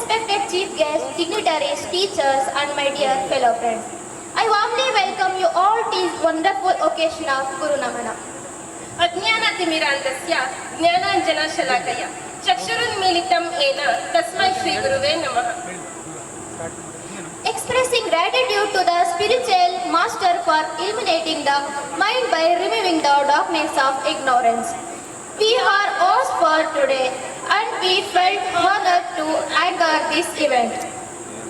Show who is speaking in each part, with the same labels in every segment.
Speaker 1: respected chief guests, dignitaries, teachers, and my dear fellow friends. I warmly welcome you all to this wonderful occasion of Guru Namana.
Speaker 2: ಅಜ್ಞಾನತಿಮಿರಾಂಧಸ್ಯ ಜ್ಞಾನಾಂಜನಶಲಾಕಯ ಚಕ್ಷುರುನ್ಮೀಲಿತಂ ಏನ ತಸ್ಮೈ ಶ್ರೀ ಗುರುವೇ ನಮಃ.
Speaker 1: Expressing gratitude to the spiritual master for illuminating the mind by removing the darkness of ignorance. We are asked for today and we felt honored to anchor this event.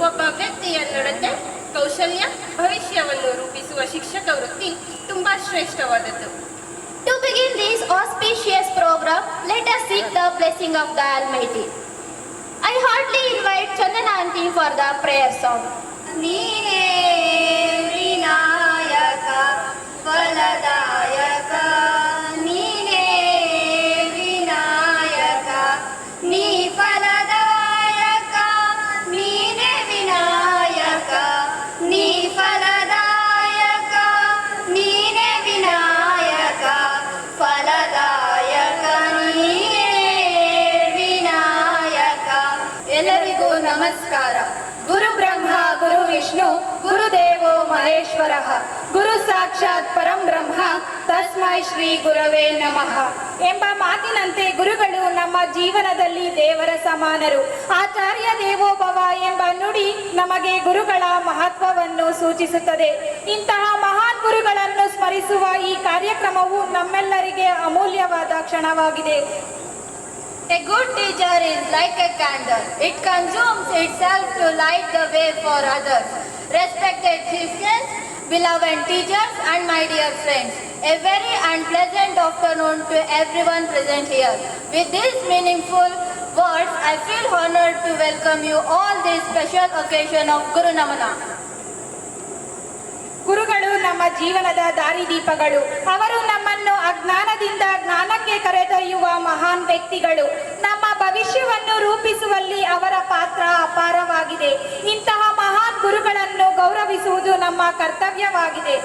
Speaker 2: ಒಬ್ಬ ವ್ಯಕ್ತಿಯ ನಡತೆ ಕೌಶಲ್ಯ ಭವಿಷ್ಯವನ್ನು ರೂಪಿಸುವ ಶಿಕ್ಷಕ ವೃತ್ತಿ ತುಂಬಾ ಶ್ರೇಷ್ಠವಾದದ್ದು.
Speaker 1: To begin this auspicious program, let us seek the blessing of the Almighty. I heartily invite Chandana Aunty for the prayer song. ನೀನೇ ವಿನಾಯಕ ಫಲದಾಯಕ ನೀನೇ ವಿನಾಯಕ ನೀ ಫಲದಾಯಕ ನೀನೇ ವಿನಾಯಕ ನೀ ಫಲದಾಯಕ ನೀನೇ ವಿನಾಯಕ ಫಲದಾಯಕ ನೀನೇ ವಿನಾಯಕ. ಎಲ್ಲರಿಗೂ ನಮಸ್ಕಾರ. ಗುರು ಬ್ರಹ್ಮ ಗುರು ವಿಷ್ಣು ಗುರುದೇವೋ ಮಹೇಶ್ವರ ಗುರು ಸಾಕ್ಷಾತ್ ಪರಂ ಬ್ರಹ್ಮ ತಸ್ಮೈ ಶ್ರೀ ಗುರವೇ ನಮಃ ಎಂಬ ಮಾತಿನಂತೆ ಗುರುಗಳು ನಮ್ಮ ಜೀವನದಲ್ಲಿ ದೇವರ ಸಮಾನರು. ಆಚಾರ್ಯ ದೇವೋಭವ ಎಂಬ ನುಡಿ ನಮಗೆ ಗುರುಗಳ ಮಹತ್ವವನ್ನು ಸೂಚಿಸುತ್ತದೆ. ಇಂತಹ ಮಹಾನ್ ಗುರುಗಳನ್ನು ಸ್ಮರಿಸುವ ಈ ಕಾರ್ಯಕ್ರಮವು ನಮ್ಮೆಲ್ಲರಿಗೆ ಅಮೂಲ್ಯವಾದ ಕ್ಷಣವಾಗಿದೆ. A good teacher is like a candle. It consumes itself to light the way for others. Respected chief guests, beloved teachers and my dear friends, a very unpleasant afternoon to everyone present here. With these meaningful words, I feel honored to welcome you all this special occasion of Guru Namana. ಗುರುಗಳು ನಮ್ಮ ಜೀವನದ ದಾರಿದೀಪಗಳು. ಅವರು ನಮ್ಮನ್ನು ಅಜ್ಞಾನದಿಂದ ಜ್ಞಾನಕ್ಕೆ ಕರೆದೊಯ್ಯುವ ಮಹಾನ್ ವ್ಯಕ್ತಿಗಳು. ನಮ್ಮ ಭವಿಷ್ಯವನ್ನು ರೂಪಿಸುವಲ್ಲಿ ಅವರ ಪಾತ್ರ ಅಪಾರವಾಗಿದೆ. ಇಂತಹ ಮಹಾನ್ ಗುರುಗಳನ್ನು ಗೌರವಿಸುವುದು ನಮ್ಮ ಕರ್ತವ್ಯವಾಗಿದೆ.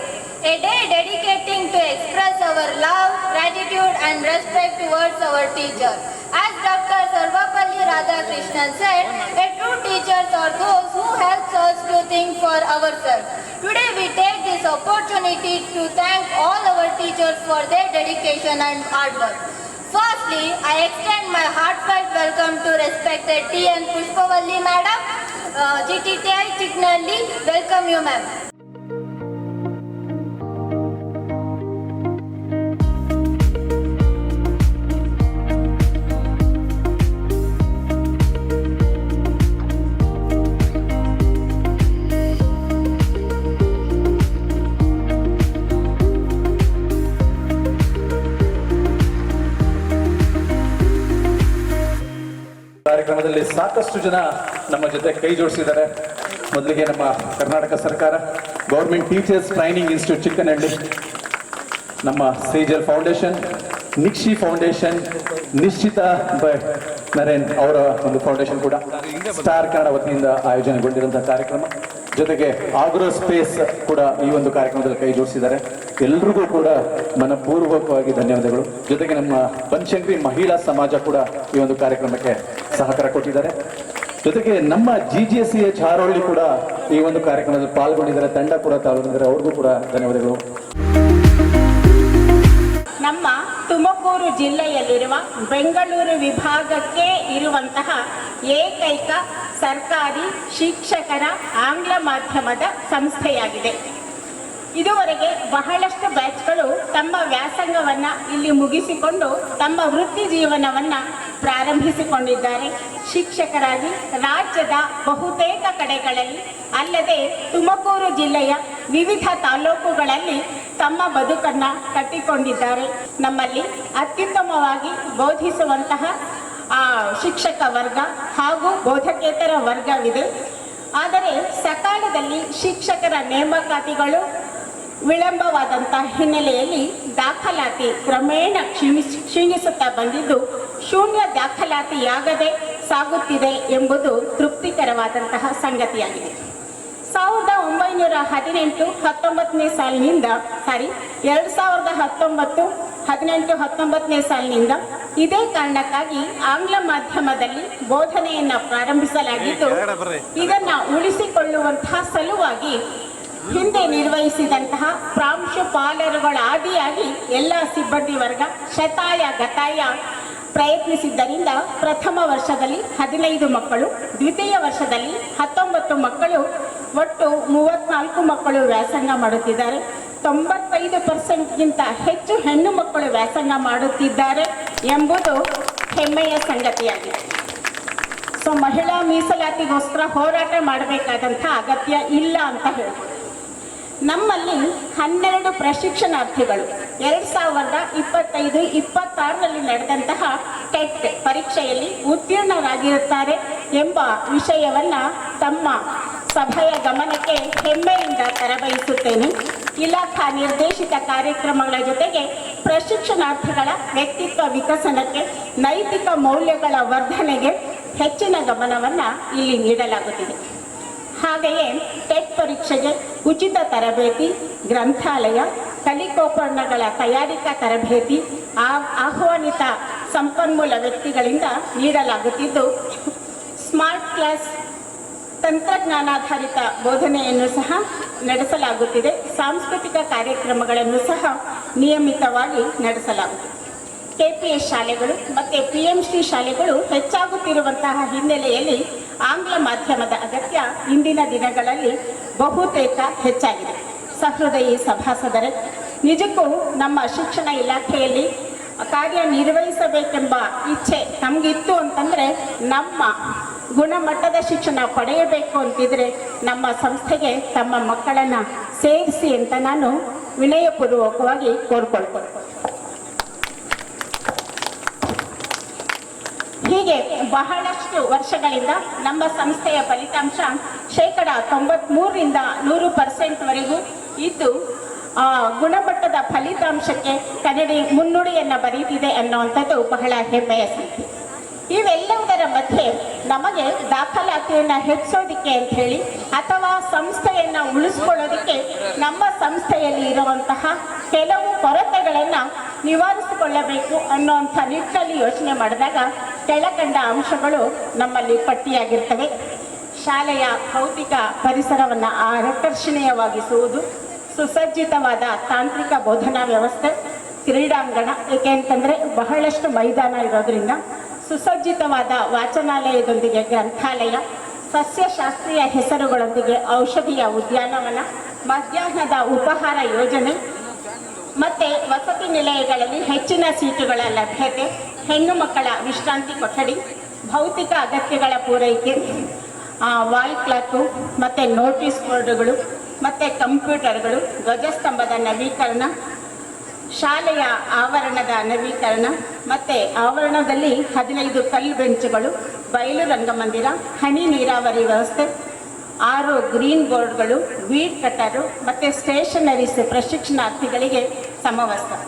Speaker 1: A day dedicating to express our love, gratitude and respect towards our teacher. As Dr. Sarvapalli Radhakrishnan said, a true teachers are those who help us to think for ourselves. Today we take this opportunity to thank all our teachers for their dedication and hard work. Firstly, I extend my heartfelt welcome to respected T.N. Pushpavalli Madam, GTTI Chiknalli. Welcome you, ma'am.
Speaker 3: ಕಾರ್ಯಕ್ರಮದಲ್ಲಿ ಸಾಕಷ್ಟು ಜನ ನಮ್ಮ ಜೊತೆ ಕೈ ಜೋಡಿಸಿದ್ದಾರೆ. ಮೊದಲಿಗೆ ನಮ್ಮ ಕರ್ನಾಟಕ ಸರ್ಕಾರ, government teachers training institute Chikkanahalli, ನಮ್ಮ ಸೇಜಲ್ ಫೌಂಡೇಶನ್, ನಿಕ್ಷಿ ಫೌಂಡೇಶನ್, ನಿಶ್ಚಿತ ನರೇನ್ ಅವರ ಒಂದು ಫೌಂಡೇಶನ್ ಕೂಡ ಸ್ಟಾರ್ ಕನ್ನಡ ವತಿಯಿಂದ ಆಯೋಜನೆಗೊಂಡಿರುವಂತಹ ಕಾರ್ಯಕ್ರಮ. ಜೊತೆಗೆ ಆಗ್ರೋ ಸ್ಪೇಸ್ ಕೂಡ ಈ ಒಂದು ಕಾರ್ಯಕ್ರಮದಲ್ಲಿ ಕೈ ಜೋಡಿಸಿದ್ದಾರೆ. ಎಲ್ರಿಗೂ ಕೂಡ ಮನಪೂರ್ವಕವಾಗಿ ಧನ್ಯವಾದಗಳು. ಜೊತೆಗೆ ನಮ್ಮ ಬನಶಂಕರಿ ಮಹಿಳಾ ಸಮಾಜ ಕೂಡ ಈ ಒಂದು ಕಾರ್ಯಕ್ರಮಕ್ಕೆ ಸಹಕಾರ ಕೊಟ್ಟಿದ್ದಾರೆ. ಜೊತೆಗೆ ನಮ್ಮ GGSCH ಹಾರೋಳ್ಳಿ ಕೂಡ ಈ ಒಂದು ಕಾರ್ಯಕ್ರಮದಲ್ಲಿ ಪಾಲ್ಗೊಂಡಿದ್ದಾರೆ, ತಂಡ ಕೂಡ ಪಾಲ್ಗೊಂಡಿದ್ದಾರೆ. ಅವ್ರಿಗೂ ಕೂಡ ಧನ್ಯವಾದಗಳು.
Speaker 4: ನಮ್ಮ ತುಮಕೂರು ಜಿಲ್ಲೆಯಲ್ಲಿರುವ ಬೆಂಗಳೂರು ವಿಭಾಗಕ್ಕೆ ಇರುವಂತಹ ಏಕೈಕ ಸರ್ಕಾರಿ ಶಿಕ್ಷಕರ ಆಂಗ್ಲ ಮಾಧ್ಯಮದ ಸಂಸ್ಥೆಯಾಗಿದೆ. ಇದುವರೆಗೆ ಬಹಳಷ್ಟು ಬ್ಯಾಚ್ಗಳು ತಮ್ಮ ವ್ಯಾಸಂಗವನ್ನು ಇಲ್ಲಿ ಮುಗಿಸಿಕೊಂಡು ತಮ್ಮ ವೃತ್ತಿ ಜೀವನವನ್ನು ಪ್ರಾರಂಭಿಸಿಕೊಂಡಿದ್ದಾರೆ. ಶಿಕ್ಷಕರಾಗಿ ರಾಜ್ಯದ ಬಹುತೇಕ ಕಡೆಗಳಲ್ಲಿ ಅಲ್ಲದೆ ತುಮಕೂರು ಜಿಲ್ಲೆಯ ವಿವಿಧ ತಾಲೂಕುಗಳಲ್ಲಿ ತಮ್ಮ ಬದುಕನ್ನು ಕಟ್ಟಿಕೊಂಡಿದ್ದಾರೆ. ನಮ್ಮಲ್ಲಿ ಅತ್ಯುತ್ತಮವಾಗಿ ಬೋಧಿಸುವಂತಹ ಶಿಕ್ಷಕ ವರ್ಗ ಹಾಗೂ ಬೋಧಕೇತರ ವರ್ಗವಿದೆ. ಆದರೆ ಸಕಾಲದಲ್ಲಿ ಶಿಕ್ಷಕರ ನೇಮಕಾತಿಗಳು ವಿಳಂಬವಾದಂಥ ಹಿನ್ನೆಲೆಯಲ್ಲಿ ದಾಖಲಾತಿ ಕ್ರಮೇಣ ಕ್ಷೀಣಿಸುತ್ತಾ ಬಂದಿದ್ದು ಶೂನ್ಯ ದಾಖಲಾತಿಯಾಗದೆ ಸಾಗುತ್ತಿದೆ ಎಂಬುದು ತೃಪ್ತಿಕರವಾದಂತಹ ಸಂಗತಿಯಾಗಿದೆ. 2019 ಸಾಲಿನಿಂದ 2018-19 ಸಾಲಿನಿಂದ ಇದೇ ಕಾರಣಕ್ಕಾಗಿ ಆಂಗ್ಲ ಮಾಧ್ಯಮದಲ್ಲಿ ಬೋಧನೆಯನ್ನು ಪ್ರಾರಂಭಿಸಲಾಗಿದ್ದು, ಇದನ್ನ ಉಳಿಸಿಕೊಳ್ಳುವಂತಹ ಸಲುವಾಗಿ ಹಿಂದೆ ನಿರ್ವಹಿಸಿದಂತಹ ಪ್ರಾಂಶುಪಾಲರುಗಳ ಆದಿಯಾಗಿ ಎಲ್ಲ ಸಿಬ್ಬಂದಿ ವರ್ಗ ಶತಾಯ ಗತಾಯ ಪ್ರಯತ್ನಿಸಿದ್ದರಿಂದ ಪ್ರಥಮ ವರ್ಷದಲ್ಲಿ 15 ಮಕ್ಕಳು, ದ್ವಿತೀಯ ವರ್ಷದಲ್ಲಿ 19 ಮಕ್ಕಳು, ಒಟ್ಟು 34 ಮಕ್ಕಳು ವ್ಯಾಸಂಗ ಮಾಡುತ್ತಿದ್ದಾರೆ. 95%ಗಿಂತ ಹೆಚ್ಚು ಹೆಣ್ಣು ಮಕ್ಕಳು ವ್ಯಾಸಂಗ ಮಾಡುತ್ತಿದ್ದಾರೆ ಎಂಬುದು ಹೆಮ್ಮೆಯ ಸಂಗತಿಯಾಗಿದೆ. ಸೊ ಮಹಿಳಾ ಮೀಸಲಾತಿಗೋಸ್ಕರ ಹೋರಾಟ ಮಾಡಬೇಕಾದಂಥ ಅಗತ್ಯ ಇಲ್ಲ ಅಂತ ಹೇಳ್ಬೋದು. ನಮ್ಮಲ್ಲಿ 12 ಪ್ರಶಿಕ್ಷಣಾರ್ಥಿಗಳು 2025-26ರಲ್ಲಿ ನಡೆದಂತಹ ಟೆಟ್ ಪರೀಕ್ಷೆಯಲ್ಲಿ ಉತ್ತೀರ್ಣರಾಗಿರುತ್ತಾರೆ ಎಂಬ ವಿಷಯವನ್ನ ತಮ್ಮ ಸಭೆಯ ಗಮನಕ್ಕೆ ಹೆಮ್ಮೆಯಿಂದ ತರಬಯಸುತ್ತೇನೆ. ಇಲಾಖಾ ನಿರ್ದೇಶಿತ ಕಾರ್ಯಕ್ರಮಗಳ ಜೊತೆಗೆ ಪ್ರಶಿಕ್ಷಣಾರ್ಥಿಗಳ ವ್ಯಕ್ತಿತ್ವ ವಿಕಸನಕ್ಕೆ, ನೈತಿಕ ಮೌಲ್ಯಗಳ ವರ್ಧನೆಗೆ ಹೆಚ್ಚಿನ ಗಮನವನ್ನು ಇಲ್ಲಿ ನೀಡಲಾಗುತ್ತಿದೆ. ಹಾಗೆಯೇ ಟೆಟ್ ಪರೀಕ್ಷೆಗೆ ಉಚಿತ ತರಬೇತಿ, ಗ್ರಂಥಾಲಯ, ಕಲಿಕೋಪಕರಣಗಳ ತಯಾರಿಕಾ ತರಬೇತಿ ಆಹ್ವಾನಿತ ಸಂಪನ್ಮೂಲ ವ್ಯಕ್ತಿಗಳಿಂದ ನೀಡಲಾಗುತ್ತಿದ್ದು, ಸ್ಮಾರ್ಟ್ ಕ್ಲಾಸ್ ತಂತ್ರಜ್ಞಾನಾಧಾರಿತ ಬೋಧನೆಯನ್ನು ಸಹ ನಡೆಸಲಾಗುತ್ತಿದೆ. ಸಾಂಸ್ಕೃತಿಕ ಕಾರ್ಯಕ್ರಮಗಳನ್ನು ಸಹ ನಿಯಮಿತವಾಗಿ ನಡೆಸಲಾಗುತ್ತದೆ. KPS ಶಾಲೆಗಳು ಮತ್ತು PMC ಶಾಲೆಗಳು ಹೆಚ್ಚಾಗುತ್ತಿರುವಂತಹ ಹಿನ್ನೆಲೆಯಲ್ಲಿ ಆಂಗ್ಲ ಮಾಧ್ಯಮದ ಅಗತ್ಯ ಇಂದಿನ ದಿನಗಳಲ್ಲಿ ಬಹುತೇಕ ಹೆಚ್ಚಾಗಿದೆ. ಸಹೃದಯಿ ಸಭಾಸದರೇ, ನಿಜಕ್ಕೂ ನಮ್ಮ ಶಿಕ್ಷಣ ಇಲಾಖೆಯಲ್ಲಿ ಕಾರ್ಯನಿರ್ವಹಿಸಬೇಕೆಂಬ ಇಚ್ಛೆ ನಮಗಿತ್ತು ಅಂತಂದರೆ, ನಮ್ಮ ಗುಣಮಟ್ಟದ ಶಿಕ್ಷಣ ಪಡೆಯಬೇಕು ಅಂತಿದ್ರೆ ನಮ್ಮ ಸಂಸ್ಥೆಗೆ ತಮ್ಮ ಮಕ್ಕಳನ್ನು ಸೇರಿಸಿ ಅಂತ ನಾನು ವಿನಯಪೂರ್ವಕವಾಗಿ ಕೋರ್ಕೊಳ್ತೇನೆ. ಹೀಗೆ ಬಹಳಷ್ಟು ವರ್ಷಗಳಿಂದ ನಮ್ಮ ಸಂಸ್ಥೆಯ ಫಲಿತಾಂಶ 93ರಿಂದ 100%ವರೆಗೂ ಇದ್ದು, ಗುಣಮಟ್ಟದ ಫಲಿತಾಂಶಕ್ಕೆ ಕನ್ನಡಿ ಮುನ್ನುಡಿಯನ್ನು ಬರೀತಿದೆ ಅನ್ನುವಂಥದ್ದು ಬಹಳ ಹೆಮ್ಮೆಯ ಸಂಗತಿ. ಇವೆಲ್ಲದರ ಮಧ್ಯೆ ನಮಗೆ ದಾಖಲಾತಿಯನ್ನು ಹೆಚ್ಚೋದಕ್ಕೆ ಅಂತ ಹೇಳಿ ಅಥವಾ ಸಂಸ್ಥೆಯನ್ನು ಉಳಿಸ್ಕೊಳ್ಳೋದಕ್ಕೆ ನಮ್ಮ ಸಂಸ್ಥೆಯಲ್ಲಿ ಇರುವಂತಹ ಕೆಲವು ಕೊರತೆಗಳನ್ನು ನಿವಾರಿಸಿಕೊಳ್ಳಬೇಕು ಅನ್ನುವಂಥ ನಿಟ್ಟಿನಲ್ಲಿ ಯೋಚನೆ ಮಾಡಿದಾಗ ಕೆಳಕಂಡ ಅಂಶಗಳು ನಮ್ಮಲ್ಲಿ ಪಟ್ಟಿಯಾಗಿರ್ತವೆ. ಶಾಲೆಯ ಭೌತಿಕ ಪರಿಸರವನ್ನು ಆಕರ್ಷಣೀಯವಾಗಿಸುವುದು, ಸುಸಜ್ಜಿತವಾದ ತಾಂತ್ರಿಕ ಬೋಧನಾ ವ್ಯವಸ್ಥೆ, ಕ್ರೀಡಾಂಗಣ, ಏಕೆಂತಂದರೆ ಬಹಳಷ್ಟು ಮೈದಾನ ಇರೋದ್ರಿಂದ ಸುಸಜ್ಜಿತವಾದ ವಾಚನಾಲಯದೊಂದಿಗೆ ಗ್ರಂಥಾಲಯ, ಸಸ್ಯಶಾಸ್ತ್ರೀಯ ಹೆಸರುಗಳೊಂದಿಗೆ ಔಷಧೀಯ ಉದ್ಯಾನವನ, ಮಧ್ಯಾಹ್ನದ ಉಪಹಾರ ಯೋಜನೆ ಮತ್ತು ವಸತಿ ನಿಲಯಗಳಲ್ಲಿ ಹೆಚ್ಚಿನ ಸೀಟುಗಳ ಲಭ್ಯತೆ, ಹೆಣ್ಣು ಮಕ್ಕಳ ವಿಶ್ರಾಂತಿ ಕೊಠಡಿ, ಭೌತಿಕ ಅಗತ್ಯಗಳ ಪೂರೈಕೆ, ವಾಲ್ ಕ್ಲಾಕು ಮತ್ತು ನೋಟಿಸ್ ಬೋರ್ಡುಗಳು ಮತ್ತು ಕಂಪ್ಯೂಟರ್ಗಳು, ಧ್ವಜಸ್ತಂಭದ ನವೀಕರಣ, ಶಾಲೆಯ ಆವರಣದ ನವೀಕರಣ ಮತ್ತು ಆವರಣದಲ್ಲಿ 15 ಕಲ್ಲು ಬೆಂಚುಗಳು, ಬಯಲು ರಂಗಮಂದಿರ, ಹನಿ ನೀರಾವರಿ ವ್ಯವಸ್ಥೆ, 6 ಗ್ರೀನ್ ಬೋರ್ಡ್ಗಳು, ವೀಡ್ ಕಟ್ಟರು ಮತ್ತು ಸ್ಟೇಷನರೀಸ್ ಪ್ರಶಿಕ್ಷಣಾರ್ಥಿಗಳಿಗೆ ಸಮವಸ್ತ್ರ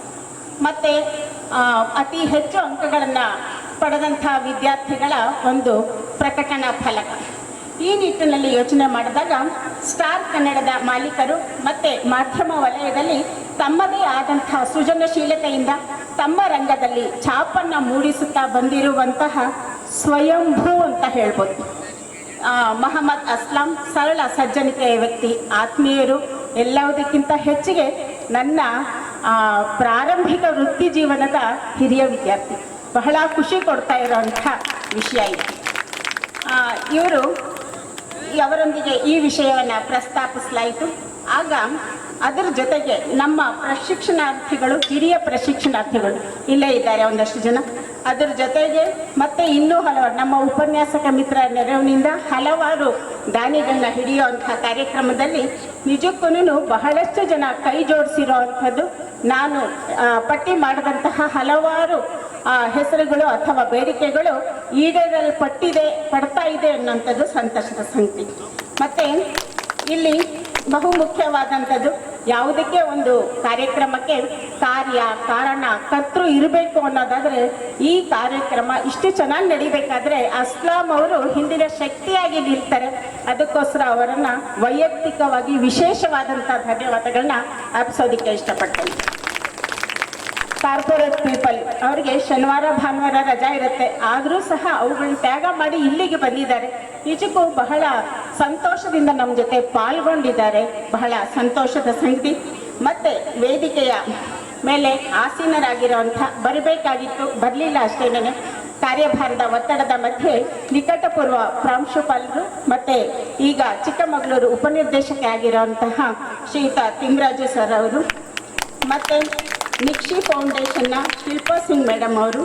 Speaker 4: ಮತ್ತು ಅತಿ ಹೆಚ್ಚು ಅಂಕಗಳನ್ನು ಪಡೆದಂಥ ವಿದ್ಯಾರ್ಥಿಗಳ ಒಂದು ಪ್ರಕಟಣಾ ಫಲಕ. ಈ ನಿಟ್ಟಿನಲ್ಲಿ ಯೋಚನೆ ಮಾಡಿದಾಗ ಸ್ಟಾರ್ ಕನ್ನಡದ ಮಾಲೀಕರು ಮತ್ತು ಮಾಧ್ಯಮ ವಲಯದಲ್ಲಿ ತಮ್ಮದೇ ಆದಂಥ ಸೃಜನಶೀಲತೆಯಿಂದ ತಮ್ಮ ರಂಗದಲ್ಲಿ ಛಾಪನ್ನು ಮೂಡಿಸುತ್ತಾ ಬಂದಿರುವಂತಹ ಸ್ವಯಂಭೂ ಅಂತ ಹೇಳ್ಬೋದು. ಮೊಹಮ್ಮದ್ ಅಸ್ಲಾಂ ಸರಳ ಸಜ್ಜನಿಕೆಯ ವ್ಯಕ್ತಿ, ಆತ್ಮೀಯರು, ಎಲ್ಲವುದಕ್ಕಿಂತ ಹೆಚ್ಚಿಗೆ ನನ್ನ ಪ್ರಾರಂಭಿಕ ವೃತ್ತಿ ಜೀವನದ ಹಿರಿಯ ವಿದ್ಯಾರ್ಥಿ. ಬಹಳ ಖುಷಿ ಕೊಡ್ತಾ ಇರೋಂಥ ವಿಷಯ ಇದು. ಅವರೊಂದಿಗೆ ಈ ವಿಷಯವನ್ನು ಪ್ರಸ್ತಾಪಿಸಲಾಯಿತು. ಆಗ ಅದರ ಜೊತೆಗೆ ನಮ್ಮ ಪ್ರಶಿಕ್ಷಣಾರ್ಥಿಗಳು, ಹಿರಿಯ ಪ್ರಶಿಕ್ಷಣಾರ್ಥಿಗಳು ಇಲ್ಲೇ ಇದ್ದಾರೆ ಒಂದಷ್ಟು ಜನ, ಅದರ ಜೊತೆಗೆ ಮತ್ತೆ ಇನ್ನೂ ಹಲವಾರು ನಮ್ಮ ಉಪನ್ಯಾಸಕ ಮಿತ್ರ ನೆರವಿನಿಂದ ಹಲವಾರು ದಾನಿಗಳನ್ನ ಹಿಡಿಯುವಂಥ ಕಾರ್ಯಕ್ರಮದಲ್ಲಿ ನಿಜಕ್ಕೂ ಬಹಳಷ್ಟು ಜನ ಕೈ ಜೋಡಿಸಿರೋ ಅಂಥದ್ದು ನಾನು ಪಟ್ಟಿ ಮಾಡಿದಂತಹ ಹಲವಾರು ಹೆಸರುಗಳು ಅಥವಾ ಬೇಡಿಕೆಗಳು ಪಡ್ತಾ ಇದೆ ಅನ್ನೋಂಥದ್ದು ಸಂತೋಷದ ಸಂಗತಿ. ಮತ್ತು ಇಲ್ಲಿ ಬಹು ಮುಖ್ಯವಾದಂಥದ್ದು ಯಾವುದಕ್ಕೆ ಒಂದು ಕಾರ್ಯಕ್ರಮಕ್ಕೆ ಕಾರ್ಯ ಕಾರಣ ಕರ್ತೃ ಇರಬೇಕು ಅನ್ನೋದಾದರೆ ಈ ಕಾರ್ಯಕ್ರಮ ಇಷ್ಟು ಚೆನ್ನಾಗಿ ನಡಿಬೇಕಾದ್ರೆ ಅಸ್ಲಾಂ ಅವರು ಹಿಂದಿನ ಶಕ್ತಿಯಾಗಿ ನಿಲ್ತಾರೆ. ಅದಕ್ಕೋಸ್ಕರ ಅವರನ್ನು ವೈಯಕ್ತಿಕವಾಗಿ ವಿಶೇಷವಾದಂಥ ಧನ್ಯವಾದಗಳನ್ನ ಅರ್ಪಿಸೋದಕ್ಕೆ ಇಷ್ಟಪಡ್ತೇನೆ. ಕಾರ್ಪೊರೇಟ್ ಪೀಪಲ್ ಅವರಿಗೆ ಶನಿವಾರ ಭಾನುವಾರ ರಜಾ ಇರುತ್ತೆ, ಆದರೂ ಸಹ ಅವುಗಳನ್ನ ತ್ಯಾಗ ಮಾಡಿ ಇಲ್ಲಿಗೆ ಬಂದಿದ್ದಾರೆ. ನಿಜಕ್ಕೂ ಬಹಳ ಸಂತೋಷದಿಂದ ನಮ್ಮ ಜೊತೆ ಪಾಲ್ಗೊಂಡಿದ್ದಾರೆ. ಬಹಳ ಸಂತೋಷದ ಸಂಗತಿ. ಮತ್ತು ವೇದಿಕೆಯ ಮೇಲೆ ಆಸೀನರಾಗಿರೋಂಥ ಬರಬೇಕಾಗಿತ್ತು, ಬರಲಿಲ್ಲ ಅಷ್ಟೇನೆ. ಕಾರ್ಯಭಾರದ ಒತ್ತಡದ ಮಧ್ಯೆ ನಿಕಟಪೂರ್ವ ಪ್ರಾಂಶುಪಾಲರು ಮತ್ತು ಈಗ ಚಿಕ್ಕಮಗಳೂರು ಉಪನಿರ್ದೇಶಕ ಆಗಿರೋಂತಹ ಶ್ರೀಯುತ ತಿಮ್ಮರಾಜು ಸರ್ ಅವರು, ಮತ್ತು ನಿಕ್ಷಿ ಫೌಂಡೇಶನ್ನ ಶಿಲ್ಪಾ ಸಿಂಗ್ ಮೇಡಮ್ ಅವರು,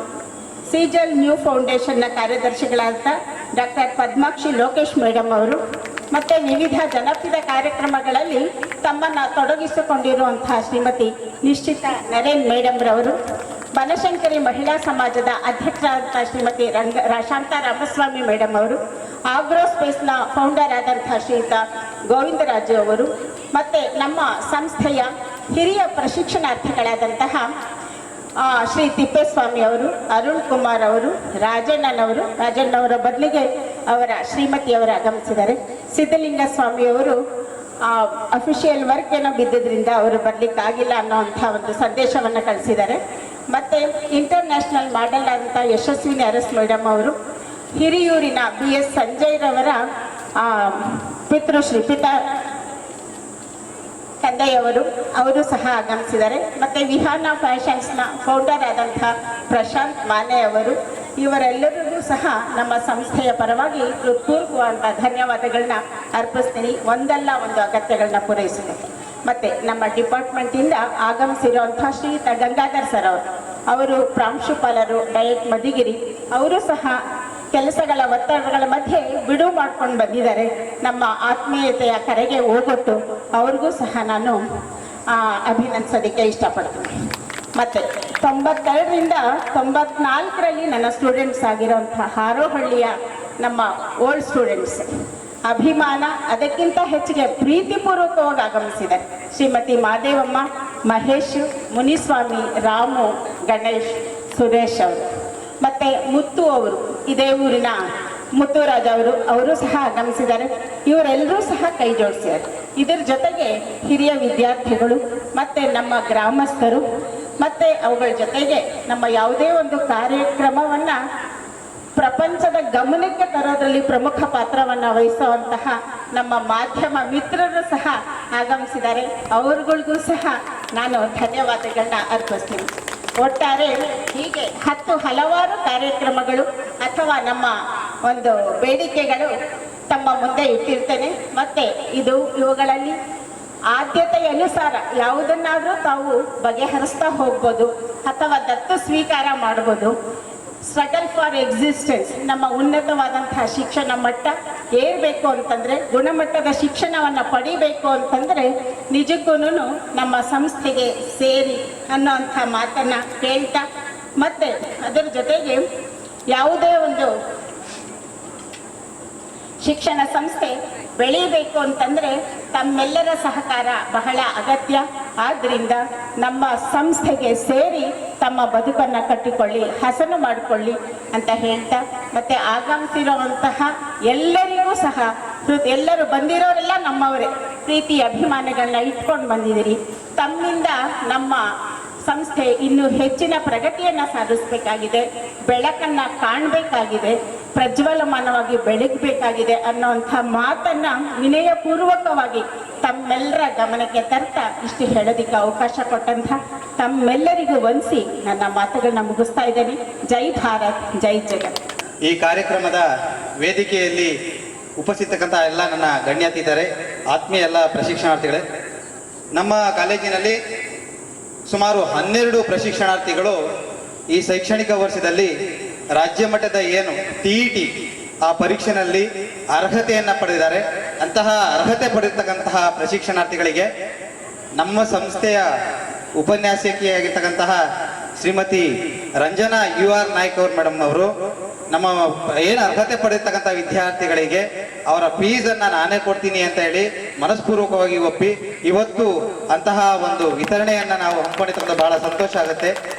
Speaker 4: ಸೀಜಲ್ ನ್ಯೂ ಫೌಂಡೇಶನ್ನ ಕಾರ್ಯದರ್ಶಿಗಳಾದ ಡಾಕ್ಟರ್ ಪದ್ಮಾಕ್ಷಿ ಲೋಕೇಶ್ ಮೇಡಮ್ ಅವರು, ಮತ್ತು ವಿವಿಧ ಜನಪ್ರಿಯ ಕಾರ್ಯಕ್ರಮಗಳಲ್ಲಿ ತಮ್ಮನ್ನು ತೊಡಗಿಸಿಕೊಂಡಿರುವಂತಹ ಶ್ರೀಮತಿ ನಿಶ್ಚಿತ ನರೇನ್ ಮೇಡಮ್ ರವರು, ಬನಶಂಕರಿ ಮಹಿಳಾ ಸಮಾಜದ ಅಧ್ಯಕ್ಷರಾದಂಥ ಶ್ರೀಮತಿ ಶಾಂತಾ ರಾಮಸ್ವಾಮಿ ಮೇಡಮ್ ಅವರು, ಆಗ್ರೋ ಸ್ಪೇಸ್ನ ಫೌಂಡರ್ ಆದಂಥ ಶ್ರೀಯುತ ಗೋವಿಂದರಾಜು ಅವರು, ಮತ್ತು ನಮ್ಮ ಸಂಸ್ಥೆಯ ಹಿರಿಯ ಪ್ರಶಿಕ್ಷಣಾರ್ಥಿಗಳಾದಂತಹ ಶ್ರೀ ತಿಪ್ಪೇಸ್ವಾಮಿ ಅವರು, ಅರುಣ್ ಕುಮಾರ್ ಅವರು, ರಾಜಣ್ಣನವರ ಬದಲಿಗೆ ಅವರ ಶ್ರೀಮತಿಯವರು ಆಗಮಿಸಿದ್ದಾರೆ. ಸಿದ್ಧಲಿಂಗ ಸ್ವಾಮಿಯವರು ಅಫಿಷಿಯಲ್ ವರ್ಕ್ ಏನೋ ಬಿದ್ದಿದ್ದರಿಂದ ಅವರು ಬರಲಿಕ್ಕಾಗಿಲ್ಲ ಅನ್ನೋವಂಥ ಒಂದು ಸಂದೇಶವನ್ನು ಕಳಿಸಿದ್ದಾರೆ. ಮತ್ತು ಇಂಟರ್ನ್ಯಾಷನಲ್ ಮಾಡೆಲ್ ಆದಂಥ ಯಶಸ್ವಿನಿ ಅರಸ್ ಮೇಡಮ್ ಅವರು, ಹಿರಿಯೂರಿನ BS ಸಂಜಯ್ರವರ ತಂದೆಯವರು, ಅವರು ಸಹ ಆಗಮಿಸಿದ್ದಾರೆ. ಮತ್ತು ವಿಹಾನ ಫ್ಯಾಷನ್ಸ್ನ ಫೌಂಡರ್ ಆದಂಥ ಪ್ರಶಾಂತ್ ಮಾನೆ ಅವರು, ಇವರೆಲ್ಲರಿಗೂ ಸಹ ನಮ್ಮ ಸಂಸ್ಥೆಯ ಪರವಾಗಿ ಹೃತ್ಪೂರ್ವಕವಾದ ಧನ್ಯವಾದಗಳನ್ನ ಅರ್ಪಿಸ್ತೀನಿ. ಒಂದಲ್ಲ ಒಂದು ಅಗತ್ಯಗಳನ್ನ ಪೂರೈಸುತ್ತೆ. ಮತ್ತು ನಮ್ಮ ಡಿಪಾರ್ಟ್ಮೆಂಟಿಂದ ಆಗಮಿಸಿರುವಂಥ ಶ್ರೀಯುತ ಗಂಗಾಧರ್ ಸರ್ ಅವರು ಪ್ರಾಂಶುಪಾಲರು ಡಯಟ್ ಮಧುಗಿರಿ, ಅವರು ಸಹ ಕೆಲಸಗಳ ಒತ್ತಡಗಳ ಮಧ್ಯೆ ಬಿಡುವು ಮಾಡ್ಕೊಂಡು ಬಂದಿದ್ದಾರೆ. ನಮ್ಮ ಆತ್ಮೀಯತೆಯ ಕರೆಗೆ ಹೋಗೊಟ್ಟು ಅವ್ರಿಗೂ ಸಹ ನಾನು ಅಭಿನಂದಿಸೋದಕ್ಕೆ ಇಷ್ಟಪಡ್ತೀನಿ. ಮತ್ತು 92ರಿಂದ 94ರಲ್ಲಿ ನನ್ನ ಸ್ಟೂಡೆಂಟ್ಸ್ ಆಗಿರೋಂಥ ಹಾರೋಹಳ್ಳಿಯ ನಮ್ಮ ಓಲ್ಡ್ ಸ್ಟೂಡೆಂಟ್ಸ್ ಅಭಿಮಾನ, ಅದಕ್ಕಿಂತ ಹೆಚ್ಚಿಗೆ ಪ್ರೀತಿಪೂರ್ವಕವಾಗಿ ಆಗಮಿಸಿದ್ದಾರೆ. ಶ್ರೀಮತಿ ಮಾದೇವಮ್ಮ, ಮಹೇಶ್, ಮುನಿಸ್ವಾಮಿ, ರಾಮು, ಗಣೇಶ್, ಸುರೇಶ್ ಅವರು, ಮತ್ತು ಮುತ್ತು ಅವರು, ಇದೇ ಊರಿನ ಮುತ್ತುರಾಜ್ ಅವರು ಸಹ ಆಗಮಿಸಿದ್ದಾರೆ. ಇವರೆಲ್ಲರೂ ಸಹ ಕೈ ಜೋಡಿಸಿದ್ದಾರೆ. ಇದರ ಜೊತೆಗೆ ಹಿರಿಯ ವಿದ್ಯಾರ್ಥಿಗಳು ಮತ್ತು ನಮ್ಮ ಗ್ರಾಮಸ್ಥರು, ಮತ್ತು ಅವುಗಳ ಜೊತೆಗೆ ನಮ್ಮ ಯಾವುದೇ ಒಂದು ಕಾರ್ಯಕ್ರಮವನ್ನು ಪ್ರಪಂಚದ ಗಮನಕ್ಕೆ ತರೋದ್ರಲ್ಲಿ ಪ್ರಮುಖ ಪಾತ್ರವನ್ನು ವಹಿಸುವಂತಹ ನಮ್ಮ ಮಾಧ್ಯಮ ಮಿತ್ರರು ಸಹ ಆಗಮಿಸಿದ್ದಾರೆ. ಅವ್ರಗಳಿಗೂ ಸಹ ನಾನು ಧನ್ಯವಾದಗಳನ್ನ ಅರ್ಪಿಸ್ತೀನಿ. ಒಟ್ಟಾರೆ ಹೀಗೆ ಹಲವಾರು ಕಾರ್ಯಕ್ರಮಗಳು ಅಥವಾ ನಮ್ಮ ಒಂದು ಬೇಡಿಕೆಗಳು ತಮ್ಮ ಮುಂದೆ ಇಟ್ಟಿರ್ತೇನೆ. ಮತ್ತು ಇವುಗಳಲ್ಲಿ ಆದ್ಯತೆಯ ಅನುಸಾರ ಯಾವುದನ್ನಾದರೂ ತಾವು ಬಗೆಹರಿಸ್ತಾ ಹೋಗ್ಬೋದು ಅಥವಾ ದತ್ತು ಸ್ವೀಕಾರ ಮಾಡ್ಬೋದು. ಸ್ಟ್ರಗಲ್ ಫಾರ್ ಎಕ್ಸಿಸ್ಟೆನ್ಸ್, ನಮ್ಮ ಉನ್ನತವಾದಂತಹ ಶಿಕ್ಷಣ ಮಟ್ಟ ಏರಬೇಕು ಅಂತಂದರೆ, ಗುಣಮಟ್ಟದ ಶಿಕ್ಷಣವನ್ನು ಪಡಿಬೇಕು ಅಂತಂದರೆ ನಿಜಕ್ಕೂ ನಮ್ಮ ಸಂಸ್ಥೆಗೆ ಸೇರಿ ಅನ್ನೋಂಥ ಮಾತನ್ನು ಹೇಳ್ತಾ, ಮತ್ತು ಅದರ ಜೊತೆಗೆ ಯಾವುದೇ ಒಂದು ಶಿಕ್ಷಣ ಸಂಸ್ಥೆ ಬೆಳೀಬೇಕು ಅಂತಂದರೆ ತಮ್ಮೆಲ್ಲರ ಸಹಕಾರ ಬಹಳ ಅಗತ್ಯ. ಆದ್ದರಿಂದ ನಮ್ಮ ಸಂಸ್ಥೆಗೆ ಸೇರಿ ತಮ್ಮ ಬದುಕನ್ನು ಕಟ್ಟಿಕೊಳ್ಳಿ, ಹಸನು ಮಾಡಿಕೊಳ್ಳಿ ಅಂತ ಹೇಳ್ತಾ, ಮತ್ತು ಆಗಮಿಸಿರುವಂತಹ ಎಲ್ಲರಿಗೂ ಸಹ ಎಲ್ಲರೂ ಬಂದಿರೋರೆಲ್ಲ ನಮ್ಮವರೇ, ಪ್ರೀತಿ ಅಭಿಮಾನಗಳನ್ನ ಇಟ್ಕೊಂಡು ಬಂದಿದ್ದೀರಿ. ತಮ್ಮಿಂದ ನಮ್ಮ ಸಂಸ್ಥೆ ಇನ್ನೂ ಹೆಚ್ಚಿನ ಪ್ರಗತಿಯನ್ನು ಸಾಧಿಸಬೇಕಾಗಿದೆ, ಬೆಳಕನ್ನು ಕಾಣಬೇಕಾಗಿದೆ, ಪ್ರಜ್ವಲಮಾನವಾಗಿ ಬೆಳಗಬೇಕಾಗಿದೆ ಅನ್ನೋಂಥ ಮಾತನ್ನು ವಿನಯಪೂರ್ವಕವಾಗಿ ತಮ್ಮೆಲ್ಲರ ಗಮನಕ್ಕೆ ತರ್ತಾ ಇಷ್ಟು ಹೇಳೋದಕ್ಕೆ ಅವಕಾಶ ಕೊಟ್ಟಂಥ ತಮ್ಮೆಲ್ಲರಿಗೂ ವಂದಿಸಿ ನನ್ನ ಮಾತುಗಳನ್ನ ಮುಗಿಸ್ತಾ ಇದ್ದೇನೆ. ಜೈ ಭಾರತ್, ಜೈ ಜಗತ್.
Speaker 5: ಈ ಕಾರ್ಯಕ್ರಮದ ವೇದಿಕೆಯಲ್ಲಿ ಉಪಸ್ಥಿತಕ್ಕಂಥ ಎಲ್ಲ ನನ್ನ ಗಣ್ಯಾತಿಥಿಗಳೇ, ಆತ್ಮೀಯ ಎಲ್ಲ ಪ್ರಶಿಕ್ಷಣಾರ್ಥಿಗಳೇ, ನಮ್ಮ ಕಾಲೇಜಿನಲ್ಲಿ ಸುಮಾರು 12 ಪ್ರಶಿಕ್ಷಣಾರ್ಥಿಗಳು ಈ ಶೈಕ್ಷಣಿಕ ವರ್ಷದಲ್ಲಿ ರಾಜ್ಯ ಮಟ್ಟದ ಏನು TET ಆ ಪರೀಕ್ಷೆಯಲ್ಲಿ ಅರ್ಹತೆಯನ್ನು ಪಡೆದಿದ್ದಾರೆ. ಅಂತಹ ಅರ್ಹತೆ ಪಡೆದಿರ್ತಕ್ಕಂತಹ ಪ್ರಶಿಕ್ಷಣಾರ್ಥಿಗಳಿಗೆ ನಮ್ಮ ಸಂಸ್ಥೆಯ ಉಪನ್ಯಾಸಕಿಯಾಗಿರ್ತಕ್ಕಂತಹ ಶ್ರೀಮತಿ ರಂಜನಾ UR ನಾಯ್ಕ್ ಅವ್ರು ಮೇಡಮ್ ಅವರು ನಮ್ಮ ಏನು ಅರ್ಹತೆ ಪಡೆಯತಕ್ಕಂಥ ವಿದ್ಯಾರ್ಥಿಗಳಿಗೆ ಅವರ ಫೀಸನ್ನು ನಾನೇ ಕೊಡ್ತೀನಿ ಅಂತ ಹೇಳಿ ಮನಸ್ಪೂರ್ವಕವಾಗಿ ಒಪ್ಪಿ ಇವತ್ತು ಅಂತಹ ಒಂದು ವಿತರಣೆಯನ್ನು ನಾವು ಹಮ್ಮಿಕೊಂಡಿರ್ತಕ್ಕಂಥ ಬಹಳ ಸಂತೋಷ ಆಗುತ್ತೆ.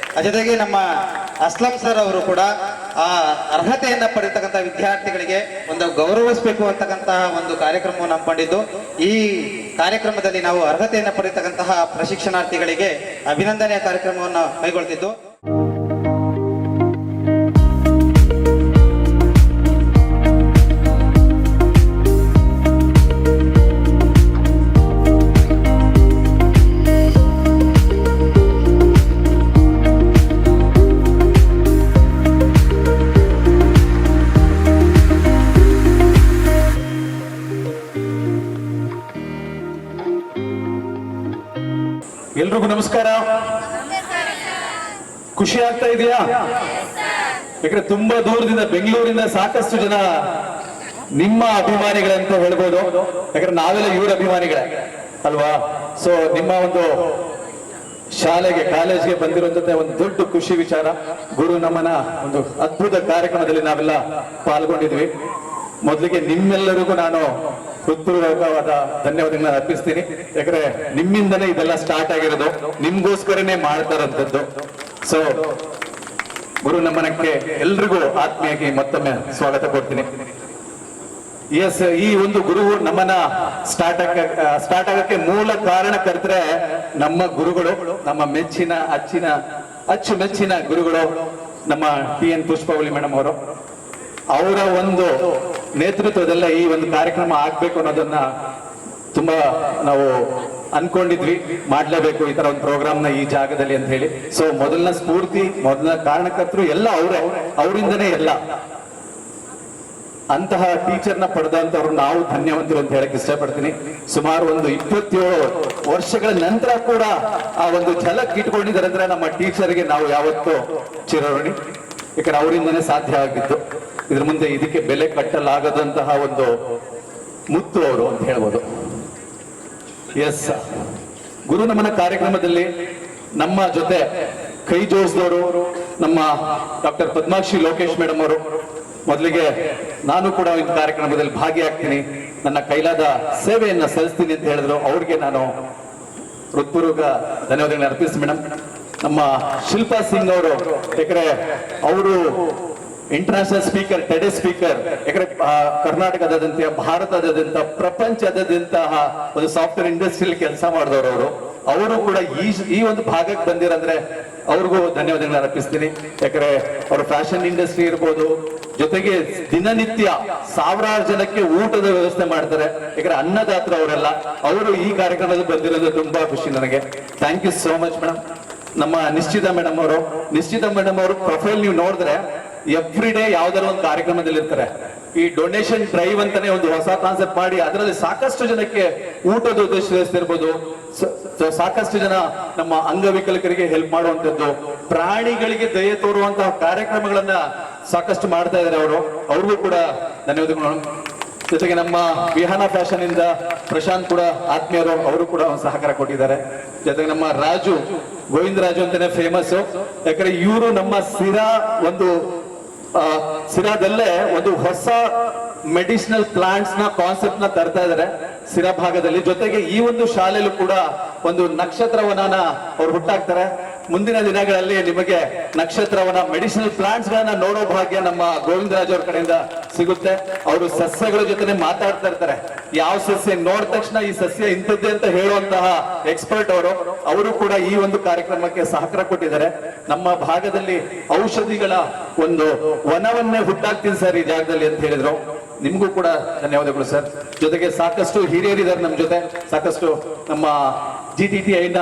Speaker 5: ಜೊತೆಗೆ ನಮ್ಮ ಅಸ್ಲಂ ಸರ್ ಅವರು ಕೂಡ ಆ ಅರ್ಹತೆಯನ್ನು ಪಡೆಯತಕ್ಕಂಥ ವಿದ್ಯಾರ್ಥಿಗಳಿಗೆ ಒಂದು ಗೌರವಿಸಬೇಕು ಅಂತಕ್ಕಂತಹ ಒಂದು ಕಾರ್ಯಕ್ರಮವನ್ನು ಹಮ್ಮಿಕೊಂಡಿದ್ದು, ಈ ಕಾರ್ಯಕ್ರಮದಲ್ಲಿ ನಾವು ಅರ್ಹತೆಯನ್ನು ಪಡೆಯತಕ್ಕಂತಹ ಪ್ರಶಿಕ್ಷಣಾರ್ಥಿಗಳಿಗೆ ಅಭಿನಂದನೆಯ ಕಾರ್ಯಕ್ರಮವನ್ನು ಕೈಗೊಳ್ತಿದ್ದು.
Speaker 3: ಎಲ್ರಿಗೂ ನಮಸ್ಕಾರ. ಖುಷಿ ಆಗ್ತಾ ಇದೆಯಾ? ಯಾಕಂದ್ರೆ ತುಂಬಾ ದೂರದಿಂದ ಬೆಂಗಳೂರಿಂದ ಸಾಕಷ್ಟು ಜನ ನಿಮ್ಮ ಅಭಿಮಾನಿಗಳಂತ ಹೇಳ್ಬೋದು. ಯಾಕಂದ್ರೆ ನಾವೆಲ್ಲ ಇವರ ಅಭಿಮಾನಿಗಳೇ ಅಲ್ವಾ? ಸೊ ನಿಮ್ಮ ಒಂದು ಶಾಲೆಗೆ ಕಾಲೇಜ್ಗೆ ಬಂದಿರುವಂತ ಒಂದು ದೊಡ್ಡ ಖುಷಿ ವಿಚಾರ. ಗುರು ನಮನ ಒಂದು ಅದ್ಭುತ ಕಾರ್ಯಕ್ರಮದಲ್ಲಿ ನಾವೆಲ್ಲ ಪಾಲ್ಗೊಂಡಿದ್ವಿ. ಮೊದಲಿಗೆ ನಿಮ್ಮೆಲ್ಲರಿಗೂ ನಾನು ಹೃತ್ಪೂರ್ವಕವಾದ ಧನ್ಯವಾದಗಳನ್ನ ಅರ್ಪಿಸ್ತೀನಿ. ಯಾಕಂದ್ರೆ ನಿಮ್ಮಿಂದನೇ ಇದೆಲ್ಲ ಸ್ಟಾರ್ಟ್ ಆಗಿರೋದು, ನಿಮ್ಗೋಸ್ಕರನೇ ಮಾಡ್ತಾರಂಥದ್ದು. ಸೊ ಗುರು ನಮನಕ್ಕೆ ಎಲ್ರಿಗೂ ಆತ್ಮೀಯವಾಗಿ ಮತ್ತೊಮ್ಮೆ ಸ್ವಾಗತ ಕೊಡ್ತೀನಿ. ಎಸ್, ಈ ಒಂದು ಗುರು ನಮನ ಸ್ಟಾರ್ಟ್ ಆಗಕ್ಕೆ ಮೂಲ ಕಾರಣಕರ್ತರೆ ನಮ್ಮ ಗುರುಗಳು, ನಮ್ಮ ಮೆಚ್ಚಿನ ಅಚ್ಚುಮೆಚ್ಚಿನ ಗುರುಗಳು ನಮ್ಮ TN ಪುಷ್ಪವಲ್ಲಿ ಮೇಡಮ್ ಅವರು. ಅವರ ಒಂದು ನೇತೃತ್ವದಲ್ಲೇ ಈ ಒಂದು ಕಾರ್ಯಕ್ರಮ ಆಗ್ಬೇಕು ಅನ್ನೋದನ್ನ ತುಂಬಾ ನಾವು ಅನ್ಕೊಂಡಿದ್ವಿ, ಮಾಡ್ಲೇಬೇಕು ಈ ತರ ಒಂದು ಪ್ರೋಗ್ರಾಮ್ನ ಈ ಜಾಗದಲ್ಲಿ ಅಂತ ಹೇಳಿ. ಸೊ ಮೊದಲನ ಸ್ಫೂರ್ತಿ, ಮೊದಲನ ಕಾರಣಕರ್ತರು ಎಲ್ಲ ಅವರಿಂದನೇ ಎಲ್ಲ. ಅಂತಹ ಟೀಚರ್ನ ಪಡೆದಂತವ್ರು ನಾವು ಧನ್ಯವಂತರು ಅಂತ ಹೇಳಕ್ ಇಷ್ಟಪಡ್ತೀನಿ. ಸುಮಾರು ಒಂದು 27 ವರ್ಷಗಳ ನಂತರ ಕೂಡ ಆ ಒಂದು ಛಲಕ್ ಇಟ್ಕೊಂಡಿದ್ದಾರೆ ಅಂದ್ರೆ ನಮ್ಮ ಟೀಚರ್ಗೆ ನಾವು ಯಾವತ್ತೂ ಚಿರಋಣಿ. ಯಾಕಂದ್ರೆ ಅವರಿಂದನೇ ಸಾಧ್ಯ ಆಗಿದ್ದು. ಇದ್ರ ಮುಂದೆ ಇದಕ್ಕೆ ಬೆಲೆ ಕಟ್ಟಲಾಗದಂತಹ ಒಂದು ಮುತ್ತು ಅವರು ಅಂತ ಹೇಳ್ಬೋದು. ಎಸ್, ಗುರು ನಮನ ಕಾರ್ಯಕ್ರಮದಲ್ಲಿ ನಮ್ಮ ಜೊತೆ ಕೈ ಜೋಡಿಸಿದವರು ನಮ್ಮ ಡಾಕ್ಟರ್ ಪದ್ಮಾಕ್ಷಿ ಲೋಕೇಶ್ ಮೇಡಮ್ ಅವರು. ಮೊದಲಿಗೆ ನಾನು ಕೂಡ ಈ ಕಾರ್ಯಕ್ರಮದಲ್ಲಿ ಭಾಗಿಯಾಗ್ತೀನಿ, ನನ್ನ ಕೈಲಾದ ಸೇವೆಯನ್ನ ಸಲ್ಲಿಸ್ತೀನಿ ಅಂತ ಹೇಳಿದ್ರು. ಅವ್ರಿಗೆ ನಾನು ಹೃತ್ಪೂರ್ವಕ ಧನ್ಯವಾದಗಳನ್ನ ಅರ್ಪಿಸ್ತೀನಿ ಮೇಡಮ್. ನಮ್ಮ ಶಿಲ್ಪಾ ಸಿಂಗ್ ಅವರು, ಯಾಕಂದ್ರೆ ಅವರು ಇಂಟರ್ನ್ಯಾಷನಲ್ ಸ್ಪೀಕರ್, ಟೆಡೆ ಸ್ಪೀಕರ್, ಯಾಕಂದ್ರೆ ಕರ್ನಾಟಕದಾದ್ಯಂತ, ಭಾರತದಾದ್ಯಂತ, ಪ್ರಪಂಚದಾದ್ಯಂತಹ ಒಂದು ಸಾಫ್ಟ್ವೇರ್ ಇಂಡಸ್ಟ್ರಿಯಲ್ಲಿ ಕೆಲಸ ಮಾಡಿದವರು ಅವರು ಕೂಡ ಈ ಒಂದು ಭಾಗಕ್ಕೆ ಬಂದಿರಂದ್ರೆ ಅವ್ರಿಗೂ ಧನ್ಯವಾದಗಳನ್ನ ಅರ್ಪಿಸ್ತೀನಿ. ಯಾಕಂದ್ರೆ ಅವರು ಫ್ಯಾಷನ್ ಇಂಡಸ್ಟ್ರಿ ಇರ್ಬೋದು, ಜೊತೆಗೆ ದಿನನಿತ್ಯ ಸಾವಿರಾರು ಜನಕ್ಕೆ ಊಟದ ವ್ಯವಸ್ಥೆ ಮಾಡ್ತಾರೆ. ಯಾಕಂದ್ರೆ ಅನ್ನದಾತರು ಅವರೆಲ್ಲ. ಅವರು ಈ ಕಾರ್ಯಕ್ರಮದಲ್ಲಿ ಬಂದಿರೋದು ತುಂಬಾ ಖುಷಿ ನನಗೆ. Thank you so much madam. ನಮ್ಮ ನಿಶ್ಚಿತ ಮೇಡಮ್ ಅವರು ಪ್ರೊಫೈಲ್ ನೀವು ನೋಡಿದ್ರೆ ಎವ್ರಿ ಡೇ ಯಾವ್ದಾರ ಒಂದು ಕಾರ್ಯಕ್ರಮದಲ್ಲಿ ಇರ್ತಾರೆ. ಈ ಡೊನೇಷನ್ ಡ್ರೈವ್ ಅಂತಾನೆ ಒಂದು ಹೊಸ ಕಾನ್ಸೆಪ್ಟ್ ಮಾಡಿ ಅದರಲ್ಲಿ ಸಾಕಷ್ಟು ಜನಕ್ಕೆ ಊಟದ ಉದ್ದೇಶ ಇರ್ಬೋದು, ಸಾಕಷ್ಟು ಜನ ನಮ್ಮ ಅಂಗವಿಕಲಕರಿಗೆ ಹೆಲ್ಪ್ ಮಾಡುವಂತದ್ದು, ಪ್ರಾಣಿಗಳಿಗೆ ದಯೆ ತೋರುವಂತಹ ಕಾರ್ಯಕ್ರಮಗಳನ್ನ ಸಾಕಷ್ಟು ಮಾಡ್ತಾ ಇದ್ದಾರೆ ಅವರು. ಅವ್ರಿಗೂ ಕೂಡ ಧನ್ಯವಾದಗಳು. ಜೊತೆಗೆ ನಮ್ಮ ವಿಹಾನ ಫ್ಯಾಷನ್ ಇಂದ ಪ್ರಶಾಂತ್ ಕೂಡ ಆತ್ಮೀಯರು, ಅವರು ಕೂಡ ಸಹಕಾರ ಕೊಟ್ಟಿದ್ದಾರೆ. ಜೊತೆಗೆ ನಮ್ಮ ರಾಜು, ಗೋವಿಂದರಾಜು ಅಂತಾನೆ ಫೇಮಸ್. ಯಾಕಂದ್ರೆ ಇವರು ನಮ್ಮ ಸಿರಾದಲ್ಲೇ ಒಂದು ಹೊಸ ಮೆಡಿಸಿನಲ್ ಪ್ಲಾಂಟ್ಸ್ ನ ಕಾನ್ಸೆಪ್ಟ್ ನ ತರ್ತಾ ಇದ್ದಾರೆ ಸಿರಾ ಭಾಗದಲ್ಲಿ. ಜೊತೆಗೆ ಈ ಒಂದು ಶಾಲೆಯಲ್ಲೂ ಕೂಡ ಒಂದು ನಕ್ಷತ್ರವನ ಅವ್ರು ಹುಟ್ಟಾಕ್ತಾರೆ. ಮುಂದಿನ ದಿನಗಳಲ್ಲಿ ನಿಮಗೆ ನಕ್ಷತ್ರವನ ಮೆಡಿಸಿನಲ್ ಪ್ಲಾಂಟ್ಸ್ ಗಳನ್ನ ನೋಡೋ ಭಾಗ್ಯ ನಮ್ಮ ಗೋವಿಂದರಾಜ್ ಅವ್ರ ಕಡೆಯಿಂದ ಸಿಗುತ್ತೆ. ಅವರು ಸಸ್ಯಗಳ ಜೊತೆ ಮಾತಾಡ್ತಾ ಇರ್ತಾರೆ. ಯಾವ ಸಸ್ಯ ನೋಡಿದ ತಕ್ಷಣ ಈ ಸಸ್ಯ ಇಂಥದ್ದೇ ಅಂತ ಹೇಳುವಂತಹ ಎಕ್ಸ್ಪರ್ಟ್ ಅವರು ಕೂಡ ಈ ಒಂದು ಕಾರ್ಯಕ್ರಮಕ್ಕೆ ಸಹಕಾರ ಕೊಟ್ಟಿದ್ದಾರೆ. ನಮ್ಮ ಭಾಗದಲ್ಲಿ ಔಷಧಿಗಳ ಒಂದು ವನವನ್ನೇ ಹುಟ್ಟಾಕ್ತೀನಿ ಸರ್ ಈ ಜಾಗದಲ್ಲಿ ಅಂತ ಹೇಳಿದ್ರು. ನಿಮ್ಗೂ ಕೂಡ ಧನ್ಯವಾದಗಳು ಸರ್. ಜೊತೆಗೆ ಸಾಕಷ್ಟು ಹಿರಿಯರಿದ್ದಾರೆ ನಮ್ಮ ಜೊತೆ, ಸಾಕಷ್ಟು ನಮ್ಮ GTTI ನ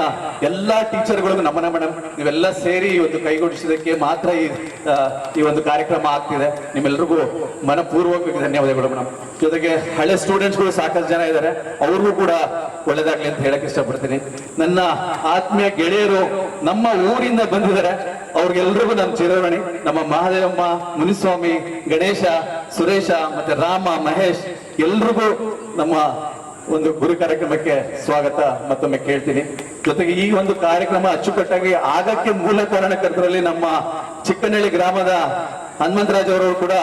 Speaker 3: ಎಲ್ಲಾ ಟೀಚರ್ಗಳಿಗೂ ನಮನ ಮೇಡಮ್. ನೀವೆಲ್ಲ ಸೇರಿ ಇವತ್ತು ಕೈಗೂಡಿಸಿದಕ್ಕೆ ಮಾತ್ರ ಈ ಒಂದು ಕಾರ್ಯಕ್ರಮ ಆಗ್ತಿದೆ. ನಿಮ್ಮೆಲ್ಲರಿಗೂ ಮನಪೂರ್ವಕ ಧನ್ಯವಾದಗಳು ಮೇಡಮ್. ಜೊತೆಗೆ ಹಳೆ ಸ್ಟೂಡೆಂಟ್ಸ್ಗಳು ಸಾಕಷ್ಟು ಜನ ಇದ್ದಾರೆ, ಅವ್ರಿಗೂ ಕೂಡ ಒಳ್ಳೇದಾಗ್ಲಿ ಅಂತ ಹೇಳಕ್ ಇಷ್ಟಪಡ್ತೀನಿ. ನನ್ನ ಆತ್ಮೀಯ ಗೆಳೆಯರು ನಮ್ಮ ಊರಿಂದ ಬಂದಿದ್ದಾರೆ, ಅವ್ರಿಗೆಲ್ರಿಗೂ ನನ್ನ ಚಿರಋಣಿ. ನಮ್ಮ ಮಹಾದೇವಮ್ಮ, ಮುನಿಸ್ವಾಮಿ, ಗಣೇಶ, ಸುರೇಶ, ಮತ್ತೆ ರಾಮ, ಮಹೇಶ್, ಎಲ್ರಿಗೂ ನಮ್ಮ ಒಂದು ಗುರು ಕಾರ್ಯಕ್ರಮಕ್ಕೆ ಸ್ವಾಗತ ಮತ್ತೊಮ್ಮೆ ಕೇಳ್ತೀನಿ. ಜೊತೆಗೆ ಈ ಒಂದು ಕಾರ್ಯಕ್ರಮ ಅಚ್ಚುಕಟ್ಟಾಗಿ ಆಗಕ್ಕೆ ಮೂಲ ಕಾರಣಕರ್ತರಲ್ಲಿ ನಮ್ಮ ಚಿಕ್ಕನಹಳ್ಳಿ ಗ್ರಾಮದ ಹನುಮಂತರಾಜ್ ಅವರು ಕೂಡ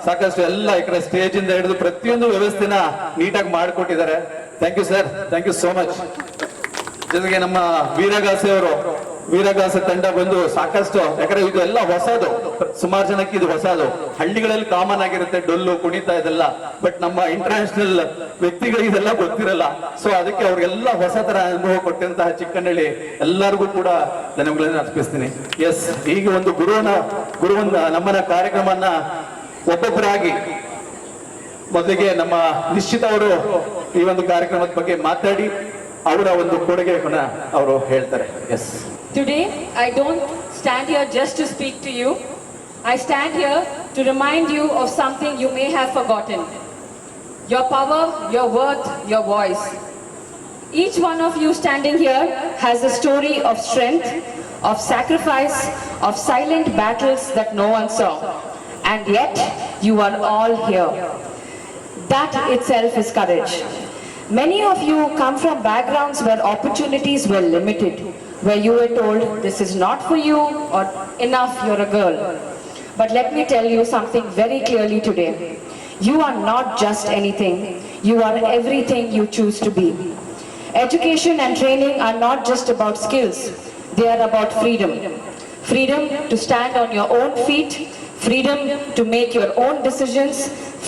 Speaker 3: ಸಾಕಷ್ಟು ಎಲ್ಲ ಈ ಕಡೆ ಸ್ಟೇಜ್ ಇಂದ ಹಿಡಿದು ಪ್ರತಿಯೊಂದು ವ್ಯವಸ್ಥೆನ ನೀಟಾಗಿ ಮಾಡಿಕೊಟ್ಟಿದ್ದಾರೆ. Thank you sir, thank you so much. ಜೊತೆಗೆ ನಮ್ಮ ವೀರಗಾಸೆ ತಂಡ ಬಂದು ಸಾಕಷ್ಟು, ಯಾಕಂದ್ರೆ ಇದು ಎಲ್ಲ ಹೊಸದು, ಸುಮಾರು ಜನಕ್ಕೆ ಇದು ಹೊಸದು. ಹಳ್ಳಿಗಳಲ್ಲಿ ಕಾಮನ್ ಆಗಿರುತ್ತೆ ಡೊಳ್ಳು ಕುಣಿತ ಇದೆಲ್ಲ, ಬಟ್ ನಮ್ಮ ಇಂಟರ್ನ್ಯಾಷನಲ್ ವ್ಯಕ್ತಿಗಳಿಗೆ ಇದೆಲ್ಲ ಗೊತ್ತಿರಲ್ಲ. ಸೊ ಅದಕ್ಕೆ ಅವ್ರಿಗೆಲ್ಲ ಹೊಸ ತರ ಅನುಭವ ಕೊಟ್ಟಂತಹ ಚಿಕ್ಕನಹಳ್ಳಿ ಎಲ್ಲರಿಗೂ ಕೂಡ ಧನ್ಯವಾದಗಳನ್ನು ಅರ್ಪಿಸ್ತೀನಿ. ಎಸ್, ಈಗ ಒಂದು ನಮ್ಮನ ಕಾರ್ಯಕ್ರಮನ ಒಬ್ಬೊಬ್ಬರಾಗಿ ಮೊದಲಿಗೆ ನಮ್ಮ ನಿಶ್ಚಿತ ಅವರು ಈ ಒಂದು ಕಾರ್ಯಕ್ರಮದ ಬಗ್ಗೆ ಮಾತಾಡಿ ಅವರ ಒಂದು ಕೊಡುಗೆಯನ್ನು ಅವರು ಹೇಳ್ತಾರೆ. S.
Speaker 6: Today, I don't stand here just to speak to you. I stand here to remind you of something you may have forgotten. Your power, your worth, your voice. Each one of you standing here has a story of strength, of sacrifice, of silent battles that no one saw. And yet, you are all here. That itself is courage. Many of you come from backgrounds where opportunities were limited, where you were told, this is not for you, or enough, you're a girl. But let me tell you something very clearly today. You are not just anything, you are everything you choose to be. Education and training are not just about skills, they are about freedom. Freedom to stand on your own feet, freedom to make your own decisions,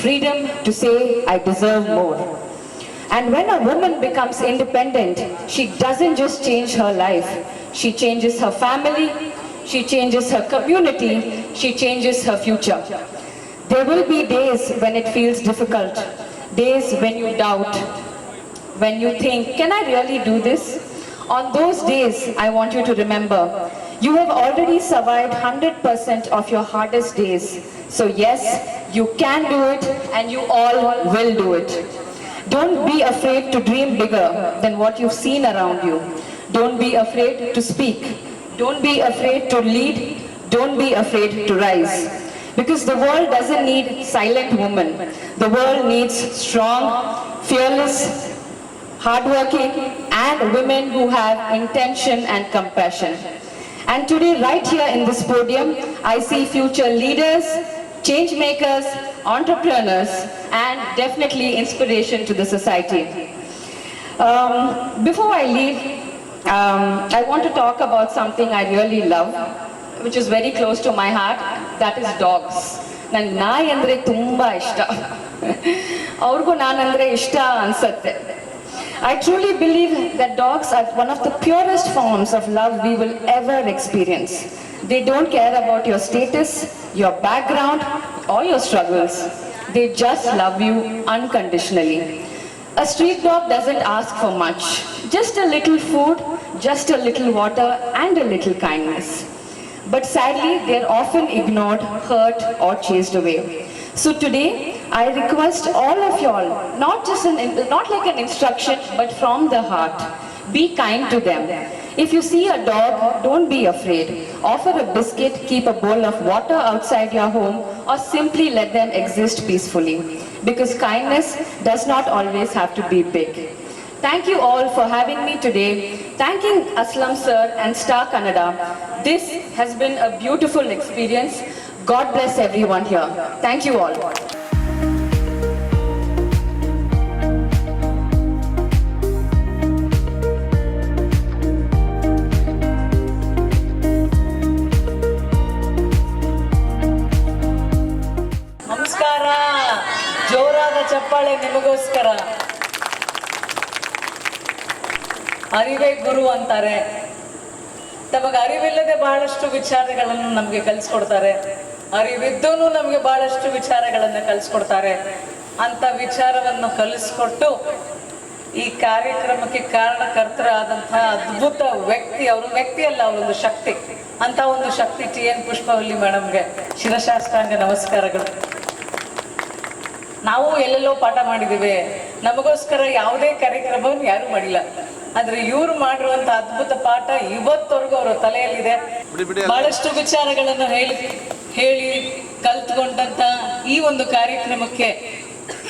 Speaker 6: freedom to say, I deserve more. And when a woman becomes independent, she doesn't just change her life. She changes her family, she changes her community, she changes her future. There will be days when it feels difficult, days when you doubt, when you think, can I really do this? On those days, I want you to remember, you have already survived 100% of your hardest days. So yes, you can do it and you all will do it. Don't be afraid to dream bigger than what you've seen around you. Don't be afraid to speak. Don't be afraid to lead. Don't be afraid to rise. Because the world doesn't need silent women. The world needs strong, fearless, hardworking, and women who have intention and compassion. And today, right here in this podium, I see future leaders, change makers, entrepreneurs, and definitely inspiration to the society. Before I leave, I want to talk about something I really love, which is very close to my heart, that is dogs. Nange ನಾಯಿ ಅಂದ್ರೆ ತುಂಬಾ ಇಷ್ಟ. ಅವ್ರಿಗೂ ನಾನಂದ್ರೆ ಇಷ್ಟ ಅನ್ಸುತ್ತೆ. I truly believe that dogs are one of the purest forms of love we will ever experience. They don't care about your status, your background, or your struggles. They just love you unconditionally. A street dog doesn't ask for much. Just a little food, just a little water, and a little kindness. But sadly, they're often ignored, hurt, or chased away. So today, I request all of y'all, not like an instruction, but from the heart, be kind to them. If you see a dog, don't be afraid. Offer a biscuit, keep a bowl of water outside your home, or simply let them exist peacefully. Because kindness does not always have to be big. Thank you all for having me today. Thanking Aslam sir and Star Kannada. This has been a beautiful experience. God bless everyone here. Thank you all.
Speaker 7: ನಮಸ್ಕಾರ, ಜೋರಾದ ಚಪ್ಪಾಳೆ ನಿಮಗೋಸ್ಕರ. ಅರಿವೇ ಗುರು ಅಂತಾರೆ. ತಮಗೆ ಅರಿವಿಲ್ಲದೆ ಬಹಳಷ್ಟು ವಿಚಾರಗಳನ್ನು ನಮಗೆ ಕಲಿಸ್ಕೊಡ್ತಾರೆ, ಅರಿವಿದ್ದೂ ನಮಗೆ ಬಹಳಷ್ಟು ವಿಚಾರಗಳನ್ನು ಕಲಿಸ್ಕೊಡ್ತಾರೆ. ಅಂತ ವಿಚಾರವನ್ನು ಕಲಿಸ್ಕೊಟ್ಟು ಈ ಕಾರ್ಯಕ್ರಮಕ್ಕೆ ಕಾರಣಕರ್ತರಾದಂತಹ ಅದ್ಭುತ ವ್ಯಕ್ತಿ, ಅವರು ವ್ಯಕ್ತಿ ಅಲ್ಲ, ಅವರೊಂದು ಶಕ್ತಿ. ಅಂತ ಒಂದು ಶಕ್ತಿ TN ಪುಷ್ಪವಲ್ಲಿ ಮೇಡಮ್ಗೆ ಶಿರಶಾಸ್ತ್ರಾಂಗ ನಮಸ್ಕಾರಗಳು. ನಾವು ಎಲ್ಲೆಲ್ಲೋ ಪಾಠ ಮಾಡಿದ್ದೀವಿ, ನಮಗೋಸ್ಕರ ಯಾವುದೇ ಕಾರ್ಯಕ್ರಮವನ್ನು ಯಾರು ಮಾಡಿಲ್ಲ. ಆದ್ರೆ ಇವ್ರು ಮಾಡಿರುವಂತ ಅದ್ಭುತ ಪಾಠ ಇವತ್ತವರೆಗೂ ಅವರ ತಲೆಯಲ್ಲಿದೆ. ಬಹಳಷ್ಟು ವಿಚಾರಗಳನ್ನು ಹೇಳಿ ಕಲ್ತ್ಕೊಂಡಂತ ಈ ಒಂದು ಕಾರ್ಯಕ್ರಮಕ್ಕೆ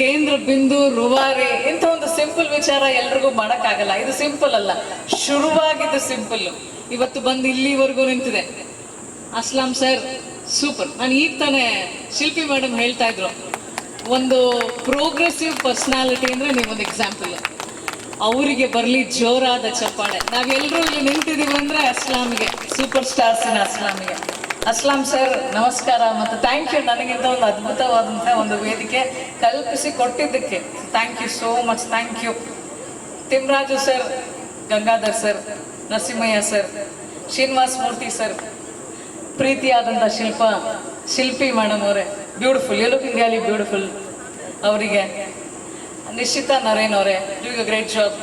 Speaker 7: ಕೇಂದ್ರ ಬಿಂದು ರೂವಾರಿ ಇಂಥ ಒಂದು ಸಿಂಪಲ್ ವಿಚಾರ ಎಲ್ರಿಗೂ ಮಾಡಕ್ಕಾಗಲ್ಲ. ಇದು ಸಿಂಪಲ್ ಅಲ್ಲ, ಶುರುವಾಗಿದ್ದು ಸಿಂಪಲ್, ಇವತ್ತು ಬಂದು ಇಲ್ಲಿವರೆಗೂ ನಿಂತಿದೆ. Aslam sir super. ನಾನು ಈಗ ತಾನೇ ಶಿಲ್ಪಿ ಮೇಡಮ್ ಹೇಳ್ತಾ ಇದ್ರು, ಒಂದು ಪ್ರೋಗ್ರೆಸಿವ್ ಪರ್ಸನಾಲಿಟಿ ಅಂದ್ರೆ ನೀವೊಂದು ಎಕ್ಸಾಂಪಲ್. ಅವರಿಗೆ ಬರಲಿ ಜೋರಾದ ಚಪ್ಪಾಳೆ. ನಾವೆಲ್ಲರೂ ಇಲ್ಲಿ ನಿಂತಿದ್ದೀವಿ ಅಂದ್ರೆ ಅಸ್ಲಾಂಗೆ, ಸೂಪರ್ ಸ್ಟಾರ್ಸಿನ ಅಸ್ಲಾಂಗೆ. ಅಸ್ಲಾಂ ಸರ್ ನಮಸ್ಕಾರ ಮತ್ತು ಥ್ಯಾಂಕ್ ಯು, ನನಗಿಂತ ಒಂದು ಅದ್ಭುತವಾದಂಥ ಒಂದು ವೇದಿಕೆ ಕಲ್ಪಿಸಿ ಕೊಟ್ಟಿದ್ದಕ್ಕೆ thank you so much. Thank you Thimraju sir, Gangadhar sir, Narasimhaiah sir, Srinivas Murthy sir, ಪ್ರೀತಿಯಾದಂಥ ಶಿಲ್ಪಿ ಮೇಡಮ್ ಅವರೇ, beautiful, you looking really beautiful. ಅವರಿಗೆ ನಿಶ್ಚಿತಾ ನರೇನ್ ಅವರೇ, ಡೂಯಿಂಗ್ ಅ ಗ್ರೇಟ್ ಜಾಬ್.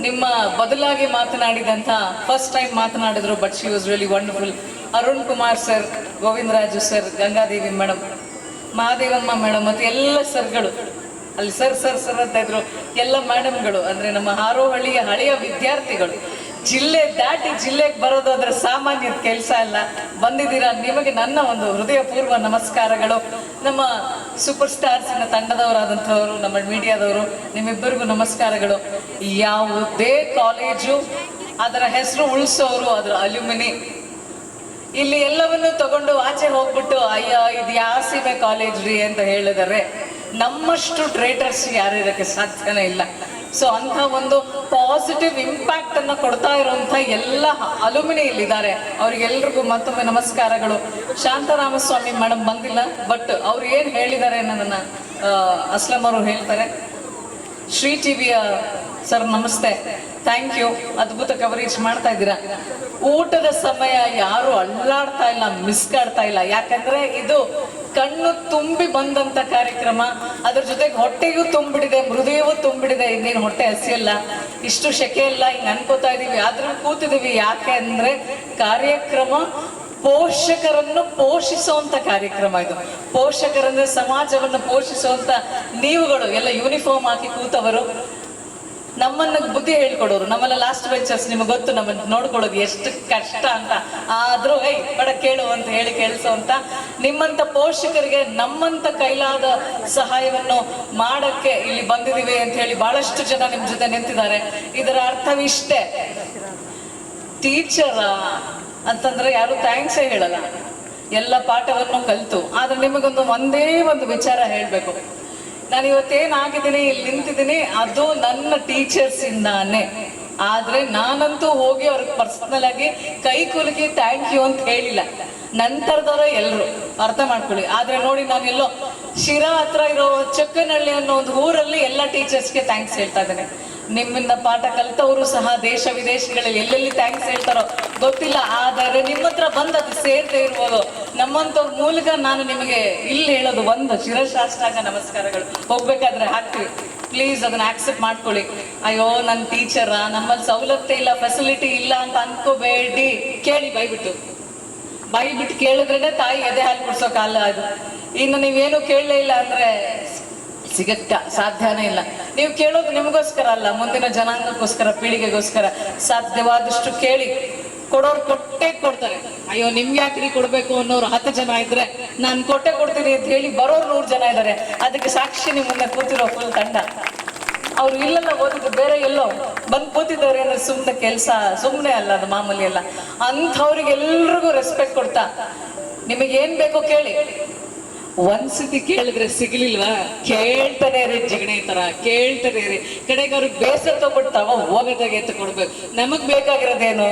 Speaker 7: ನಿಮ್ಮ ಬದಲಾಗಿ ಮಾತನಾಡಿದಂಥ ಫಸ್ಟ್ ಟೈಮ್ ಮಾತನಾಡಿದ್ರು, but she was really wonderful. Arun Kumar sir, Govindaraju sir, Gangadevi madam, Mahadevamma madam ಮತ್ತು ಎಲ್ಲ ಸರ್ಗಳು ಅಲ್ಲಿ ಸರ್ ಅಂತ ಇದ್ರು. ಎಲ್ಲ ಮೇಡಮ್ಗಳು ಅಂದರೆ ನಮ್ಮ ಹಾರೋಹಳ್ಳಿಯ ಹಳೆಯ ವಿದ್ಯಾರ್ಥಿಗಳು. ಜಿಲ್ಲೆ ದಾಟಿ ಜಿಲ್ಲೆಗೆ ಬರೋದು ಅದರ ಸಾಮಾನ್ಯದ ಕೆಲಸ ಅಲ್ಲ. ಬಂದಿದ್ದೀರಾ, ನಿಮಗೆ ನನ್ನ ಒಂದು ಹೃದಯಪೂರ್ವ ನಮಸ್ಕಾರಗಳು. ನಮ್ಮ ಸೂಪರ್ ಸ್ಟಾರ್ಸಿನ ತಂಡದವರಾದಂಥವರು, ನಮ್ಮ ಮೀಡಿಯಾದವರು, ನಿಮ್ಮಿಬ್ಬರಿಗೂ ನಮಸ್ಕಾರಗಳು. ಯಾವುದೇ ಕಾಲೇಜು ಅದರ ಹೆಸರು ಉಳಿಸೋರು, ಅದರ ಅಲ್ಯೂಮಿನಿ. ಇಲ್ಲಿ ಎಲ್ಲವನ್ನು ತಗೊಂಡು ಆಚೆ ಹೋಗ್ಬಿಟ್ಟು ಅಯ್ಯ ಇದು ಯಾವ ಸೀಮೆ ಕಾಲೇಜ್ ರೀ ಅಂತ ಹೇಳಿದರೆ ನಮ್ಮಷ್ಟು ಟ್ರೇಟರ್ಸ್ ಯಾರಿರೋಕ್ಕೆ ಸಾಧ್ಯನೇ ಇಲ್ಲ. ಸೊ ಅಂಥ ಒಂದು ಪಾಸಿಟಿವ್ ಇಂಪ್ಯಾಕ್ಟ್ ಅನ್ನು ಕೊಡ್ತಾ ಇರುವಂಥ ಎಲ್ಲ ಅಲುಮಿನಿ ಇಲ್ಲಿದ್ದಾರೆ. ಅವ್ರಿಗೆಲ್ರಿಗೂ ಮತ್ತೊಮ್ಮೆ ನಮಸ್ಕಾರಗಳು. ಶಾಂತಾರಾಮಸ್ವಾಮಿ ಮೇಡಮ್ ಬಂದಿಲ್ಲ, ಬಟ್ ಅವ್ರು ಏನು ಹೇಳಿದ್ದಾರೆ ನನ್ನ ಅಸ್ಲಂ ಅವರು ಹೇಳ್ತಾರೆ. ಶ್ರೀ ಟಿವಿಯ ಸರ್ ನಮಸ್ತೆ, ಥ್ಯಾಂಕ್ ಯು, ಅದ್ಭುತ ಕವರೇಜ್ ಮಾಡ್ತಾ ಇದ್ದೀರಾ. ಊಟದ ಸಮಯ ಯಾರು ಅಳ್ಳಾಡ್ತಾ ಇಲ್ಲ, ಮಿಸ್ಕಾಡ್ತಾ ಇಲ್ಲ, ಯಾಕಂದ್ರೆ ಇದು ಕಣ್ಣು ತುಂಬಿ ಬಂದಂತ ಕಾರ್ಯಕ್ರಮ. ಅದ್ರ ಜೊತೆಗೆ ಹೊಟ್ಟೆಗೂ ತುಂಬಿಡಿದೆ, ಹೃದಯವೂ ತುಂಬಿಡಿದೆ. ಇನ್ನೇನು ಹೊಟ್ಟೆ ಹಸಿಯಲ್ಲ, ಇಷ್ಟು ಶೆಕೆ ಇಲ್ಲ ಹಿಂಗೆ ಅನ್ಕೋತಾ ಇದೀವಿ, ಆದ್ರೂ ಕೂತಿದೀವಿ. ಯಾಕೆ ಅಂದ್ರೆ ಕಾರ್ಯಕ್ರಮ ಪೋಷಕರನ್ನು ಪೋಷಿಸುವಂತ ಕಾರ್ಯಕ್ರಮ ಇದು. ಪೋಷಕರಂದ್ರೆ ಸಮಾಜವನ್ನು ಪೋಷಿಸುವಂತ ನೀವುಗಳು ಎಲ್ಲ ಯೂನಿಫಾರ್ಮ್ ಹಾಕಿ ಕೂತವರು, ನಮ್ಮನ್ನ ಬುದ್ಧಿ ಹೇಳ್ಕೊಡೋರು, ನಮ್ಮೆಲ್ಲ ಲಾಸ್ಟ್ ಬೆಂಚರ್ಸ್. ನಿಮಗೆ ಗೊತ್ತು ನಮ್ಮನ್ನು ನೋಡ್ಕೊಳ್ಳೋದು ಎಷ್ಟು ಕಷ್ಟ ಅಂತ. ಆದ್ರೂ ಬಡ ಕೇಳು ಅಂತ ಹೇಳಿ ಕೇಳಿಸೋಂತ ನಿಮ್ಮಂತ ಪೋಷಕರಿಗೆ ನಮ್ಮಂತ ಕೈಲಾದ ಸಹಾಯವನ್ನು ಮಾಡಕ್ಕೆ ಇಲ್ಲಿ ಬಂದಿದ್ದೀವಿ ಅಂತ ಹೇಳಿ ಬಹಳಷ್ಟು ಜನ ನಿಮ್ ಜೊತೆ ನಿಂತಿದ್ದಾರೆ. ಇದರ ಅರ್ಥವಿಷ್ಟೇ, ಟೀಚರ್ ಅಂತಂದ್ರೆ ಯಾರು ಥ್ಯಾಂಕ್ಸೇ ಹೇಳಲ್ಲ, ಎಲ್ಲ ಪಾಠವನ್ನು ಕಲಿತು. ಆದ್ರೆ ನಿಮಗೊಂದು ಒಂದೇ ಒಂದು ವಿಚಾರ ಹೇಳ್ಬೇಕು. ನಾನು ಇವತ್ತೇನಾಗಿದ್ದೀನಿ, ಇಲ್ಲಿ ನಿಂತಿದ್ದೀನಿ, ಅದು ನನ್ನ ಟೀಚರ್ಸ್ ಇಂದಾನೆ. ಆದ್ರೆ ನಾನಂತೂ ಹೋಗಿ ಅವ್ರಿಗೆ ಪರ್ಸನಲ್ ಆಗಿ ಕೈ ಕುಲುಕಿ ಥ್ಯಾಂಕ್ ಯು ಅಂತ ಹೇಳಿಲ್ಲ. ನಂತರದವರ ಎಲ್ಲರೂ ಅರ್ಥ ಮಾಡ್ಕೊಳ್ಳಿ. ಆದ್ರೆ ನೋಡಿ, ನಾನೆಲ್ಲೋ ಶಿರಾ ಹತ್ರ ಇರೋ ಚಕ್ಕನಹಳ್ಳಿ ಅನ್ನೋ ಒಂದು ಊರಲ್ಲಿ ಎಲ್ಲ ಟೀಚರ್ಸ್ಗೆ ಥ್ಯಾಂಕ್ಸ್ ಹೇಳ್ತಾ ಇದ್ದೇನೆ. ನಿಮ್ಮಿಂದ ಪಾಠ ಕಲಿತವರು ಸಹ ದೇಶ ವಿದೇಶಗಳಲ್ಲಿ ಎಲ್ಲೆಲ್ಲಿ ಥ್ಯಾಂಕ್ಸ್ ಹೇಳ್ತಾರೋ ಗೊತ್ತಿಲ್ಲ. ಆದರೆ ನಿಮ್ಮ ಹತ್ರ ಬಂದು ಅದು ಸೇರ್ದೇ ಇರ್ಬೋದು. ನಮ್ಮಂಥವ್ರ ಮೂಲಕ ನಾನು ನಿಮಗೆ ಇಲ್ಲಿ ಹೇಳೋದು ಒಂದು ಶಿರಶಾಸ್ತ್ರಾಂಗ ನಮಸ್ಕಾರಗಳು. ಹೋಗ್ಬೇಕಾದ್ರೆ ಹಾಕ್ತೀವಿ, ಪ್ಲೀಸ್ ಅದನ್ನ ಆಕ್ಸೆಪ್ಟ್ ಮಾಡ್ಕೊಳ್ಳಿ. ಅಯ್ಯೋ ನನ್ನ ಟೀಚರ, ನಮ್ಮಲ್ಲಿ ಸವಲತ್ತೇ ಇಲ್ಲ, ಫೆಸಿಲಿಟಿ ಇಲ್ಲ ಅಂತ ಅನ್ಕೋಬೇಡಿ. ಕೇಳಿ ಬಾಯಿ ಬಿಟ್ಟು ಕೇಳಿದ್ರೇನೆ ತಾಯಿ ಎದೆ ಹಾಲು ಕುಡ್ಸೋ ಕಾಲ ಅದು. ಇನ್ನು ನೀವೇನು ಕೇಳಲೇ ಇಲ್ಲ ಅಂದ್ರೆ ಸಿಗಕ್ಕ ಸಾಧ್ಯನೇ ಇಲ್ಲ. ನೀವು ಕೇಳೋದು ನಿಮಗೋಸ್ಕರ ಅಲ್ಲ, ಮುಂದಿನ ಜನಾಂಗಕ್ಕೋಸ್ಕರ, ಪೀಳಿಗೆಗೋಸ್ಕರ. ಸಾಧ್ಯವಾದಷ್ಟು ಕೇಳಿ. ಕೊಡೋರು ಕೊಟ್ಟೆ ಕೊಡ್ತಾರೆ. ಅಯ್ಯೋ ನಿಮ್ಗೆ ಯಾಕ್ರಿ ಕೊಡ್ಬೇಕು ಅನ್ನೋರು 10 ಜನ ಇದ್ರೆ ನಾನು ಕೊಡ್ತೀನಿ ಅಂತ ಹೇಳಿ ಬರೋರು 100 ಜನ ಇದ್ದಾರೆ. ಅದಕ್ಕೆ ಸಾಕ್ಷಿ ನಿಮ್ಮ ಮುಂದೆ ಕೂತಿರೋ ಫುಲ್ ತಂಡ. ಅವ್ರು ಇಲ್ಲೆಲ್ಲ ಓದಿದ್ರು, ಬೇರೆ ಎಲ್ಲೋ ಬಂದು ಕೂತಿದ್ದವ್ರು ಅಂದ್ರೆ ಸುಮ್ಮನೆ ಕೆಲಸ, ಸುಮ್ಮನೆ ಅಲ್ಲ ಅದು, ಮಾಮೂಲಿ ಅಲ್ಲ. ಅಂಥವ್ರಿಗೆಲ್ರಿಗೂ ರೆಸ್ಪೆಕ್ಟ್ ಕೊಡ್ತಾ ನಿಮಗೇನ್ ಬೇಕೋ ಕೇಳಿ. ಒಂದ್ಸತಿ ಕೇಳಿದ್ರೆ ಸಿಗ್ಲಿಲ್ವಾ, ಕೇಳ್ತಾನೆ ಇರಿ, ಜಿಗಣಿ ತರ ಕೇಳ್ತಾನೆ ಇರಿ. ಕಡೆಗೆ ಅವ್ರಿಗೆ ಬೇಸರ ತಗೊಬಿಡ್ತಾವ, ಹೋಗದಾಗೆ ಎತ್ತು ಕೊಡ್ಬೇಕು. ನಮಗ್ ಬೇಕಾಗಿರೋದೇನು,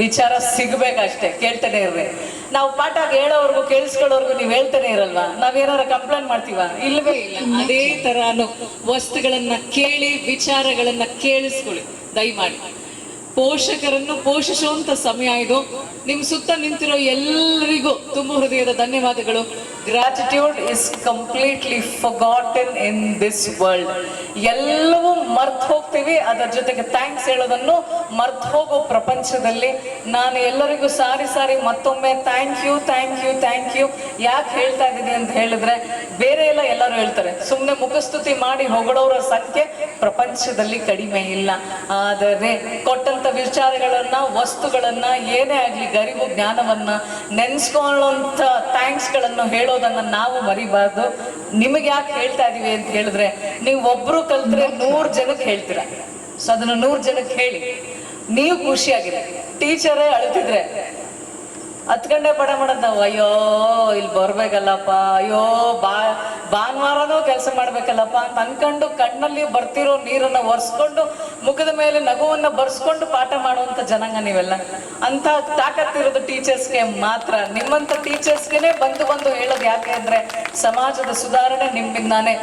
Speaker 7: ವಿಚಾರ ಸಿಗ್ಬೇಕಷ್ಟೇ, ಕೇಳ್ತಾನೆ ಇರ್ರಿ. ನಾವು ಪಾಠ ಹೇಳೋರ್ಗು ಕೇಳಿಸ್ಕೊಳ್ಳೋರ್ಗು ನೀವು ಹೇಳ್ತಾನೆ ಇರಲ್ವಾ, ನಾವೇನಾರ ಕಂಪ್ಲೇಂಟ್ ಮಾಡ್ತೀವ? ಇಲ್ವೇ ಇಲ್ಲ. ಅದೇ ತರಾನು ವಸ್ತುಗಳನ್ನ ಕೇಳಿ, ವಿಚಾರಗಳನ್ನ ಕೇಳಿಸ್ಕೊಳ್ಳಿ ದಯಮಾಡಿ. ಪೋಷಕರನ್ನು ಪೋಷಿಸುವಂತ ಸಮಯ ಇದು. ನಿಮ್ ಸುತ್ತ ನಿಂತಿರೋ ಎಲ್ಲರಿಗೂ ತುಂಬ ಹೃದಯದ ಧನ್ಯವಾದಗಳು. Gratitude is completely forgotten in this world. ಎಲ್ಲವೂ ಮರ್ತು ಹೋಗ್ತೀವಿ, ಅದರ ಜೊತೆಗೆ ಥ್ಯಾಂಕ್ಸ್ ಹೇಳೋದನ್ನು ಮರ್ತು ಹೋಗೋ ಪ್ರಪಂಚದಲ್ಲಿ ನಾನು ಎಲ್ಲರಿಗೂ ಸಾರಿ ಮತ್ತೊಮ್ಮೆ ಥ್ಯಾಂಕ್ ಯು. ಯಾಕೆ ಹೇಳ್ತಾ ಇದ್ದೀನಿ ಅಂತ ಹೇಳಿದ್ರೆ, ಬೇರೆ ಎಲ್ಲ ಎಲ್ಲರೂ ಹೇಳ್ತಾರೆ. ಸುಮ್ಮನೆ ಮುಖಸ್ತುತಿ ಮಾಡಿ ಹೊಗಳೋರ ಸಂಖ್ಯೆ ಪ್ರಪಂಚದಲ್ಲಿ ಕಡಿಮೆ ಇಲ್ಲ. ಆದರೆ ಕೊಟ್ಟಂತ ವಿಚಾರಗಳನ್ನ, ವಸ್ತುಗಳನ್ನ, ಏನೇ ಆಗ್ಲಿ ಗರಿವು ಜ್ಞಾನವನ್ನ ನೆನ್ಸ್ಕೊಳ್ಳುವಂತ ಥ್ಯಾಂಕ್ಸ್ಗಳನ್ನು ಹೇಳೋದನ್ನ ನಾವು ಮರಿಬಾರ್ದು. ನಿಮಗೆ ಯಾಕೆ ಹೇಳ್ತಾ ಇದೀವಿ ಅಂತ ಹೇಳಿದ್ರೆ, ನೀವು ಒಬ್ರು ಕಲ್ತ್ರೆ 100 ಜನಕ್ಕೆ ಹೇಳ್ತೀರಾ. ಸೊ ಅದನ್ನ 100 ಜನಕ್ಕೆ ಹೇಳಿ, ನೀವು ಖುಷಿಯಾಗಿದೆ. ಟೀಚರೇ ಅಳ್ತಿದ್ರೆ ಹತ್ಕಂಡೆ ಪಡ ಮಾಡೋದು ನಾವು, ಅಯ್ಯೋ ಇಲ್ಲಿ ಬರ್ಬೇಕಲ್ಲಪ್ಪ, ಅಯ್ಯೋ ಭಾನುವಾರನೂ ಕೆಲಸ ಮಾಡ್ಬೇಕಲ್ಲಪ್ಪ ಅಂತ ಅನ್ಕೊಂಡು ಕಣ್ಣಲ್ಲಿ ಬರ್ತಿರೋ ನೀರನ್ನ ಒರೆಸ್ಕೊಂಡು ಮುಖದ ಮೇಲೆ ನಗುವನ್ನ ಬರ್ಸ್ಕೊಂಡು ಪಾಠ ಮಾಡುವಂತ ಜನಾಂಗ ನೀವೆಲ್ಲ. ಅಂತ ತಾಕತ್ತಿರೋದು ಟೀಚರ್ಸ್ಗೆ ಮಾತ್ರ. ನಿಮ್ಮಂತ ಟೀಚರ್ಸ್ಗೆನೆ ಬಂದು ಹೇಳೋದು ಯಾಕೆ ಅಂದ್ರೆ, ಸಮಾಜದ ಸುಧಾರಣೆ ನಿಮ್ಮಿಂದಾನೆ.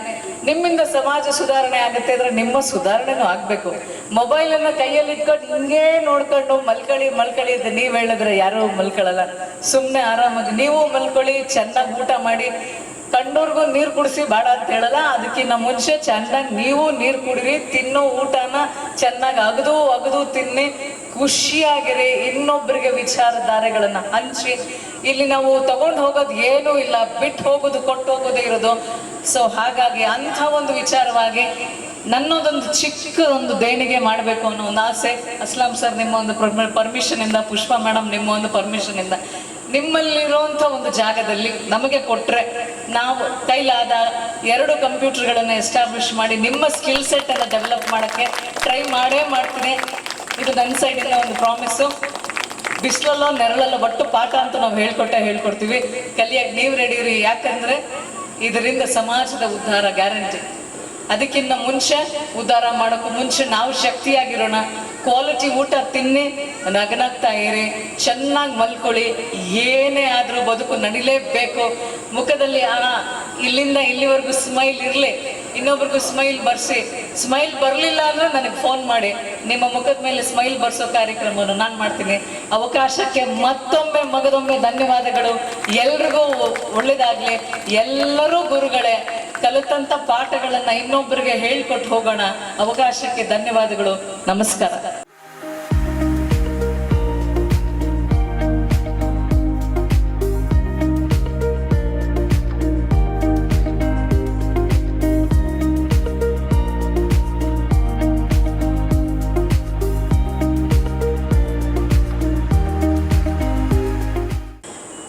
Speaker 7: ನಿಮ್ಮಿಂದ ಸಮಾಜ ಸುಧಾರಣೆ ಆಗುತ್ತೆ ಅಂದ್ರೆ ನಿಮ್ಮ ಸುಧಾರಣೆನೂ ಆಗ್ಬೇಕು. ಮೊಬೈಲ್ ಅನ್ನ ಕೈಯಲ್ಲಿ ಇಟ್ಕೊಂಡು ಹಿಂಗೇ ನೋಡ್ಕೊಂಡು ಮಲ್ಕಳಿ ಅಂತ ನೀವ್ ಹೇಳಿದ್ರೆ ಯಾರು ಮಲ್ಕೊಳ್ಳಲ್ಲ. ಸುಮ್ನೆ ಆರಾಮಾಗಿ ನೀವು ಮಲ್ಕೊಳ್ಳಿ, ಚೆನ್ನಾಗಿ ಊಟ ಮಾಡಿ, ಕಂಡೋರ್ಗು ನೀರು ಕುಡಿಸಿ ಬೇಡ ಅಂತ ಹೇಳಲ್ಲ. ಅದಕ್ಕಿಂತ ಮುಂಚೆ ಚೆನ್ನಾಗಿ ನೀವು ನೀರು ಕುಡಿರಿ, ತಿನ್ನೋ ಊಟನ ಚೆನ್ನಾಗಿ ಅಗದು ತಿನ್ನಿ, ಖುಷಿಯಾಗಿರಿ, ಇನ್ನೊಬ್ಬರಿಗೆ ವಿಚಾರಧಾರೆಗಳನ್ನ ಹಂಚಿ. ಇಲ್ಲಿ ನಾವು ತಗೊಂಡು ಹೋಗೋದು ಏನೂ ಇಲ್ಲ, ಬಿಟ್ಟು ಹೋಗೋದು ಕೊಟ್ಟು ಹೋಗೋದೇ ಇರೋದು. ಸೊ ಹಾಗಾಗಿ ಅಂಥ ಒಂದು ವಿಚಾರವಾಗಿ ನನ್ನದೊಂದು ಚಿಕ್ಕ ಒಂದು ದೇಣಿಗೆ ಮಾಡಬೇಕು ಅನ್ನೋ ಒಂದು ಆಸೆ. ಅಸ್ಲಾಂ ಸರ್ ನಿಮ್ಮ ಒಂದು ಪರ್ಮಿಷನ್ ಇಂದ, ಪುಷ್ಪಾ ಮೇಡಮ್ ನಿಮ್ಮ ಒಂದು ಪರ್ಮಿಷನ್ ಇಂದ, ನಿಮ್ಮಲ್ಲಿರುವಂಥ ಒಂದು ಜಾಗದಲ್ಲಿ ನಮಗೆ ಕೊಟ್ಟರೆ ನಾವು ಕೈಲಾದ 2 ಕಂಪ್ಯೂಟರ್ಗಳನ್ನು ಎಸ್ಟಾಬ್ಲಿಷ್ ಮಾಡಿ ನಿಮ್ಮ ಸ್ಕಿಲ್ ಸೆಟ್ ಅನ್ನು ಡೆವಲಪ್ ಮಾಡೋಕ್ಕೆ ಟ್ರೈ ಮಾಡ್ತೀನಿ. ಇದು ನನ್ನ ಸೈಡಿಂದ ಒಂದು ಪ್ರಾಮಿಸ್ಸು. ಬಿಸಿಲಲ್ಲೋ ನೆರಳಲ್ಲೋ ಒಟ್ಟು ಪಾಠ ಅಂತ ನಾವು ಹೇಳ್ಕೊಡ್ತೀವಿ. ಕಲಿಯಾಗಿ ನೀವು ರೆಡಿ ಇರಿ. ಯಾಕಂದ್ರೆ ಇದರಿಂದ ಸಮಾಜದ ಉದ್ಧಾರ ಗ್ಯಾರಂಟಿ. ಅದಕ್ಕಿಂತ ಮುಂಚೆ, ಉದ್ಧಾರ ಮಾಡೋಕ್ಕೂ ಮುಂಚೆ ನಾವು ಶಕ್ತಿಯಾಗಿರೋಣ. ಕ್ವಾಲಿಟಿ ಊಟ ತಿನ್ನಿ, ನಗನಗ್ತಾ ಇರಿ, ಚೆನ್ನಾಗಿ ಮಲ್ಕೊಳ್ಳಿ. ಏನೇ ಆದರೂ ಬದುಕು ನಡಿಲೇಬೇಕು. ಮುಖದಲ್ಲಿ ಇಲ್ಲಿಂದ ಇಲ್ಲಿವರೆಗೂ ಸ್ಮೈಲ್ ಇರಲಿ, ಇನ್ನೊಬ್ರಿಗೂ ಸ್ಮೈಲ್ ಬರ್ಸಿ. ಸ್ಮೈಲ್ ಬರಲಿಲ್ಲ ಅಂದ್ರೆ ನನಗೆ ಫೋನ್ ಮಾಡಿ, ನಿಮ್ಮ ಮುಖದ ಮೇಲೆ ಸ್ಮೈಲ್ ಬರ್ಸೋ ಕಾರ್ಯಕ್ರಮವನ್ನು ನಾನು ಮಾಡ್ತೀನಿ. ಅವಕಾಶಕ್ಕೆ ಮತ್ತೊಮ್ಮೆ ಮಗದೊಮ್ಮೆ ಧನ್ಯವಾದಗಳು. ಎಲ್ರಿಗೂ ಒಳ್ಳೇದಾಗ್ಲಿ. ಎಲ್ಲರೂ ಗುರುಗಳೇ. ಕಲಿತಂತ ಪಾಠಗಳನ್ನ ಇನ್ನೊಬ್ಬರಿಗೆ ಹೇಳ್ಕೊಟ್ಟು ಹೋಗೋಣ. ಅವಕಾಶಕ್ಕೆ ಧನ್ಯವಾದಗಳು. ನಮಸ್ಕಾರ.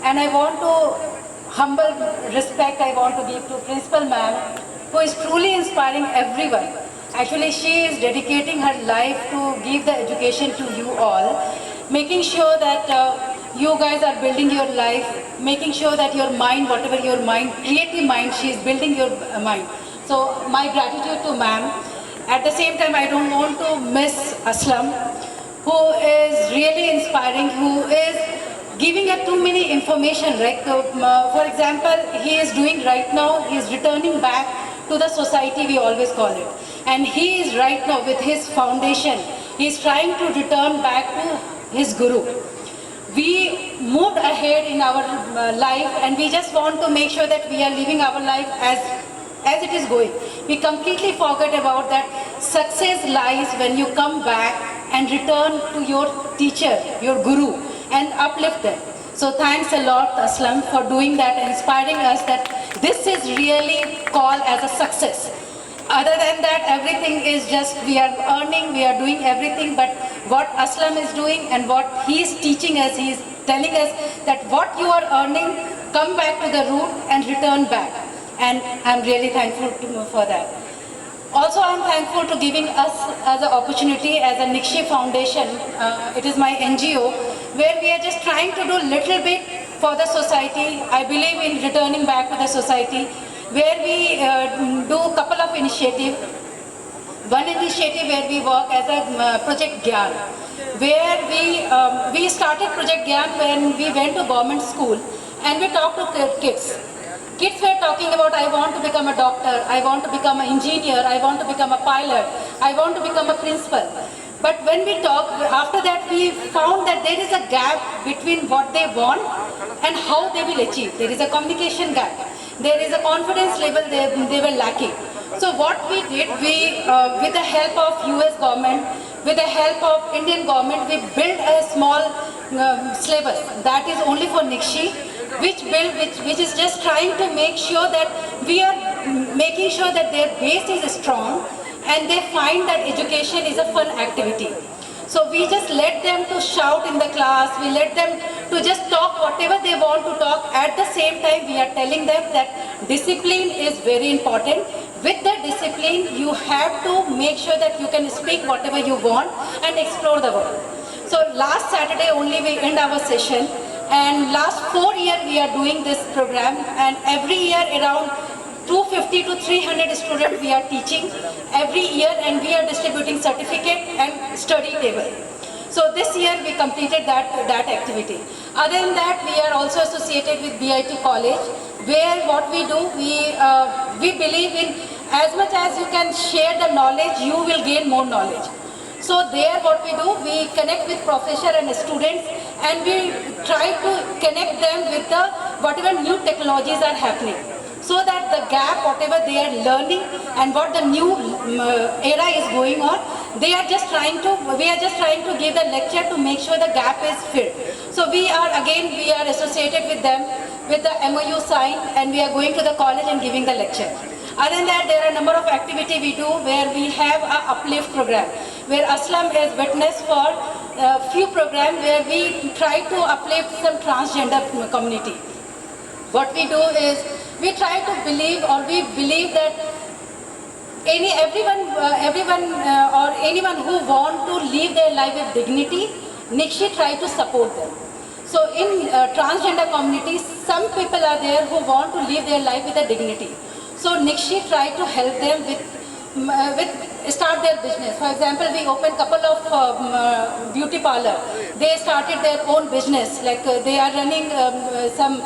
Speaker 1: And I want to humble respect I want to give to Principal Ma'am, who is truly inspiring everyone. Actually, she is dedicating her life to give the education to you all, making sure that you guys are building your life, making sure that your mind, whatever your mind, creative mind, she is building your mind. So my gratitude to ma'am. At the same time, I don't want to miss Aslam, who is really inspiring, who is giving us too many information, right? So, for example, he is doing right now, he is returning back to the society, we always call it. And he is right now with his foundation, he is trying to return back to his guru. We moved ahead in our life, and we just want to make sure that we are living our life as it is going. We completely forget about that. Success lies when you come back and return to your teacher, your guru, and uplift them. So thanks a lot, Aslam, for doing that and inspiring us that this is really called as a success. Other than that, everything is just, we are earning, we are doing everything, but what Aslam is doing and what he is teaching us, he is telling us that what you are earning, come back to the root and return back. And I'm really thankful for that. Also, I'm thankful to giving us as an opportunity as a Nikshi Foundation. It is my NGO, where we are just trying to do little bit for the society. I believe in returning back to the society, where we do a couple of initiatives. One initiative where we work as a Project Gyan, where we started Project Gyan when we went to government school and we talked to kids. Kids were talking about, I want to become a doctor, I want to become an engineer, I want to become a pilot, I want to become a principal. But when we talked, after that we found that there is a gap between what they want and how they will achieve. There is a communication gap. There is a confidence level they were lacking. So what we did, with the help of US government, with the help of Indian government, we built a small syllabus that is only for Nikshi,
Speaker 8: which is just trying to make sure that we are making sure that their base is strong and they find that education is a fun activity. So we just let them to shout in the class, we let them to just talk whatever they want to talk. At the same time, we are telling them that discipline is very important. With the discipline, you have to make sure that you can speak whatever you want and explore the world. So last Saturday only we end our session, and last 4 years we are doing this program, and every year around 250 to 300 students we are teaching every year, and we are distributing certificate and study table. So this year we completed that activity. Other than that, we are also associated with BIT College, where what we do, we believe in as much as you can share the knowledge, you will gain more knowledge. So there what we do, we connect with professor and students, and we try to connect them with the whatever new technologies are happening, so that the gap, whatever they are learning and what the new era is going on, we are just trying to give the lecture to make sure the gap is filled. So we are associated with them with the MOU sign, and we are going to the college and giving the lecture. Other than that, there are a number of activities we do where we have a uplift program, where Aslam has witnessed for a few programs where we try to uplift some transgender community. What we do is we try to believe that anyone who want to live their life with dignity, Nikshi try to support them. So in transgender communities, some people are there who want to live their life with a dignity. So Nikshi try to help them with start their business. For example, we opened couple of beauty parlor. They started their own business, like they are running some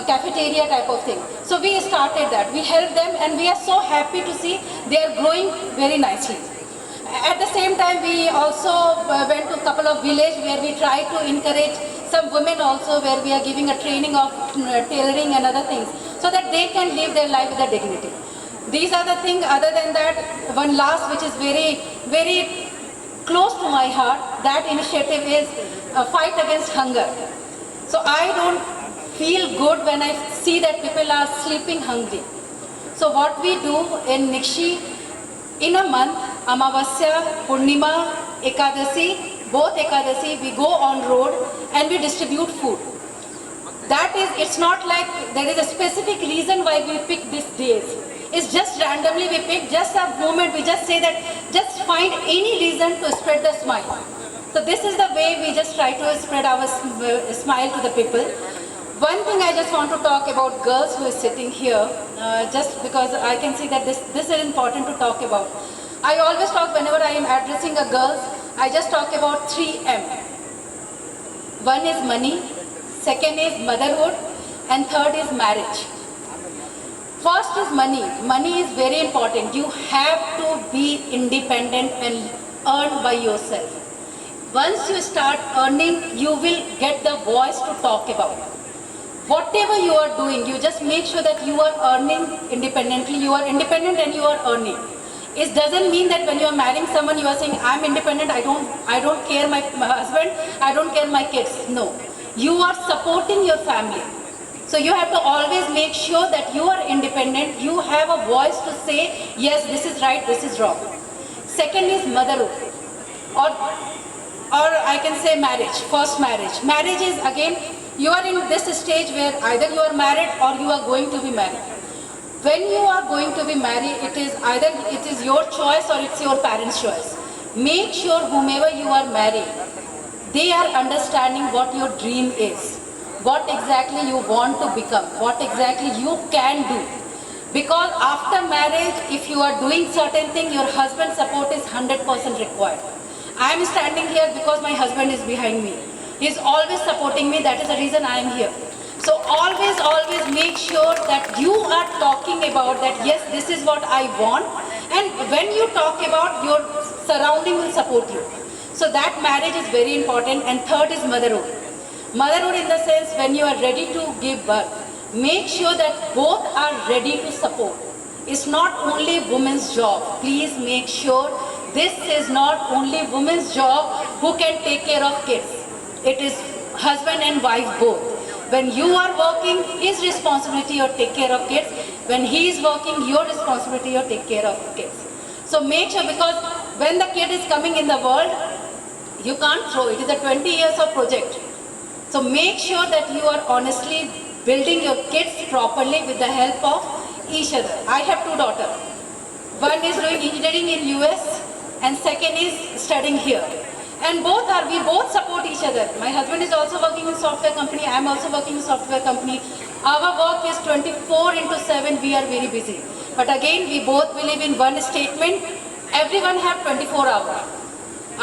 Speaker 8: cafeteria type of thing. So we started that. We helped them, and we are so happy to see they are growing very nicely. At the same time, we also went to a couple of villages where we try to encourage some women also, where we are giving a training of tailoring and other things, so that they can live their life with a dignity. These are the things. Other than that, one last which is very, very close to my heart, that initiative is a fight against hunger. So I don't feel good when I see that people are sleeping hungry. So what we do in Nikshi, in a month, Amavasya, Purnima, Ekadasi, both Ekadasi, we go on road and we distribute food. That is, it's not like there is a specific reason why we pick these days. It's just randomly we pick, just a moment we just say that, just find any reason to spread the smile. So this is the way we just try to spread our smile to the people. One thing I just want to talk about girls who is sitting here, just because I can see that this is important to talk about. I always talk, whenever I am addressing a girls, I just talk about 3M. One is money, second is motherhood, and third is marriage. First is money. Money is very important. You have to be independent and earn by yourself. Once you start earning, you will get the voice to talk about. Whatever you are doing, you just make sure that you are earning independently. You are independent and you are earning. It doesn't mean that when you are marrying someone, you are saying, I'm independent, I don't care my husband, I don't care my kids. No. You are supporting your family. So you have to always make sure that you are independent, you have a voice to say, yes, this is right, this is wrong. Second is motherhood, or I can say marriage, first marriage. Marriage is, again, you are in this stage where either you are married or you are going to be married. When you are going to be married, it is either it is your choice or it's your parents' choice. Make sure whomever you are marrying, they are understanding what your dream is. What exactly you want to become, what exactly you can do. Because after marriage, if you are doing certain thing, your husband's support is 100% required. I am standing here because my husband is behind me. He is always supporting me, that is the reason I am here. So always make sure that you are talking about that, yes, this is what I want. And when you talk about, your surrounding will support you. So that marriage is very important. And third is motherhood. Motherhood in the sense, when you are ready to give birth, make sure that both are ready to support. It's not only women's job. Please make sure this is not only women's job who can take care of kids. It is husband and wife both. When you are working, his responsibility to take care of kids. When he is working, your responsibility to take care of kids. So make sure, because when the kid is coming in the world, you can't throw. It is a 20 years of project. So make sure that you are honestly building your kids properly with the help of each other. I have 2 daughters. One is doing engineering in US and second is studying here. And we both support each other. My husband is also working in software company. I am also working in software company. Our work is 24/7. We are very busy. But again, we both believe in one statement. Everyone have 24 hours.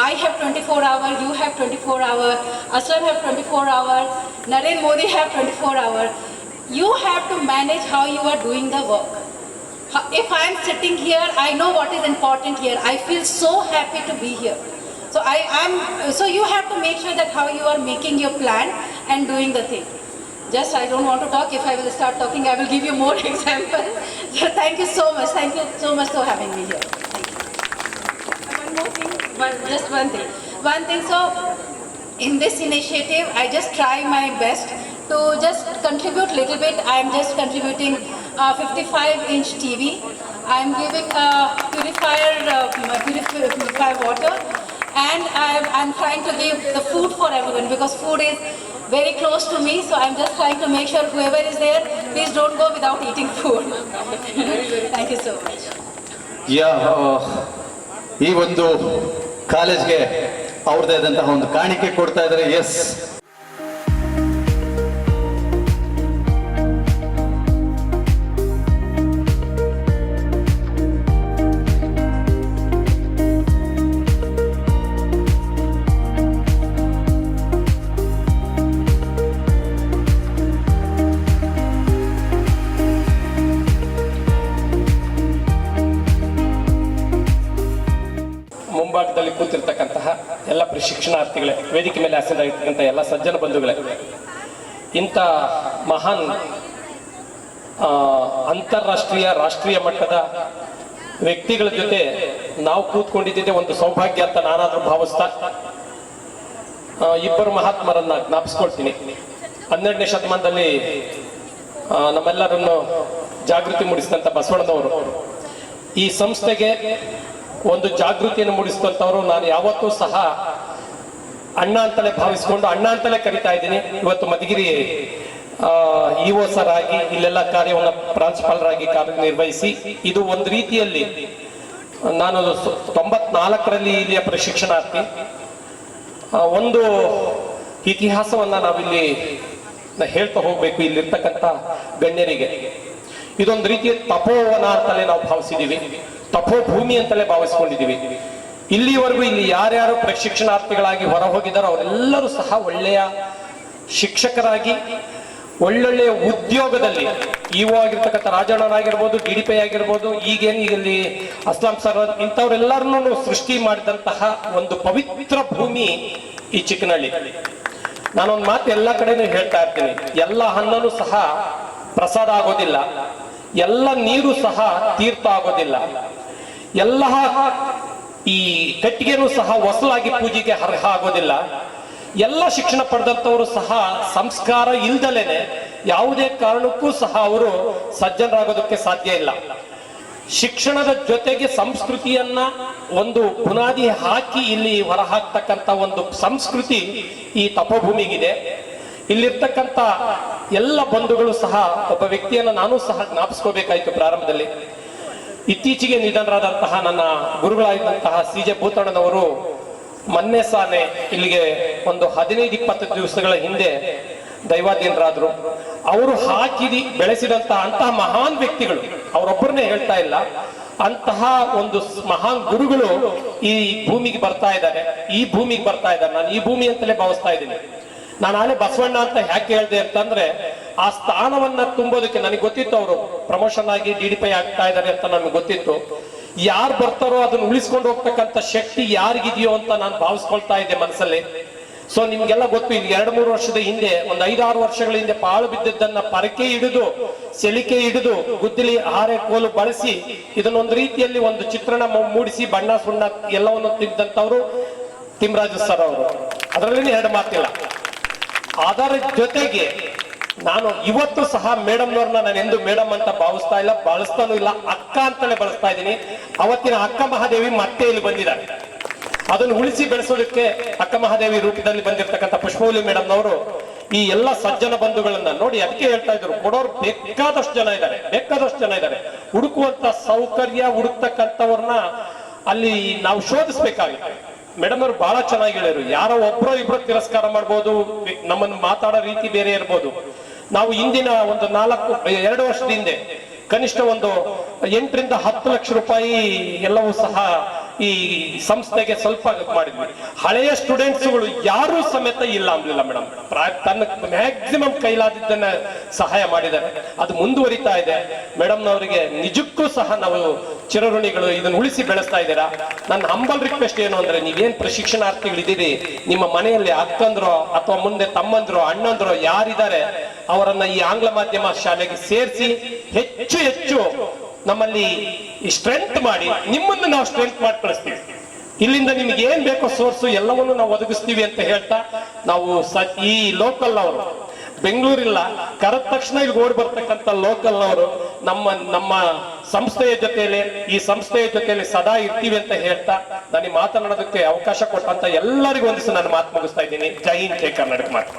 Speaker 8: I have 24 hours, you have 24 hours, Aslam have 24 hours, Narendra Modi have 24 hours. You have to manage how you are doing the work. If I am sitting here, I know what is important here. I feel so happy to be here. So you have to make sure that how you are making your plan and doing the thing. Just I don't want to talk. If I will start talking, I will give you more examples. So thank you so much. Thank you so much for having me here. One more thing. Just one thing. So in this initiative, I just try my best to just contribute little bit. I am just contributing 55-inch TV. I am giving a purifier water, and I'm trying to give the food for everyone because food is very close to me. So I'm just trying to make sure whoever is there, please don't go without eating food. Thank you so much.
Speaker 3: ಈ ಒಂದು ಕಾಲೇಜ್ಗೆ ಅವ್ರದ್ದೇ ಆದಂತಹ ಒಂದು ಕಾಣಿಕೆ ಕೊಡ್ತಾ ಇದ್ದಾರೆ. S,
Speaker 9: ಮುಂಭಾಗದಲ್ಲಿ ಕೂತಿರ್ತಕ್ಕಂತಹ ಎಲ್ಲ ಪ್ರಶಿಕ್ಷಣಾರ್ಥಿಗಳೇ, ವೇದಿಕೆ ಮೇಲೆ ಆಸೀನರಾಗಿರ್ತಕ್ಕಂಥ ಎಲ್ಲ ಸಜ್ಜನ ಬಂಧುಗಳೇ, ಇಂಥ ಮಹಾನ್ ಅಂತಾರಾಷ್ಟ್ರೀಯ ರಾಷ್ಟ್ರೀಯ ಮಟ್ಟದ ವ್ಯಕ್ತಿಗಳ ಜೊತೆ ನಾವು ಕೂತ್ಕೊಂಡಿದ್ದೆ ಒಂದು ಸೌಭಾಗ್ಯ ಅಂತ ನಾನಾದ್ರೂ ಭಾವಿಸ್ತಾ ಇಬ್ಬರು ಮಹಾತ್ಮರನ್ನ ಜ್ಞಾಪಿಸ್ಕೊಳ್ತೀನಿ. 12ನೇ ಶತಮಾನದಲ್ಲಿ ನಮ್ಮೆಲ್ಲರನ್ನು ಜಾಗೃತಿ ಮೂಡಿಸಿದಂಥ ಬಸವಣ್ಣನವರು ಈ ಸಂಸ್ಥೆಗೆ ಒಂದು ಜಾಗೃತಿಯನ್ನು ಮೂಡಿಸಿದಂಥವ್ರು. ನಾನು ಯಾವತ್ತೂ ಸಹ ಅಣ್ಣ ಅಂತಲೇ ಭಾವಿಸ್ಕೊಂಡು ಅಣ್ಣ ಅಂತಲೇ ಕರಿತಾ ಇದ್ದೀನಿ. ಇವತ್ತು ಮಧುಗಿರಿ ಇಒ ಸರ್ ಆಗಿ ಇಲ್ಲೆಲ್ಲ ಕಾರ್ಯವನ್ನು ಪ್ರಾಂಶುಪಾಲರಾಗಿ ಕಾರ್ಯನಿರ್ವಹಿಸಿ, ಇದು ಒಂದು ರೀತಿಯಲ್ಲಿ ನಾನು 94ರಲ್ಲಿ ಇಲ್ಲಿಯ ಪ್ರಶಿಕ್ಷಣಾರ್ಥಿ. ಒಂದು ಇತಿಹಾಸವನ್ನ ನಾವಿಲ್ಲಿ ಹೇಳ್ತಾ ಹೋಗ್ಬೇಕು ಇಲ್ಲಿರ್ತಕ್ಕಂಥ ಗಣ್ಯರಿಗೆ. ಇದೊಂದು ರೀತಿಯ ತಪೋವನ ಅಂತಲೇ ನಾವು ಭಾವಿಸಿದೀವಿ, ತಪೋಭೂಮಿ ಅಂತಲೇ ಭಾವಿಸ್ಕೊಂಡಿದೀವಿ. ಇಲ್ಲಿವರೆಗೂ ಇಲ್ಲಿ ಯಾರ್ಯಾರು ಪ್ರಶಿಕ್ಷಣಾರ್ಥಿಗಳಾಗಿ ಹೊರ ಹೋಗಿದಾರೋ ಅವರೆಲ್ಲರೂ ಸಹ ಒಳ್ಳೆಯ ಶಿಕ್ಷಕರಾಗಿ ಒಳ್ಳೊಳ್ಳೆಯ ಉದ್ಯೋಗದಲ್ಲಿ ಇಒ ಆಗಿರ್ತಕ್ಕಂಥ ರಾಜಣ್ಣನಾಗಿರ್ಬೋದು, DDP ಆಗಿರ್ಬೋದು, ಈಗೇನು ಇಲ್ಲಿ ಅಸ್ಲಾಂ ಸರ್ ಇಂಥವ್ರೆಲ್ಲರನ್ನೂ ಸೃಷ್ಟಿ ಮಾಡಿದಂತಹ ಒಂದು ಪವಿತ್ರ ಭೂಮಿ ಈ ಚಿಕ್ಕನಹಳ್ಳಿ. ನಾನೊಂದು ಮಾತು ಎಲ್ಲ ಕಡೆನೂ ಹೇಳ್ತಾ ಇರ್ತೀನಿ, ಎಲ್ಲ ಹಣ್ಣು ಸಹ ಪ್ರಸಾದ ಆಗೋದಿಲ್ಲ, ಎಲ್ಲ ನೀರು ಸಹ ತೀರ್ಥ ಆಗೋದಿಲ್ಲ, ಎಲ್ಲ ಈ ಕಟ್ಟಿಗೆನೂ ಸಹ ಹೊಸಲಾಗಿ ಪೂಜೆಗೆ ಅರ್ಹ ಆಗೋದಿಲ್ಲ. ಎಲ್ಲ ಶಿಕ್ಷಣ ಪಡೆದಂಥವರು ಸಹ ಸಂಸ್ಕಾರ ಇಲ್ದಲೇನೆ ಯಾವುದೇ ಕಾರಣಕ್ಕೂ ಸಹ ಅವರು ಸಜ್ಜನರಾಗೋದಕ್ಕೆ ಸಾಧ್ಯ ಇಲ್ಲ. ಶಿಕ್ಷಣದ ಜೊತೆಗೆ ಸಂಸ್ಕೃತಿಯನ್ನ ಒಂದು ಬುನಾದಿ ಹಾಕಿ ಇಲ್ಲಿ ಹೊರ ಹಾಕ್ತಕ್ಕಂಥ ಒಂದು ಸಂಸ್ಕೃತಿ ಈ ತಪೋಭೂಮಿಗಿದೆ. ಇಲ್ಲಿರ್ತಕ್ಕಂಥ ಎಲ್ಲ ಬಂಧುಗಳು ಸಹ ಒಬ್ಬ ವ್ಯಕ್ತಿಯನ್ನು ನಾನು ಸಹ ಜ್ಞಾಪಿಸ್ಕೋಬೇಕಾಯ್ತು ಪ್ರಾರಂಭದಲ್ಲಿ. ಇತ್ತೀಚೆಗೆ ನಿಧನರಾದಂತಹ ನನ್ನ ಗುರುಗಳಾಗಿದ್ದಂತಹ CJ ಭೂತಣ್ಣನವರು ಮೊನ್ನೆ ಸಾನೆ ಇಲ್ಲಿಗೆ ಒಂದು 15-20 ದಿವಸಗಳ ಹಿಂದೆ ದೈವಾಧೀನರಾದ್ರು. ಅವರು ಹಾಕಿದಿ ಬೆಳೆಸಿದಂತಹ ಅಂತಹ ಮಹಾನ್ ವ್ಯಕ್ತಿಗಳು, ಅವರೊಬ್ಬರನ್ನೇ ಹೇಳ್ತಾ ಇಲ್ಲ, ಅಂತಹ ಒಂದು ಮಹಾನ್ ಗುರುಗಳು ಈ ಭೂಮಿಗೆ ಬರ್ತಾ ಇದ್ದಾರೆ, ಈ ಭೂಮಿಗೆ ಬರ್ತಾ ಇದ್ದಾರೆ. ನಾನು ಈ ಭೂಮಿ ಅಂತಲೇ ಭಾವಿಸ್ತಾ ಇದ್ದೀನಿ. ನಾನು ಆಲೆ ಬಸವಣ್ಣ ಅಂತ ಯಾಕೆ ಹೇಳ್ದೆ ಅಂತಂದ್ರೆ, ಆ ಸ್ಥಾನವನ್ನ ತುಂಬೋದಕ್ಕೆ ನನಗೆ ಗೊತ್ತಿತ್ತು ಅವರು ಪ್ರಮೋಷನ್ ಆಗಿ DDP ಆಗ್ತಾ ಇದ್ದಾರೆ ಅಂತ ನನಗೆ ಗೊತ್ತಿತ್ತು. ಯಾರು ಬರ್ತಾರೋ ಅದನ್ನ ಉಳಿಸ್ಕೊಂಡು ಹೋಗ್ತಕ್ಕಂಥ ಶಕ್ತಿ ಯಾರಿಗಿದೆಯೋ ಅಂತ ನಾನು ಭಾವಿಸ್ಕೊಳ್ತಾ ಇದ್ದೆ ಮನಸ್ಸಲ್ಲಿ. ಸೊ ನಿಮ್ಗೆಲ್ಲ ಗೊತ್ತು, ಇಲ್ಲಿ 2-3 ವರ್ಷದ ಹಿಂದೆ, ಒಂದು 5-6 ವರ್ಷಗಳ ಹಿಂದೆ ಪಾಳು ಬಿದ್ದದ್ದನ್ನ ಪರಕೆ ಹಿಡಿದು, ಸೆಳಿಕೆ ಹಿಡಿದು, ಗುದ್ದಲಿ ಹಾರೆ ಕೋಲು ಬಳಸಿ ಇದನ್ನೊಂದು ರೀತಿಯಲ್ಲಿ ಒಂದು ಚಿತ್ರಣ ಮೂಡಿಸಿ ಬಣ್ಣ ಸುಣ್ಣ ಎಲ್ಲವನ್ನು ತಿಂದಂತವ್ರು ತಿಮ್ಮರಾಜು ಸರ್ ಅವರು. ಅದರಲ್ಲಿ 2 ಮಾತಿಲ್ಲ. ಅದರ ಜೊತೆಗೆ ನಾನು ಇವತ್ತು ಸಹ ಮೇಡಮ್ನವ್ರನ್ನ ನಾನು ಎಂದು ಮೇಡಮ್ ಅಂತ ಭಾವಿಸ್ತಾ ಇಲ್ಲ, ಬಳಸ್ತಾನೂ ಇಲ್ಲ, ಅಕ್ಕ ಅಂತಲೇ ಬಳಸ್ತಾ ಇದ್ದೀನಿ. ಅವತ್ತಿನ ಅಕ್ಕ ಮಹಾದೇವಿ ಮತ್ತೆ ಇಲ್ಲಿ ಬಂದಿದ್ದಾರೆ. ಅದನ್ನು ಉಳಿಸಿ ಬೆಳೆಸೋದಕ್ಕೆ ಅಕ್ಕ ಮಹಾದೇವಿ ರೂಪದಲ್ಲಿ ಬಂದಿರತಕ್ಕಂಥ ಪುಷ್ಪವಲ್ಲಿ ಮೇಡಮ್ನವರು ಈ ಎಲ್ಲ ಸಜ್ಜನ ಬಂಧುಗಳನ್ನ ನೋಡಿ, ಅದಕ್ಕೆ ಹೇಳ್ತಾ ಇದ್ರು, ಕೊಡೋರು ಬೇಕಾದಷ್ಟು ಜನ ಇದ್ದಾರೆ. ಹುಡುಕುವಂತ ಸೌಕರ್ಯ ಹುಡುಕ್ತಕ್ಕಂಥವ್ರನ್ನ ಅಲ್ಲಿ ನಾವು ಶೋಧಿಸ್ಬೇಕಾಗುತ್ತೆ. ಮೇಡಮ್ ಅವರು ಬಹಳ ಚೆನ್ನಾಗಿ ಹೇಳಿದ್ರು. ಯಾರೋ ಒಬ್ರೋ ಇಬ್ರು ತಿರಸ್ಕಾರ ಮಾಡ್ಬೋದು, ನಮ್ಮನ್ನು ಮಾತಾಡೋ ರೀತಿ ಬೇರೆ ಇರ್ಬೋದು. ನಾವು ಇಂದಿನ ಒಂದು 2 ವರ್ಷದ ಹಿಂದೆ ಕನಿಷ್ಠ ಒಂದು 8 ರಿಂದ 10 ಲಕ್ಷ ರೂಪಾಯಿ ಎಲ್ಲವೂ ಸಹ ಈ ಸಂಸ್ಥೆಗೆ ಸ್ವಲ್ಪ ಮಾಡಿದ್ವಿ. ಹಳೆಯ ಸ್ಟೂಡೆಂಟ್ಸ್ಗಳು ಯಾರು ಸಮೇತ ಇಲ್ಲ ಅಂದಿಲ್ಲ ಮೇಡಮ್. ತನ್ನ ಮ್ಯಾಕ್ಸಿಮಮ್ ಕೈಲಾದಿದ್ದನ್ನ ಸಹಾಯ ಮಾಡಿದ್ದಾರೆ. ಅದು ಮುಂದುವರಿತಾ ಇದೆ. ಮೇಡಮ್ನವರಿಗೆ ನಿಜಕ್ಕೂ ಸಹ ನಾವು ಚಿರಋಣಿಗಳು. ಇದನ್ನು ಉಳಿಸಿ ಬೆಳೆಸ್ತಾ ಇದ್ದೀರಾ. ನನ್ನ ಹಂಬಲ್ ರಿಕ್ವೆಸ್ಟ್ ಏನು ಅಂದ್ರೆ, ನೀವೇನ್ ಪ್ರಶಿಕ್ಷಣಾರ್ಥಿಗಳಿದ್ದೀರಿ, ನಿಮ್ಮ ಮನೆಯಲ್ಲಿ ಅಕ್ಕಂದ್ರೋ ಅಥವಾ ಮುಂದೆ ತಮ್ಮಂದ್ರೋ ಅಣ್ಣಂದ್ರೋ ಯಾರಿದ್ದಾರೆ ಅವರನ್ನ ಈ ಆಂಗ್ಲ ಮಾಧ್ಯಮ ಶಾಲೆಗೆ ಸೇರಿಸಿ ಹೆಚ್ಚು ನಮ್ಮಲ್ಲಿ ಸ್ಟ್ರೆಂತ್ ಮಾಡಿ, ನಿಮ್ಮನ್ನು ನಾವು ಸ್ಟ್ರೆಂತ್ ಮಾಡಿ ಕಳಿಸ್ತೀವಿ. ಇಲ್ಲಿಂದ ನಿಮ್ಗೆ ಏನ್ ಬೇಕೋ ಸೋರ್ಸು ಎಲ್ಲವನ್ನು ನಾವು ಒದಗಿಸ್ತೀವಿ ಅಂತ ಹೇಳ್ತಾ, ನಾವು ಈ ಲೋಕಲ್ ಅವರು ಬೆಂಗಳೂರಿಲ್ಲ ಕರೆದ ತಕ್ಷಣ ಇಲ್ಲಿ ಓಡಿ ಬರ್ತಕ್ಕಂಥ ಲೋಕಲ್ ಅವರು ನಮ್ಮ ಸಂಸ್ಥೆಯ ಜೊತೆಯಲ್ಲಿ, ಈ ಸಂಸ್ಥೆಯ ಜೊತೆಯಲ್ಲಿ ಸದಾ ಇರ್ತೀವಿ ಅಂತ ಹೇಳ್ತಾ ನನಗೆ ಮಾತನಾಡೋದಕ್ಕೆ ಅವಕಾಶ ಕೊಟ್ಟಂತ ಎಲ್ಲರಿಗೂ ಒಂದಿವ್ಸ ನಾನು ಮಾತು ಮುಗಿಸ್ತಾ ಇದ್ದೀನಿ. ಜೈ ಹಿಂದ್, ಜೈ ಕರ್ನಾಟಕ. ಮಾತು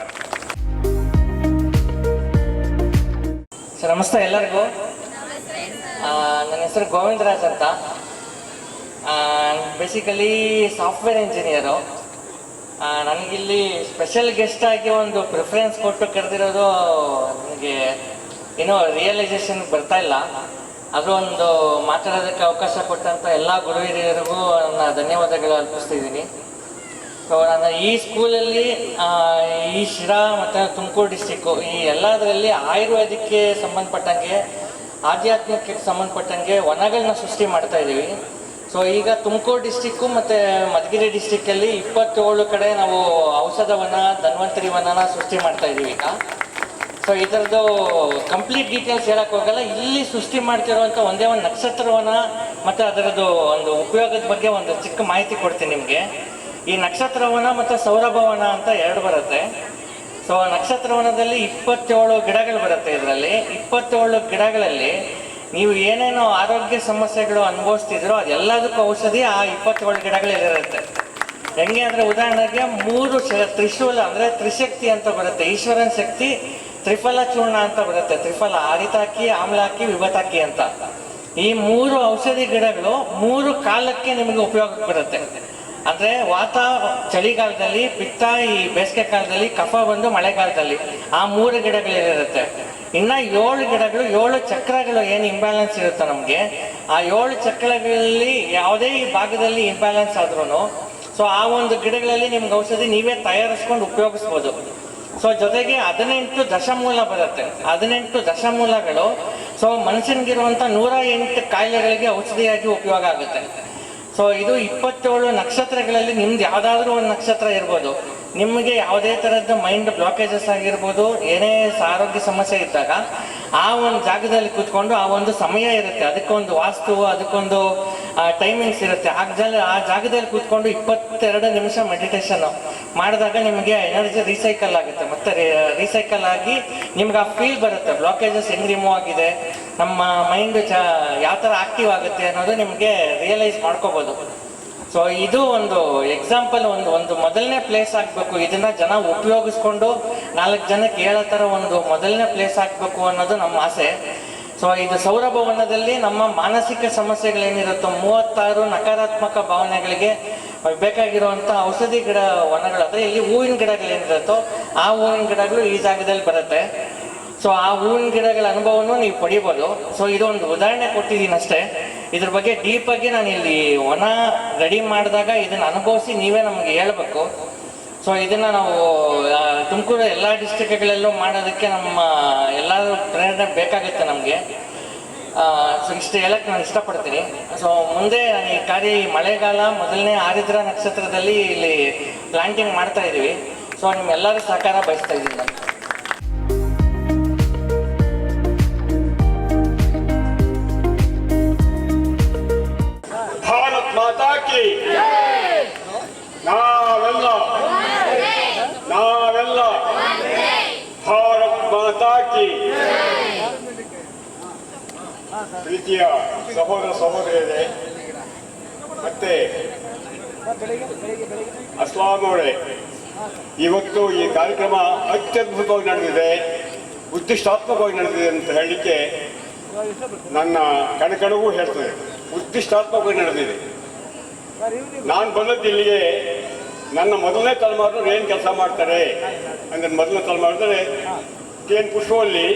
Speaker 10: ಸರ್ ನಮಸ್ತೆ ಎಲ್ಲರಿಗೂ. ನನ್ನ ಹೆಸರು ಗೋವಿಂದರಾಜ್ ಅಂತ. Basically software engineer. ನನಗಿಲ್ಲಿ ಸ್ಪೆಷಲ್ ಗೆಸ್ಟ್ ಆಗಿ ಒಂದು ಪ್ರಿಫರೆನ್ಸ್ ಕೊಟ್ಟು ಕರೆದಿರೋದು ನನಗೆ ಏನೋ ರಿಯಲೈಸೇಷನ್ ಬರ್ತಾ ಇಲ್ಲ. ಅದು ಒಂದು ಮಾತಾಡೋದಕ್ಕೆ ಅವಕಾಶ ಕೊಟ್ಟಂಥ ಎಲ್ಲ ಗುರು ಹಿರಿಯರಿಗೂ ನನ್ನ ಧನ್ಯವಾದಗಳು ಅರ್ಪಿಸ್ತಿದ್ದೀನಿ. ಸೊ ನಾನು ಈ ಸ್ಕೂಲಲ್ಲಿ ಈ ಶಿರಾ ಮತ್ತು ತುಮಕೂರು ಡಿಸ್ಟಿಕ್ಕು ಈ ಎಲ್ಲದರಲ್ಲಿ ಆಯುರ್ವೇದಕ್ಕೆ ಸಂಬಂಧಪಟ್ಟಂಗೆ, ಆಧ್ಯಾತ್ಮಕ್ಕೆ ಸಂಬಂಧಪಟ್ಟಂಗೆ ವನಗಳನ್ನ ಸೃಷ್ಟಿ ಮಾಡ್ತಾ ಇದ್ದೀವಿ. ಸೊ ಈಗ ತುಮಕೂರು ಡಿಸ್ಟಿಕ್ಕು ಮತ್ತು ಮಧುಗಿರಿ ಡಿಸ್ಟಿಕ್ಕಲ್ಲಿ 27 ಕಡೆ ನಾವು ಔಷಧ ವನ, ಧನ್ವಂತರಿ ವನನ ಸೃಷ್ಟಿ ಮಾಡ್ತಾ ಇದ್ದೀವಿ ಈಗ. ಸೊ ಇದರದ್ದು ಕಂಪ್ಲೀಟ್ ಡೀಟೇಲ್ಸ್ ಹೇಳಕ್ಕೆ ಹೋಗಲ್ಲ. ಇಲ್ಲಿ ಸೃಷ್ಟಿ ಮಾಡ್ತಿರುವಂಥ ಒಂದೇ ಒಂದು ನಕ್ಷತ್ರವನ ಮತ್ತು ಅದರದ್ದು ಒಂದು ಉಪಯೋಗದ ಬಗ್ಗೆ ಒಂದು ಚಿಕ್ಕ ಮಾಹಿತಿ ಕೊಡ್ತೀನಿ ನಿಮಗೆ. ಈ ನಕ್ಷತ್ರವನ ಮತ್ತು ಸೌರಭವನ ಅಂತ 2 ಬರುತ್ತೆ. ಸೊ ನಕ್ಷತ್ರವನದಲ್ಲಿ 27 ಗಿಡಗಳು ಬರುತ್ತೆ. ಇದರಲ್ಲಿ 27 ಗಿಡಗಳಲ್ಲಿ ನೀವು ಏನೇನೋ ಆರೋಗ್ಯ ಸಮಸ್ಯೆಗಳು ಅನುಭವಿಸ್ತಿದ್ರೋ ಅದೆಲ್ಲದಕ್ಕೂ ಔಷಧಿ ಆ 27 ಗಿಡಗಳಲ್ಲಿರುತ್ತೆ. ಹೆಂಗೆ ಅಂದರೆ ಉದಾಹರಣೆಗೆ 3 ತ್ರಿಶೂಲ ಅಂದರೆ ತ್ರಿಶಕ್ತಿ ಅಂತ ಬರುತ್ತೆ. ಈಶ್ವರನ ಶಕ್ತಿ, ತ್ರಿಫಲ ಚೂರ್ಣ ಅಂತ ಬರುತ್ತೆ. ತ್ರಿಫಲ ಆರಿತಾಕಿ, ಆಮ್ಲಾಕಿ, ವಿಭತಾಕಿ ಅಂತ. ಈ 3 ಔಷಧಿ ಗಿಡಗಳು 3 ಕಾಲಕ್ಕೆ ನಿಮಗೆ ಉಪಯೋಗಕ್ಕೆ ಬರುತ್ತೆ. ಅಂದರೆ ವಾತ ಚಳಿಗಾಲದಲ್ಲಿ, ಪಿತ್ತ ಈ ಬೇಸಿಗೆ ಕಾಲದಲ್ಲಿ, ಕಫ ಬಂದು ಮಳೆಗಾಲದಲ್ಲಿ. ಆ 3 ಗಿಡಗಳಿರುತ್ತೆ. ಇನ್ನು 7 ಗಿಡಗಳು, 7 ಚಕ್ರಗಳು ಏನು ಇಂಬ್ಯಾಲೆನ್ಸ್ ಇರುತ್ತೆ ನಮಗೆ, ಆ 7 ಚಕ್ರಗಳಲ್ಲಿ ಯಾವುದೇ ಈ ಭಾಗದಲ್ಲಿ ಇಂಬ್ಯಾಲೆನ್ಸ್ ಆದ್ರೂ ಸೊ ಆ ಒಂದು ಗಿಡಗಳಲ್ಲಿ ನಿಮ್ಗೆ ಔಷಧಿ ನೀವೇ ತಯಾರಿಸ್ಕೊಂಡು ಉಪಯೋಗಿಸ್ಬೋದು. ಸೊ ಜೊತೆಗೆ 18 ದಶಮೂಲ ಬರುತ್ತೆ. 18 ದಶಮೂಲಗಳು ಸೊ ಮನುಷ್ಯನಿಗಿರುವಂಥ 108 ಕಾಯಿಲೆಗಳಿಗೆ ಔಷಧಿಯಾಗಿ ಉಪಯೋಗ ಆಗುತ್ತೆ. ಸೊ ಇದು 27 ನಕ್ಷತ್ರಗಳಲ್ಲಿ ನಿಮ್ದು ಯಾವುದಾದ್ರೂ ಒಂದು ನಕ್ಷತ್ರ ಇರ್ಬೋದು. ನಿಮಗೆ ಯಾವುದೇ ಥರದ ಮೈಂಡ್ ಬ್ಲಾಕೇಜಸ್ ಆಗಿರ್ಬೋದು, ಏನೇ ಆರೋಗ್ಯ ಸಮಸ್ಯೆ ಇದ್ದಾಗ ಆ ಒಂದು ಜಾಗದಲ್ಲಿ ಕೂತ್ಕೊಂಡು ಆ ಒಂದು ಸಮಯ ಇರುತ್ತೆ, ಅದಕ್ಕೊಂದು ವಾಸ್ತು, ಅದಕ್ಕೊಂದು ಟೈಮಿಂಗ್ಸ್ ಇರುತ್ತೆ. ಆ ಜಾಗದಲ್ಲಿ ಕೂತ್ಕೊಂಡು 22 ನಿಮಿಷ ಮೆಡಿಟೇಷನ್ ಮಾಡಿದಾಗ ನಿಮಗೆ ಎನರ್ಜಿ ರೀಸೈಕಲ್ ಆಗುತ್ತೆ. ಮತ್ತೆ ರೀಸೈಕಲ್ ಆಗಿ ನಿಮ್ಗೆ ಆ ಫೀಲ್ ಬರುತ್ತೆ, ಬ್ಲಾಕೇಜಸ್ ಹೆಂಗೆ ರಿಮೂವ್ ಆಗಿದೆ, ನಮ್ಮ ಮೈಂಡ್ ಯಾವ ಥರ ಆಕ್ಟಿವ್ ಆಗುತ್ತೆ ಅನ್ನೋದು ನಿಮಗೆ ರಿಯಲೈಸ್ ಮಾಡ್ಕೋಬೋದು. ಸೊ ಇದು ಒಂದು ಎಕ್ಸಾಂಪಲ್, ಒಂದು ಮೊದಲನೇ ಪ್ಲೇಸ್ ಆಗಬೇಕು. ಇದನ್ನ ಜನ ಉಪಯೋಗಿಸ್ಕೊಂಡು 4 ಜನಕ್ಕೆ ಹೇಳೋ ಥರ ಒಂದು ಮೊದಲನೇ ಪ್ಲೇಸ್ ಆಗಬೇಕು ಅನ್ನೋದು ನಮ್ಮ ಆಸೆ. ಸೊ ಇದು ಸೌರಭವನದಲ್ಲಿ ನಮ್ಮ ಮಾನಸಿಕ ಸಮಸ್ಯೆಗಳೇನಿರುತ್ತೋ 36 ನಕಾರಾತ್ಮಕ ಭಾವನೆಗಳಿಗೆ ಬೇಕಾಗಿರುವಂಥ ಔಷಧಿ ಗಿಡ ವನಗಳು, ಅಂದರೆ ಇಲ್ಲಿ ಹೂವಿನ ಗಿಡಗಳೇನಿರುತ್ತೋ ಆ ಹೂವಿನ ಗಿಡಗಳು ಈ ಜಾಗದಲ್ಲಿ ಬರುತ್ತೆ. ಸೊ ಆ ಹೂವಿನ ಗಿಡಗಳ ಅನುಭವನೂ ನೀವು ಪಡಿಬೋದು. ಸೊ ಇದು ಒಂದು ಉದಾಹರಣೆ ಕೊಟ್ಟಿದ್ದೀನಿ ಅಷ್ಟೇ. ಇದ್ರ ಬಗ್ಗೆ ಡೀಪಾಗಿ ನಾನು ಇಲ್ಲಿ ವನ ರೆಡಿ ಮಾಡಿದಾಗ ಇದನ್ನು ಅನುಭವಿಸಿ ನೀವೇ ನಮಗೆ ಹೇಳ್ಬೇಕು. ಸೊ ಇದನ್ನು ನಾವು ತುಮಕೂರು ಎಲ್ಲ ಡಿಸ್ಟ್ರಿಕ್ಟ್ಗಳಲ್ಲೂ ಮಾಡೋದಕ್ಕೆ ನಮ್ಮ ಎಲ್ಲರೂ ಪ್ರೇರಣೆ ಬೇಕಾಗುತ್ತೆ ನಮಗೆ. ಸೊ ಇಷ್ಟು ಹೇಳಕ್ಕೆ ನಾನು ಇಷ್ಟಪಡ್ತೀನಿ. ಸೊ ಮುಂದೆ ನಾನು ಈ ಕಾರ್ಯ ಈ ಮಳೆಗಾಲ ಮೊದಲನೇ ಆರಿದ್ರ ನಕ್ಷತ್ರದಲ್ಲಿ ಇಲ್ಲಿ ಪ್ಲಾಂಟಿಂಗ್ ಮಾಡ್ತಾ ಇದ್ದೀವಿ. ಸೊ ನಿಮ್ಮೆಲ್ಲರೂ ಸಹಕಾರ ಬಯಸ್ತಾ ಇದ್ದೀನಿ ನಾನು.
Speaker 11: ಭಾರತ್ ಮಾತಾ ಕಿ ನಾವೆಲ್ಲ ಭಾರತ್ ಮಾತಾ ಪ್ರೀತಿಯ ಸಹೋದರ ಸಹೋದರಿಯರೇ, ಮತ್ತೆ ಅಸ್ಲಾಂ ಅವರೇ, ಇವತ್ತು ಈ ಕಾರ್ಯಕ್ರಮ ಅತ್ಯದ್ಭುತವಾಗಿ ನಡೆದಿದೆ, ಉದ್ದಿಷ್ಟಾತ್ಮಕವಾಗಿ ನಡೆದಿದೆ ಅಂತ ಹೇಳಲಿಕ್ಕೆ ನನ್ನ ಕಣಕಣವೂ ಹೇಳ್ತದೆ. ಉದ್ದಿಷ್ಟಾತ್ಮಕವಾಗಿ ನಡೆದಿದೆ. ನಾನು ಬಂದದ್ದು ಇಲ್ಲಿಗೆ ನನ್ನ ಮೊದಲನೇ ತಲೆಮಾರಿನವ್ರು ಏನು ಕೆಲಸ ಮಾಡ್ತಾರೆ ಅಂದರೆ, ಮೊದಲನೇ ತಲೆಮಾರಿದ್ರೆ KN ಪುಷ್ಪವಲ್ಲಿ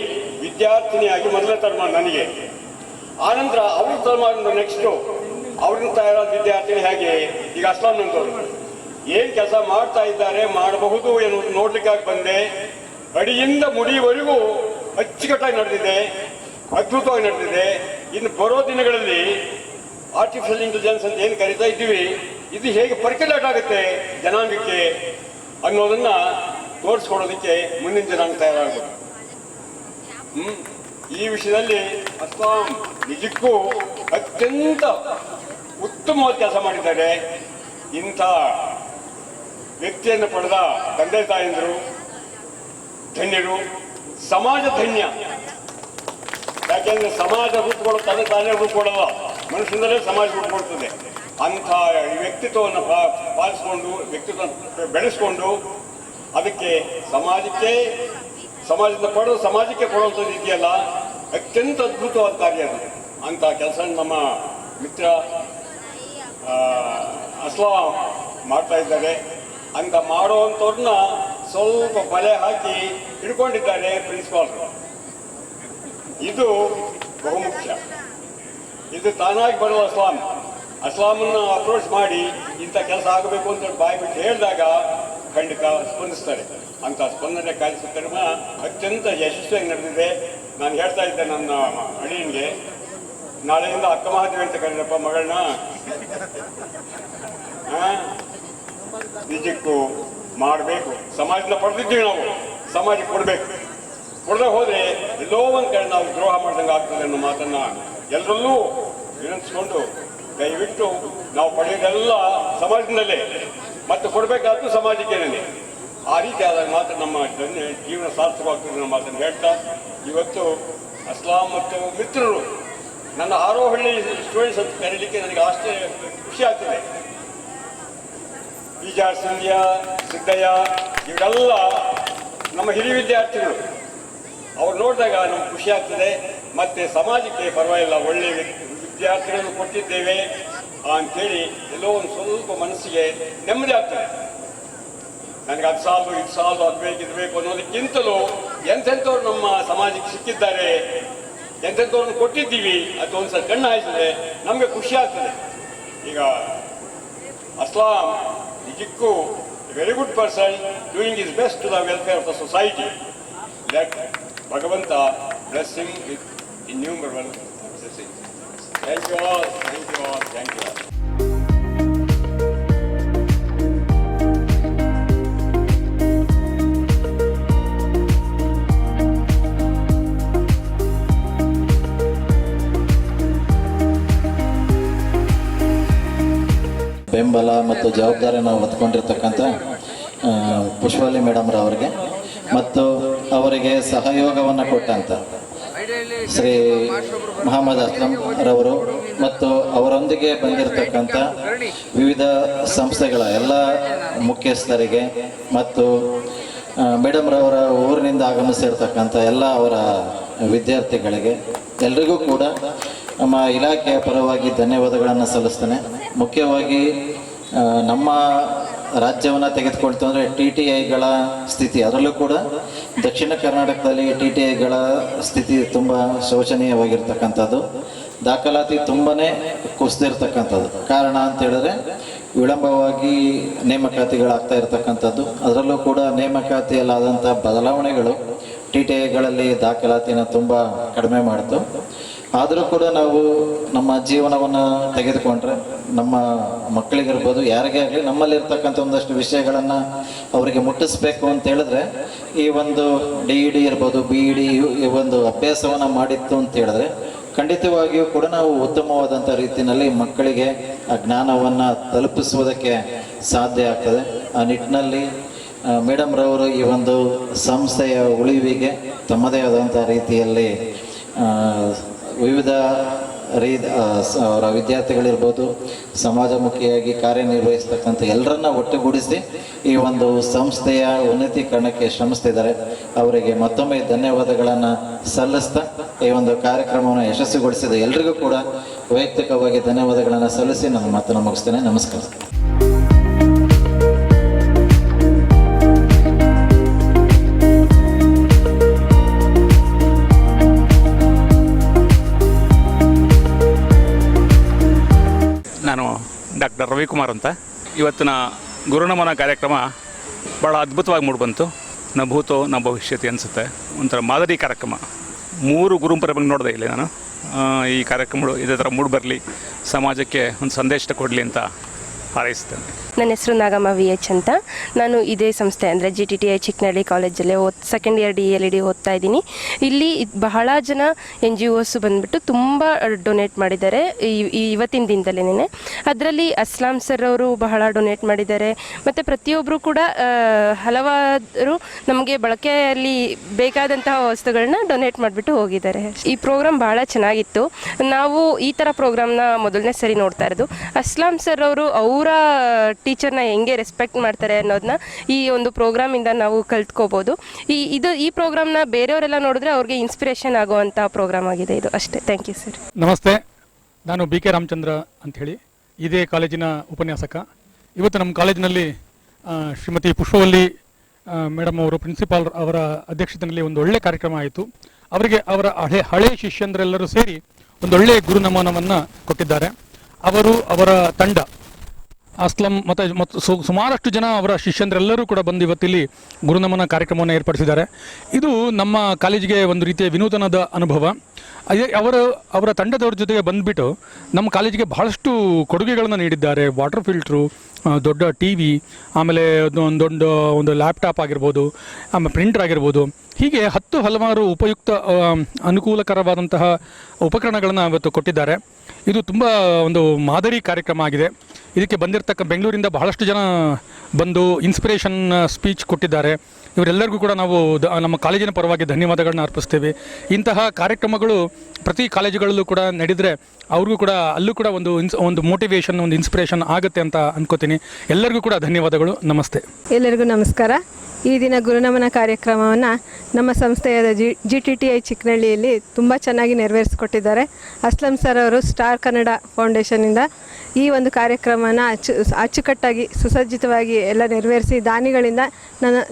Speaker 11: ವಿದ್ಯಾರ್ಥಿನಿಯಾಗಿ ಮೊದಲನೇ ತಲೆಮಾರು ನನಗೆ. ಆನಂತರ ಅವ್ರ ತಲೆಮಾರಿನ ನೆಕ್ಸ್ಟು ಅವ್ರನ್ನ ತಯಾರಾದ ವಿದ್ಯಾರ್ಥಿನಿ ಹೇಗೆ ಈಗ ಅಸ್ಲಾಂನಂತವ್ರು ಏನು ಕೆಲಸ ಮಾಡ್ತಾ ಇದ್ದಾರೆ, ಮಾಡಬಹುದು ಎನ್ನುವುದು ನೋಡ್ಲಿಕ್ಕಾಗಿ ಬಂದೆ. ಅಡಿಯಿಂದ ಮುಡಿಯವರೆಗೂ ಅಚ್ಚುಕಟ್ಟಾಗಿ ನಡೆದಿದೆ, ಅದ್ಭುತವಾಗಿ ನಡೆದಿದೆ. ಇನ್ನು ಬರೋ ದಿನಗಳಲ್ಲಿ ಆರ್ಟಿಫಿಷಿಯಲ್ ಇಂಟೆಲಿಜೆನ್ಸ್ ಅಂತ ಏನು ಕರಿತಾ ಇದ್ದೀವಿ, ಇದು ಹೇಗೆ ಪರ್ಕ್ಯುಲೇಟ್ ಆಗುತ್ತೆ ಜನಾಂಗಕ್ಕೆ ಅನ್ನೋದನ್ನ ತೋರಿಸ್ಕೊಡೋದಕ್ಕೆ ಮುಂದಿನ ಜನಾಂಗ ತಯಾರಾಗಬೇಕು. ಈ ವಿಷಯದಲ್ಲಿ ಅಸ್ಲಾಂ ನಿಜಕ್ಕೂ ಅತ್ಯಂತ ಉತ್ತಮವಾದ ಕೆಲಸ ಮಾಡಿದ್ದಾರೆ. ಇಂಥ ವ್ಯಕ್ತಿಯನ್ನು ಪಡೆದ ತಂದೆ ತಾಯಂದರು ಧನ್ಯರು, ಸಮಾಜ ಧನ್ಯ. ಯಾಕೆಂದ್ರೆ ಸಮಾಜ ರೂಪುಗೊಳ್ಳೋ ತಂದೆ ತಾನೇ ರೂಪುಗೊಳ್ಳಲ್ಲ, ಮನುಷ್ಯನಲ್ಲೇ ಸಮಾಜ ರೂಪುಗೊಳ್ತದೆ. ಅಂಥ ವ್ಯಕ್ತಿತ್ವವನ್ನು ಪಾಲಿಸಿಕೊಂಡು ವ್ಯಕ್ತಿತ್ವ ಬೆಳೆಸ್ಕೊಂಡು ಅದಕ್ಕೆ ಸಮಾಜದಿಂದ ಪಡೆದು ಸಮಾಜಕ್ಕೆ ಕೊಡುವಂಥದ್ದು ಇದೆಯಲ್ಲ, ಅತ್ಯಂತ ಅದ್ಭುತವಾದ ಕಾರ್ಯ ಅದು. ಅಂಥ ಕೆಲಸ ನಮ್ಮ ಮಿತ್ರ ಅಸ್ಲಾಂ ಮಾಡ್ತಾ ಇದ್ದಾರೆ. ಅಂತ ಮಾಡುವಂಥವ್ರನ್ನ ಸ್ವಲ್ಪ ಬಲೆ ಹಾಕಿ ಹಿಡ್ಕೊಂಡಿದ್ದಾರೆ ಪ್ರಿನ್ಸಿಪಾಲ್ರು. ಇದು ಬಹುಮುಖ್ಯ. ಇದು ತಾನಾಗಿ ಬರುವ ಅಸ್ಲಾಮನ್ನು ಅಪ್ರೋಚ್ ಮಾಡಿ ಇಂಥ ಕೆಲಸ ಆಗಬೇಕು ಅಂತ ಬಾಯಿ ಬಿಟ್ಟು ಹೇಳಿದಾಗ ಖಂಡಿತ ಸ್ಪಂದಿಸ್ತಾರೆ. ಅಂಥ ಸ್ಪಂದನೆ ಕಾರ್ಯಕ್ರಮ ಅತ್ಯಂತ ಯಶಸ್ವಿಯಾಗಿ ನಡೆದಿದೆ. ನಾನು ಹೇಳ್ತಾ ಇದ್ದೆ ನನ್ನ ಅಳಿಯನಿಗೆ, ನಾಳೆಯಿಂದ ಅಕ್ಕ ಮಹಾದೇವಿ ಅಂತ ಕರೀರಪ್ಪ ಮಗಳನ್ನ. ನಿಜಕ್ಕೂ ಮಾಡಬೇಕು. ಸಮಾಜದಿಂದ ಪಡೆದಿದ್ದೀವಿ ನಾವು, ಸಮಾಜಕ್ಕೆ ಕೊಡಬೇಕು. ಕೊಡದೆ ಹೋದರೆ ಎಲ್ಲೋ ಒಂದು ಕಡೆ ನಾವು ದ್ರೋಹ ಮಾಡ್ದಂಗೆ ಆಗ್ತದೆ ಅನ್ನೋ ಮಾತನ್ನ ಎಲ್ಲರಲ್ಲೂ ವಿನಂತಿಸ್ಕೊಂಡು, ದಯವಿಟ್ಟು ನಾವು ಪಡೆಯೋದೆಲ್ಲ ಸಮಾಜದಿಂದಲೇ ಮತ್ತು ಕೊಡಬೇಕಾದ್ದು ಸಮಾಜಕ್ಕೇನೆ. ಆ ರೀತಿ ಆದಾಗ ಮಾತ್ರ ನಮ್ಮ ಜೀವನ ಸಾರ್ಥಕವಾಗ್ತದೆ ಅನ್ನೋ ಮಾತನ್ನು ಹೇಳ್ತಾ, ಇವತ್ತು ಅಸ್ಲಾಂ ಮತ್ತು ಮಿತ್ರರು ನನ್ನ ಆರೋಹಳ್ಳಿ ಸ್ಟೂಡೆಂಟ್ಸ್ ಅಂತ ಕರೀಲಿಕ್ಕೆ ನನಗೆ ಅಷ್ಟೇ ಖುಷಿ ಆಗ್ತದೆ. ಈಜಾರ್ ಸಿಂಧಿಯಾ, ಸಿದ್ದಯ್ಯ ಇವರೆಲ್ಲ ನಮ್ಮ ಹಿರಿಯ ವಿದ್ಯಾರ್ಥಿಗಳು. ಅವ್ರು ನೋಡಿದಾಗ ನಮ್ಗೆ ಖುಷಿ ಆಗ್ತದೆ. ಮತ್ತೆ ಸಮಾಜಕ್ಕೆ ಪರವಾಗಿಲ್ಲ, ಒಳ್ಳೆಯ ವಿದ್ಯಾರ್ಥಿಗಳನ್ನು ಕೊಟ್ಟಿದ್ದೇವೆ ಅಂಥೇಳಿ ಎಲ್ಲೋ ಒಂದು ಸ್ವಲ್ಪ ಮನಸ್ಸಿಗೆ ನೆಮ್ಮದಿ ಆಗ್ತದೆ. ನನಗೆ ಅದು ಸಾಲದು ಇದು ಸಾಲದು ಅದು ಬೇಕು ಇದು ಬೇಕು ಅನ್ನೋದಕ್ಕಿಂತಲೂ ಎಂತೆಂಥವ್ರು ನಮ್ಮ ಸಮಾಜಕ್ಕೆ ಸಿಕ್ಕಿದ್ದಾರೆ, ಎಂತೆಂಥವ್ರನ್ನ ಕೊಟ್ಟಿದ್ದೀವಿ ಅದು ಒಂದ್ಸಲ ಕಣ್ಣು ಹಾಯಿಸಿದ್ರೆ ನಮಗೆ ಖುಷಿ ಆಗ್ತದೆ. ಈಗ ಅಸ್ಲಾಂ ನಿಜಕ್ಕೂ very good person, doing his best to the welfare of the society. Let Bhagavantha bless him with innumerable blessings. Thank you all, thank you all, thank you all.
Speaker 12: ಬೆಂಬಲ ಮತ್ತು ಜವಾಬ್ದಾರಿಯನ್ನು ಹೊತ್ಕೊಂಡಿರ್ತಕ್ಕಂಥ ಪುಷ್ಪವಲ್ಲಿ ಮೇಡಮ್ರವರಿಗೆ ಮತ್ತು ಅವರಿಗೆ ಸಹಯೋಗವನ್ನು ಕೊಟ್ಟಂಥ ಶ್ರೀ ಮೊಹಮ್ಮದ್ ಅಸ್ಲಂ ರವರು ಮತ್ತು ಅವರೊಂದಿಗೆ ಬಂದಿರತಕ್ಕಂಥ ವಿವಿಧ ಸಂಸ್ಥೆಗಳ ಎಲ್ಲ ಮುಖ್ಯಸ್ಥರಿಗೆ ಮತ್ತು ಮೇಡಮ್ರವರ ಊರಿನಿಂದ ಆಗಮಿಸಿರ್ತಕ್ಕಂಥ ಎಲ್ಲ ಅವರ ವಿದ್ಯಾರ್ಥಿಗಳಿಗೆ ಎಲ್ರಿಗೂ ಕೂಡ ನಮ್ಮ ಇಲಾಖೆಯ ಪರವಾಗಿ ಧನ್ಯವಾದಗಳನ್ನು ಸಲ್ಲಿಸ್ತೇನೆ. ಮುಖ್ಯವಾಗಿ ನಮ್ಮ ರಾಜ್ಯವನ್ನು ತೆಗೆದುಕೊಳ್ತು ಅಂದರೆ TTIಗಳ ಸ್ಥಿತಿ, ಅದರಲ್ಲೂ ಕೂಡ ದಕ್ಷಿಣ ಕರ್ನಾಟಕದಲ್ಲಿ TTIಗಳ ಸ್ಥಿತಿ ತುಂಬ ಶೋಚನೀಯವಾಗಿರ್ತಕ್ಕಂಥದ್ದು. ದಾಖಲಾತಿ ತುಂಬಾ ಕುಸಿದಿರ್ತಕ್ಕಂಥದ್ದು. ಕಾರಣ ಅಂತ ಹೇಳಿದ್ರೆ ವಿಳಂಬವಾಗಿ ನೇಮಕಾತಿಗಳಾಗ್ತಾ ಇರತಕ್ಕಂಥದ್ದು. ಅದರಲ್ಲೂ ಕೂಡ ನೇಮಕಾತಿಯಲ್ಲಾದಂಥ ಬದಲಾವಣೆಗಳು TTIಗಳಲ್ಲಿ ದಾಖಲಾತಿನ ತುಂಬ ಕಡಿಮೆ ಮಾಡಿತು. ಆದರೂ ಕೂಡ ನಾವು ನಮ್ಮ ಜೀವನವನ್ನು ತೆಗೆದುಕೊಂಡ್ರೆ ನಮ್ಮ ಮಕ್ಕಳಿಗಿರ್ಬೋದು ಯಾರಿಗೇ ಆಗಲಿ ನಮ್ಮಲ್ಲಿರ್ತಕ್ಕಂಥ ಒಂದಷ್ಟು ವಿಷಯಗಳನ್ನು ಅವರಿಗೆ ಮುಟ್ಟಿಸ್ಬೇಕು ಅಂತ ಹೇಳಿದ್ರೆ ಈ ಒಂದು DED ಇರ್ಬೋದು BED ಈ ಒಂದು ಅಭ್ಯಾಸವನ್ನು ಮಾಡಿತ್ತು ಅಂತ ಹೇಳಿದ್ರೆ ಖಂಡಿತವಾಗಿಯೂ ಕೂಡ ನಾವು ಉತ್ತಮವಾದಂಥ ರೀತಿಯಲ್ಲಿ ಮಕ್ಕಳಿಗೆ ಆ ಜ್ಞಾನವನ್ನು ತಲುಪಿಸುವುದಕ್ಕೆ ಸಾಧ್ಯ ಆಗ್ತದೆ. ಆ ನಿಟ್ಟಿನಲ್ಲಿ ಮೇಡಮ್ರವರು ಈ ಒಂದು ಸಂಸ್ಥೆಯ ಉಳಿವಿಗೆ ತಮ್ಮದೇ ಆದಂಥ ರೀತಿಯಲ್ಲಿ ವಿವಿಧ ಅವರ ವಿದ್ಯಾರ್ಥಿಗಳಿರ್ಬೋದು, ಸಮಾಜಮುಖಿಯಾಗಿ ಕಾರ್ಯನಿರ್ವಹಿಸ್ತಕ್ಕಂಥ ಎಲ್ಲರನ್ನ ಒಟ್ಟುಗೂಡಿಸಿ ಈ ಒಂದು ಸಂಸ್ಥೆಯ ಉನ್ನತೀಕರಣಕ್ಕೆ ಶ್ರಮಿಸ್ತಿದ್ದಾರೆ. ಅವರಿಗೆ ಮತ್ತೊಮ್ಮೆ ಧನ್ಯವಾದಗಳನ್ನು ಸಲ್ಲಿಸ್ತಾ ಈ ಒಂದು ಕಾರ್ಯಕ್ರಮವನ್ನು ಯಶಸ್ವಿಗೊಳಿಸಿದ ಎಲ್ರಿಗೂ ಕೂಡ ವೈಯಕ್ತಿಕವಾಗಿ ಧನ್ಯವಾದಗಳನ್ನು ಸಲ್ಲಿಸಿ ನನ್ನ ಮಾತನ್ನು ಮುಗಿಸ್ತೇನೆ. ನಮಸ್ಕಾರ.
Speaker 13: ನಾನು ಡಾಕ್ಟರ್ ರವಿಕುಮಾರ್ ಅಂತ. ಇವತ್ತಿನ ಗುರುನಮನ ಕಾರ್ಯಕ್ರಮ ಭಾಳ ಅದ್ಭುತವಾಗಿ ಮೂಡಿಬಂತು. ನ ಭೂತೋ ನ ಭವಿಷ್ಯತಿ ಅನಿಸುತ್ತೆ. ಒಂಥರ ಮಾದರಿ ಕಾರ್ಯಕ್ರಮ. 3 ಗುರುಪರವಾಗಿ ನೋಡಿದೆ ಇಲ್ಲಿ ನಾನು. ಈ ಕಾರ್ಯಕ್ರಮಗಳು ಇದೇ ಥರ ಮೂಡಿ ಬರಲಿ, ಸಮಾಜಕ್ಕೆ ಒಂದು ಸಂದೇಶ ಕೊಡಲಿ ಅಂತ ಹಾರೈಸ್ತೇನೆ.
Speaker 2: ನನ್ನ ಹೆಸರು ನಾಗಮ್ಮ VH ಅಂತ. ನಾನು ಇದೇ ಸಂಸ್ಥೆ ಅಂದರೆ GTTI ಚಿಕ್ಕನಹಳ್ಳಿ ಕಾಲೇಜಲ್ಲೇ ಸೆಕೆಂಡ್ ಇಯರ್ DLED ಓದ್ತಾ ಇದ್ದೀನಿ. ಇಲ್ಲಿ ಬಹಳ ಜನ NGOಸ್ ಬಂದುಬಿಟ್ಟು ತುಂಬ ಡೊನೇಟ್ ಮಾಡಿದ್ದಾರೆ ಇವತ್ತಿನ ದಿನದಲ್ಲೇ. ಅದರಲ್ಲಿ ಅಸ್ಲಾಂ ಸರ್ ಅವರು ಬಹಳ ಡೊನೇಟ್ ಮಾಡಿದ್ದಾರೆ. ಮತ್ತು ಪ್ರತಿಯೊಬ್ಬರು ಕೂಡ ಹಲವಾರು ನಮಗೆ ಬಳಕೆಯಲ್ಲಿ ಬೇಕಾದಂತಹ ವಸ್ತುಗಳನ್ನ ಡೊನೇಟ್ ಮಾಡಿಬಿಟ್ಟು ಹೋಗಿದ್ದಾರೆ. ಈ ಪ್ರೋಗ್ರಾಮ್ ಬಹಳ ಚೆನ್ನಾಗಿತ್ತು. ನಾವು ಈ ಥರ ಪ್ರೋಗ್ರಾಮ್ನ ಮೊದಲನೇ ಸರಿ ನೋಡ್ತಾ ಇರೋದು. ಅಸ್ಲಾಂ ಸರ್ ಅವರು ಅವರ ಟೀಚರ್ನ ಹೆಂಗೆ ರೆಸ್ಪೆಕ್ಟ್ ಮಾಡ್ತಾರೆ ಅನ್ನೋದನ್ನ ಈ ಒಂದು ಪ್ರೋಗ್ರಾಮಿಂದ ನಾವು ಕಲ್ತ್ಕೋಬೋದು. ಈ ಪ್ರೋಗ್ರಾಮ್ನ ಬೇರೆಯವರೆಲ್ಲ ನೋಡಿದ್ರೆ ಅವ್ರಿಗೆ ಇನ್ಸ್ಪಿರೇಷನ್ ಆಗುವಂಥ ಪ್ರೋಗ್ರಾಮ್ ಆಗಿದೆ ಇದು. ಅಷ್ಟೇ. Thank you sir.
Speaker 14: ನಮಸ್ತೆ, ನಾನು BK ರಾಮಚಂದ್ರ ಅಂಥೇಳಿ, ಇದೇ ಕಾಲೇಜಿನ ಉಪನ್ಯಾಸಕ. ಇವತ್ತು ನಮ್ಮ ಕಾಲೇಜಿನಲ್ಲಿ ಶ್ರೀಮತಿ ಪುಷ್ಪವಲ್ಲಿ ಮೇಡಮ್ ಅವರು ಪ್ರಿನ್ಸಿಪಾಲ್ ಅವರ ಅಧ್ಯಕ್ಷತೆಯಲ್ಲಿ ಒಂದು ಒಳ್ಳೆ ಕಾರ್ಯಕ್ರಮ ಆಯಿತು. ಅವರಿಗೆ ಅವರ ಹಳೆ ಶಿಷ್ಯಂದರೆಲ್ಲರೂ ಸೇರಿ ಒಂದೊಳ್ಳೆ ಗುರುನಮನವನ್ನು ಕೊಟ್ಟಿದ್ದಾರೆ. ಅವರು ಅವರ ತಂಡ ಅಸ್ಲಂ ಮತ್ತು ಸುಮಾರಷ್ಟು ಜನ ಅವರ ಶಿಷ್ಯಂದರೆಲ್ಲರೂ ಕೂಡ ಬಂದು ಇವತ್ತಿಲ್ಲಿ ಗುರುನಮನ ಕಾರ್ಯಕ್ರಮವನ್ನು ಏರ್ಪಡಿಸಿದ್ದಾರೆ. ಇದು ನಮ್ಮ ಕಾಲೇಜಿಗೆ ಒಂದು ರೀತಿಯ ವಿನೂತನದ ಅನುಭವ. ಅವರ ತಂಡದವ್ರ ಜೊತೆಗೆ ಬಂದುಬಿಟ್ಟು ನಮ್ಮ ಕಾಲೇಜಿಗೆ ಬಹಳಷ್ಟು ಕೊಡುಗೆಗಳನ್ನು ನೀಡಿದ್ದಾರೆ. ವಾಟರ್ ಫಿಲ್ಟ್ರು, ದೊಡ್ಡ TV, ಆಮೇಲೆ ಒಂದು ಲ್ಯಾಪ್ಟಾಪ್ ಆಗಿರ್ಬೋದು, ಆಮೇಲೆ ಪ್ರಿಂಟರ್ ಆಗಿರ್ಬೋದು, ಹೀಗೆ ಹಲವಾರು ಉಪಯುಕ್ತ ಅನುಕೂಲಕರವಾದಂತಹ ಉಪಕರಣಗಳನ್ನು ಇವತ್ತು ಕೊಟ್ಟಿದ್ದಾರೆ. ಇದು ತುಂಬ ಒಂದು ಮಾದರಿ ಕಾರ್ಯಕ್ರಮ ಆಗಿದೆ. ಇದಕ್ಕೆ ಬೆಂಗಳೂರಿಂದ ಬಹಳಷ್ಟು ಜನ ಬಂದು ಇನ್ಸ್ಪಿರೇಷನ್ ಸ್ಪೀಚ್ ಕೊಟ್ಟಿದ್ದಾರೆ. ಇವರೆಲ್ಲರಿಗೂ ಕೂಡ ನಾವು ನಮ್ಮ ಕಾಲೇಜಿನ ಪರವಾಗಿ ಧನ್ಯವಾದಗಳನ್ನ ಅರ್ಪಿಸ್ತೇವೆ. ಇಂತಹ ಕಾರ್ಯಕ್ರಮಗಳು ಪ್ರತಿ ಕಾಲೇಜುಗಳಲ್ಲೂ ಕೂಡ ನಡೆದರೆ ಅವ್ರಿಗೂ ಕೂಡ ಅಲ್ಲೂ ಕೂಡ ಒಂದು ಮೋಟಿವೇಶನ್, ಒಂದು ಇನ್ಸ್ಪಿರೇಷನ್ ಆಗುತ್ತೆ ಅಂತ ಅನ್ಕೋತೀನಿ. ಎಲ್ಲರಿಗೂ ಕೂಡ ಧನ್ಯವಾದಗಳು. ನಮಸ್ತೆ.
Speaker 15: ಎಲ್ಲರಿಗೂ ನಮಸ್ಕಾರ. ಈ ದಿನ ಗುರುನಮನ ಕಾರ್ಯಕ್ರಮವನ್ನು ನಮ್ಮ ಸಂಸ್ಥೆಯಾದ GTTI ಚಿಕ್ಕನಹಳ್ಳಿಯಲ್ಲಿ ತುಂಬ ಚೆನ್ನಾಗಿ ನೆರವೇರಿಸಿಕೊಟ್ಟಿದ್ದಾರೆ. ಅಸ್ಲಂ ಸರ್ ಅವರು ಸ್ಟಾರ್ ಕನ್ನಡ ಫೌಂಡೇಶನ್ನಿಂದ ಈ ಒಂದು ಕಾರ್ಯಕ್ರಮನ ಅಚ್ಚುಕಟ್ಟಾಗಿ ಸುಸಜ್ಜಿತವಾಗಿ ಎಲ್ಲ ನೆರವೇರಿಸಿ ದಾನಿಗಳಿಂದ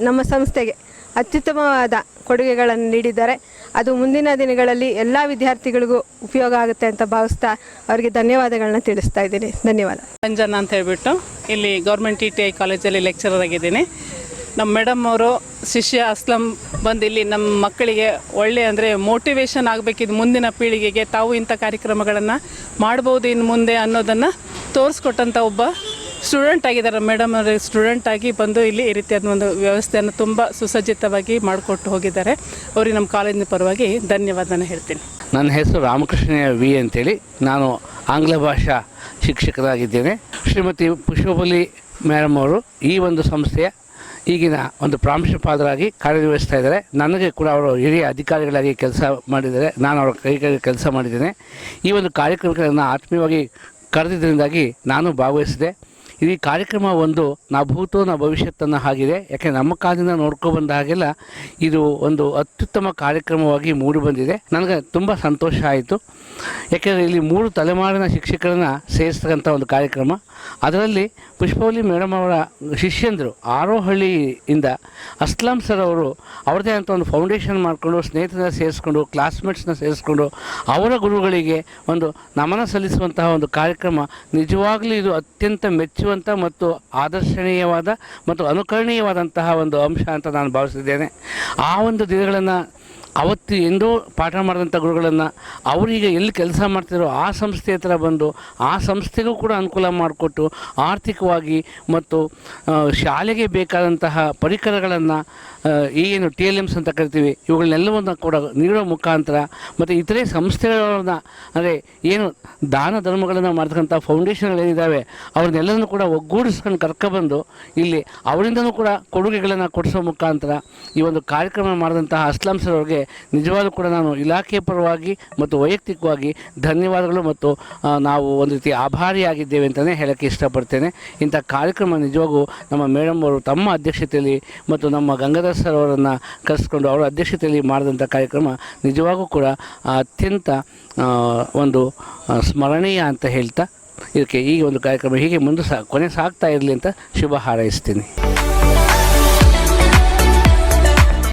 Speaker 15: ನಮ್ಮ ಸಂಸ್ಥೆಗೆ ಅತ್ಯುತ್ತಮವಾದ ಕೊಡುಗೆಗಳನ್ನು ನೀಡಿದ್ದಾರೆ. ಅದು ಮುಂದಿನ ದಿನಗಳಲ್ಲಿ ಎಲ್ಲ ವಿದ್ಯಾರ್ಥಿಗಳಿಗೂ ಉಪಯೋಗ ಆಗುತ್ತೆ ಅಂತ ಭಾವಿಸ್ತಾ ಅವರಿಗೆ ಧನ್ಯವಾದಗಳನ್ನ ತಿಳಿಸ್ತಾ ಇದ್ದೀನಿ. ಧನ್ಯವಾದ.
Speaker 16: ಅಂಜನಾ ಅಂತ ಹೇಳ್ಬಿಟ್ಟು ಇಲ್ಲಿ ಗೌರ್ಮೆಂಟ್ TTI ಕಾಲೇಜಲ್ಲಿ ಲೆಕ್ಚರರ್ ಆಗಿದ್ದೀನಿ. ನಮ್ಮ ಮೇಡಮ್ ಅವರು ಶಿಷ್ಯ ಅಸ್ಲಂ ಬಂದು ಇಲ್ಲಿ ನಮ್ಮ ಮಕ್ಕಳಿಗೆ ಒಳ್ಳೆ ಅಂದರೆ ಮೋಟಿವೇಶನ್ ಆಗಬೇಕಿದ್ದು ಮುಂದಿನ ಪೀಳಿಗೆಗೆ ತಾವು ಇಂಥ ಕಾರ್ಯಕ್ರಮಗಳನ್ನು ಮಾಡ್ಬೋದು ಇನ್ನು ಮುಂದೆ ಅನ್ನೋದನ್ನು ತೋರಿಸ್ಕೊಟ್ಟಂಥ ಒಬ್ಬ ಸ್ಟೂಡೆಂಟ್ ಆಗಿದ್ದಾರೆ. ಮೇಡಮ್ ಅವರು ಸ್ಟೂಡೆಂಟ್ ಆಗಿ ಬಂದು ಇಲ್ಲಿ ಈ ರೀತಿಯಾದ ಒಂದು ವ್ಯವಸ್ಥೆಯನ್ನು ತುಂಬ ಸುಸಜ್ಜಿತವಾಗಿ ಮಾಡಿಕೊಟ್ಟು ಹೋಗಿದ್ದಾರೆ. ಅವರಿಗೆ ನಮ್ಮ ಕಾಲೇಜಿನ ಪರವಾಗಿ ಧನ್ಯವಾದನ ಹೇಳ್ತೀನಿ.
Speaker 17: ನನ್ನ ಹೆಸರು ರಾಮಕೃಷ್ಣ V ಅಂತೇಳಿ, ನಾನು ಆಂಗ್ಲ ಭಾಷಾ ಶಿಕ್ಷಕರಾಗಿದ್ದೇನೆ. ಶ್ರೀಮತಿ ಪುಷ್ಪವಲ್ಲಿ ಮೇಡಮ್ ಅವರು ಈ ಒಂದು ಸಂಸ್ಥೆಯ ಈಗಿನ ಒಂದು ಪ್ರಾಂಶುಪಾಲರಾಗಿ ಕಾರ್ಯನಿರ್ವಹಿಸ್ತಾ ಇದ್ದಾರೆ. ನನಗೆ ಕೂಡ ಅವರು ಹಿರಿಯ ಅಧಿಕಾರಿಗಳಾಗಿ ಕೆಲಸ ಮಾಡಿದ್ದಾರೆ. ನಾನು ಅವರ ಕೈ ಕೆಲಸ ಮಾಡಿದ್ದೇನೆ. ಈ ಒಂದು ಕಾರ್ಯಕ್ರಮಕ್ಕೆ ನನ್ನ ಆತ್ಮೀಯವಾಗಿ ಕರೆದಿದ್ದರಿಂದಾಗಿ ನಾನು ಭಾಗವಹಿಸಿದೆ. ಈ ಕಾರ್ಯಕ್ರಮ ಒಂದು ನಾ ಭೂತೋ ನಾ ಭವಿಷ್ಯತ್ತನ್ನು ಆಗಿದೆ. ಯಾಕೆ ನಮ್ಮ ಕಾಲದಿಂದ ನೋಡ್ಕೊಬಂದ ಹಾಗೆಲ್ಲ ಇದು ಒಂದು ಅತ್ಯುತ್ತಮ ಕಾರ್ಯಕ್ರಮವಾಗಿ ಮೂಡಿಬಂದಿದೆ. ನನಗೆ ತುಂಬ ಸಂತೋಷ ಆಯಿತು. ಯಾಕೆಂದರೆ ಇಲ್ಲಿ 3 ತಲೆಮಾರಿನ ಶಿಕ್ಷಕರನ್ನು ಸೇರಿಸ್ತಕ್ಕಂಥ ಒಂದು ಕಾರ್ಯಕ್ರಮ. ಅದರಲ್ಲಿ ಪುಷ್ಪವಲ್ಲಿ ಮೇಡಮ್ ಅವರ ಶಿಷ್ಯಂದರು ಆರೋಹಳ್ಳಿಯಿಂದ ಅಸ್ಲಾಂ ಸರ್ ಅವರು ಅವ್ರದ್ದೇ ಅಂತ ಒಂದು ಫೌಂಡೇಶನ್ ಮಾಡಿಕೊಂಡು ಸ್ನೇಹಿತರನ್ನ ಸೇರಿಸ್ಕೊಂಡು ಕ್ಲಾಸ್ಮೇಟ್ಸ್ನ ಸೇರಿಸ್ಕೊಂಡು ಅವರ ಗುರುಗಳಿಗೆ ಒಂದು ನಮನ ಸಲ್ಲಿಸುವಂತಹ ಒಂದು ಕಾರ್ಯಕ್ರಮ ನಿಜವಾಗಲೂ ಇದು ಅತ್ಯಂತ ಮೆಚ್ಚುವಂಥ ಮತ್ತು ಆದರ್ಶನೀಯವಾದ ಮತ್ತು ಅನುಕರಣೀಯವಾದಂತಹ ಒಂದು ಅಂಶ ಅಂತ ನಾನು ಭಾವಿಸಿದ್ದೇನೆ. ಆ ಒಂದು ದಿನಗಳನ್ನು ಅವತ್ತು ಎಂದೋ ಪಾಠ ಮಾಡಿದಂಥ ಗುರುಗಳನ್ನು ಅವರೀಗ ಎಲ್ಲಿ ಕೆಲಸ ಮಾಡ್ತಿರೋ ಆ ಸಂಸ್ಥೆ ಹತ್ರ ಬಂದು ಆ ಸಂಸ್ಥೆಗೂ ಕೂಡ ಅನುಕೂಲ ಮಾಡಿಕೊಟ್ಟು ಆರ್ಥಿಕವಾಗಿ ಮತ್ತು ಶಾಲೆಗೆ ಬೇಕಾದಂತಹ ಪರಿಕರಗಳನ್ನು ಏನು TLMs ಅಂತ ಕರಿತೀವಿ, ಇವುಗಳನ್ನೆಲ್ಲವನ್ನು ಕೂಡ ನೀಡೋ ಮುಖಾಂತರ ಮತ್ತು ಇತರೆ ಸಂಸ್ಥೆಗಳನ್ನ ಅಂದರೆ ಏನು ದಾನ ಧರ್ಮಗಳನ್ನು ಮಾಡ್ತಕ್ಕಂಥ ಫೌಂಡೇಶನ್ಗಳೇನಿದ್ದಾವೆ ಅವ್ರನ್ನೆಲ್ಲನೂ ಕೂಡ ಒಗ್ಗೂಡಿಸ್ಕೊಂಡು ಕರ್ಕೊಬಂದು ಇಲ್ಲಿ ಅವರಿಂದನೂ ಕೂಡ ಕೊಡುಗೆಗಳನ್ನು ಕೊಡಿಸೋ ಮುಖಾಂತರ ಈ ಒಂದು ಕಾರ್ಯಕ್ರಮ ಮಾಡಿದಂತಹ ಅಸ್ಲಾಂ ಸರ್ ಅವ್ರಿಗೆ ನಿಜವಾಗ್ಲೂ ಕೂಡ ನಾನು ಇಲಾಖೆ ಪರವಾಗಿ ಮತ್ತು ವೈಯಕ್ತಿಕವಾಗಿ ಧನ್ಯವಾದಗಳು ಮತ್ತು ನಾವು ಒಂದು ರೀತಿ ಆಭಾರಿಯಾಗಿದ್ದೇವೆ ಅಂತಲೇ ಹೇಳೋಕ್ಕೆ ಇಷ್ಟಪಡ್ತೇನೆ. ಇಂಥ ಕಾರ್ಯಕ್ರಮ ನಿಜವಾಗೂ ನಮ್ಮ ಮೇಡಮ್ ಅವರು ತಮ್ಮ ಅಧ್ಯಕ್ಷತೆಯಲ್ಲಿ ಮತ್ತು ನಮ್ಮ ಗಂಗಾಧರ್ ಸರ್ ಅವರನ್ನು ಕರೆಸ್ಕೊಂಡು ಅವರ ಅಧ್ಯಕ್ಷತೆಯಲ್ಲಿ ಮಾಡಿದಂಥ ಕಾರ್ಯಕ್ರಮ ನಿಜವಾಗೂ ಕೂಡ ಅತ್ಯಂತ ಒಂದು ಸ್ಮರಣೀಯ ಅಂತ ಹೇಳ್ತಾ ಇದಕ್ಕೆ ಈ ಒಂದು ಕಾರ್ಯಕ್ರಮ ಹೀಗೆ ಮುಂದೆ ಕೊನೆ ಸಾಗ್ತಾ ಇರಲಿ ಅಂತ ಶುಭ ಹಾರೈಸ್ತೀನಿ.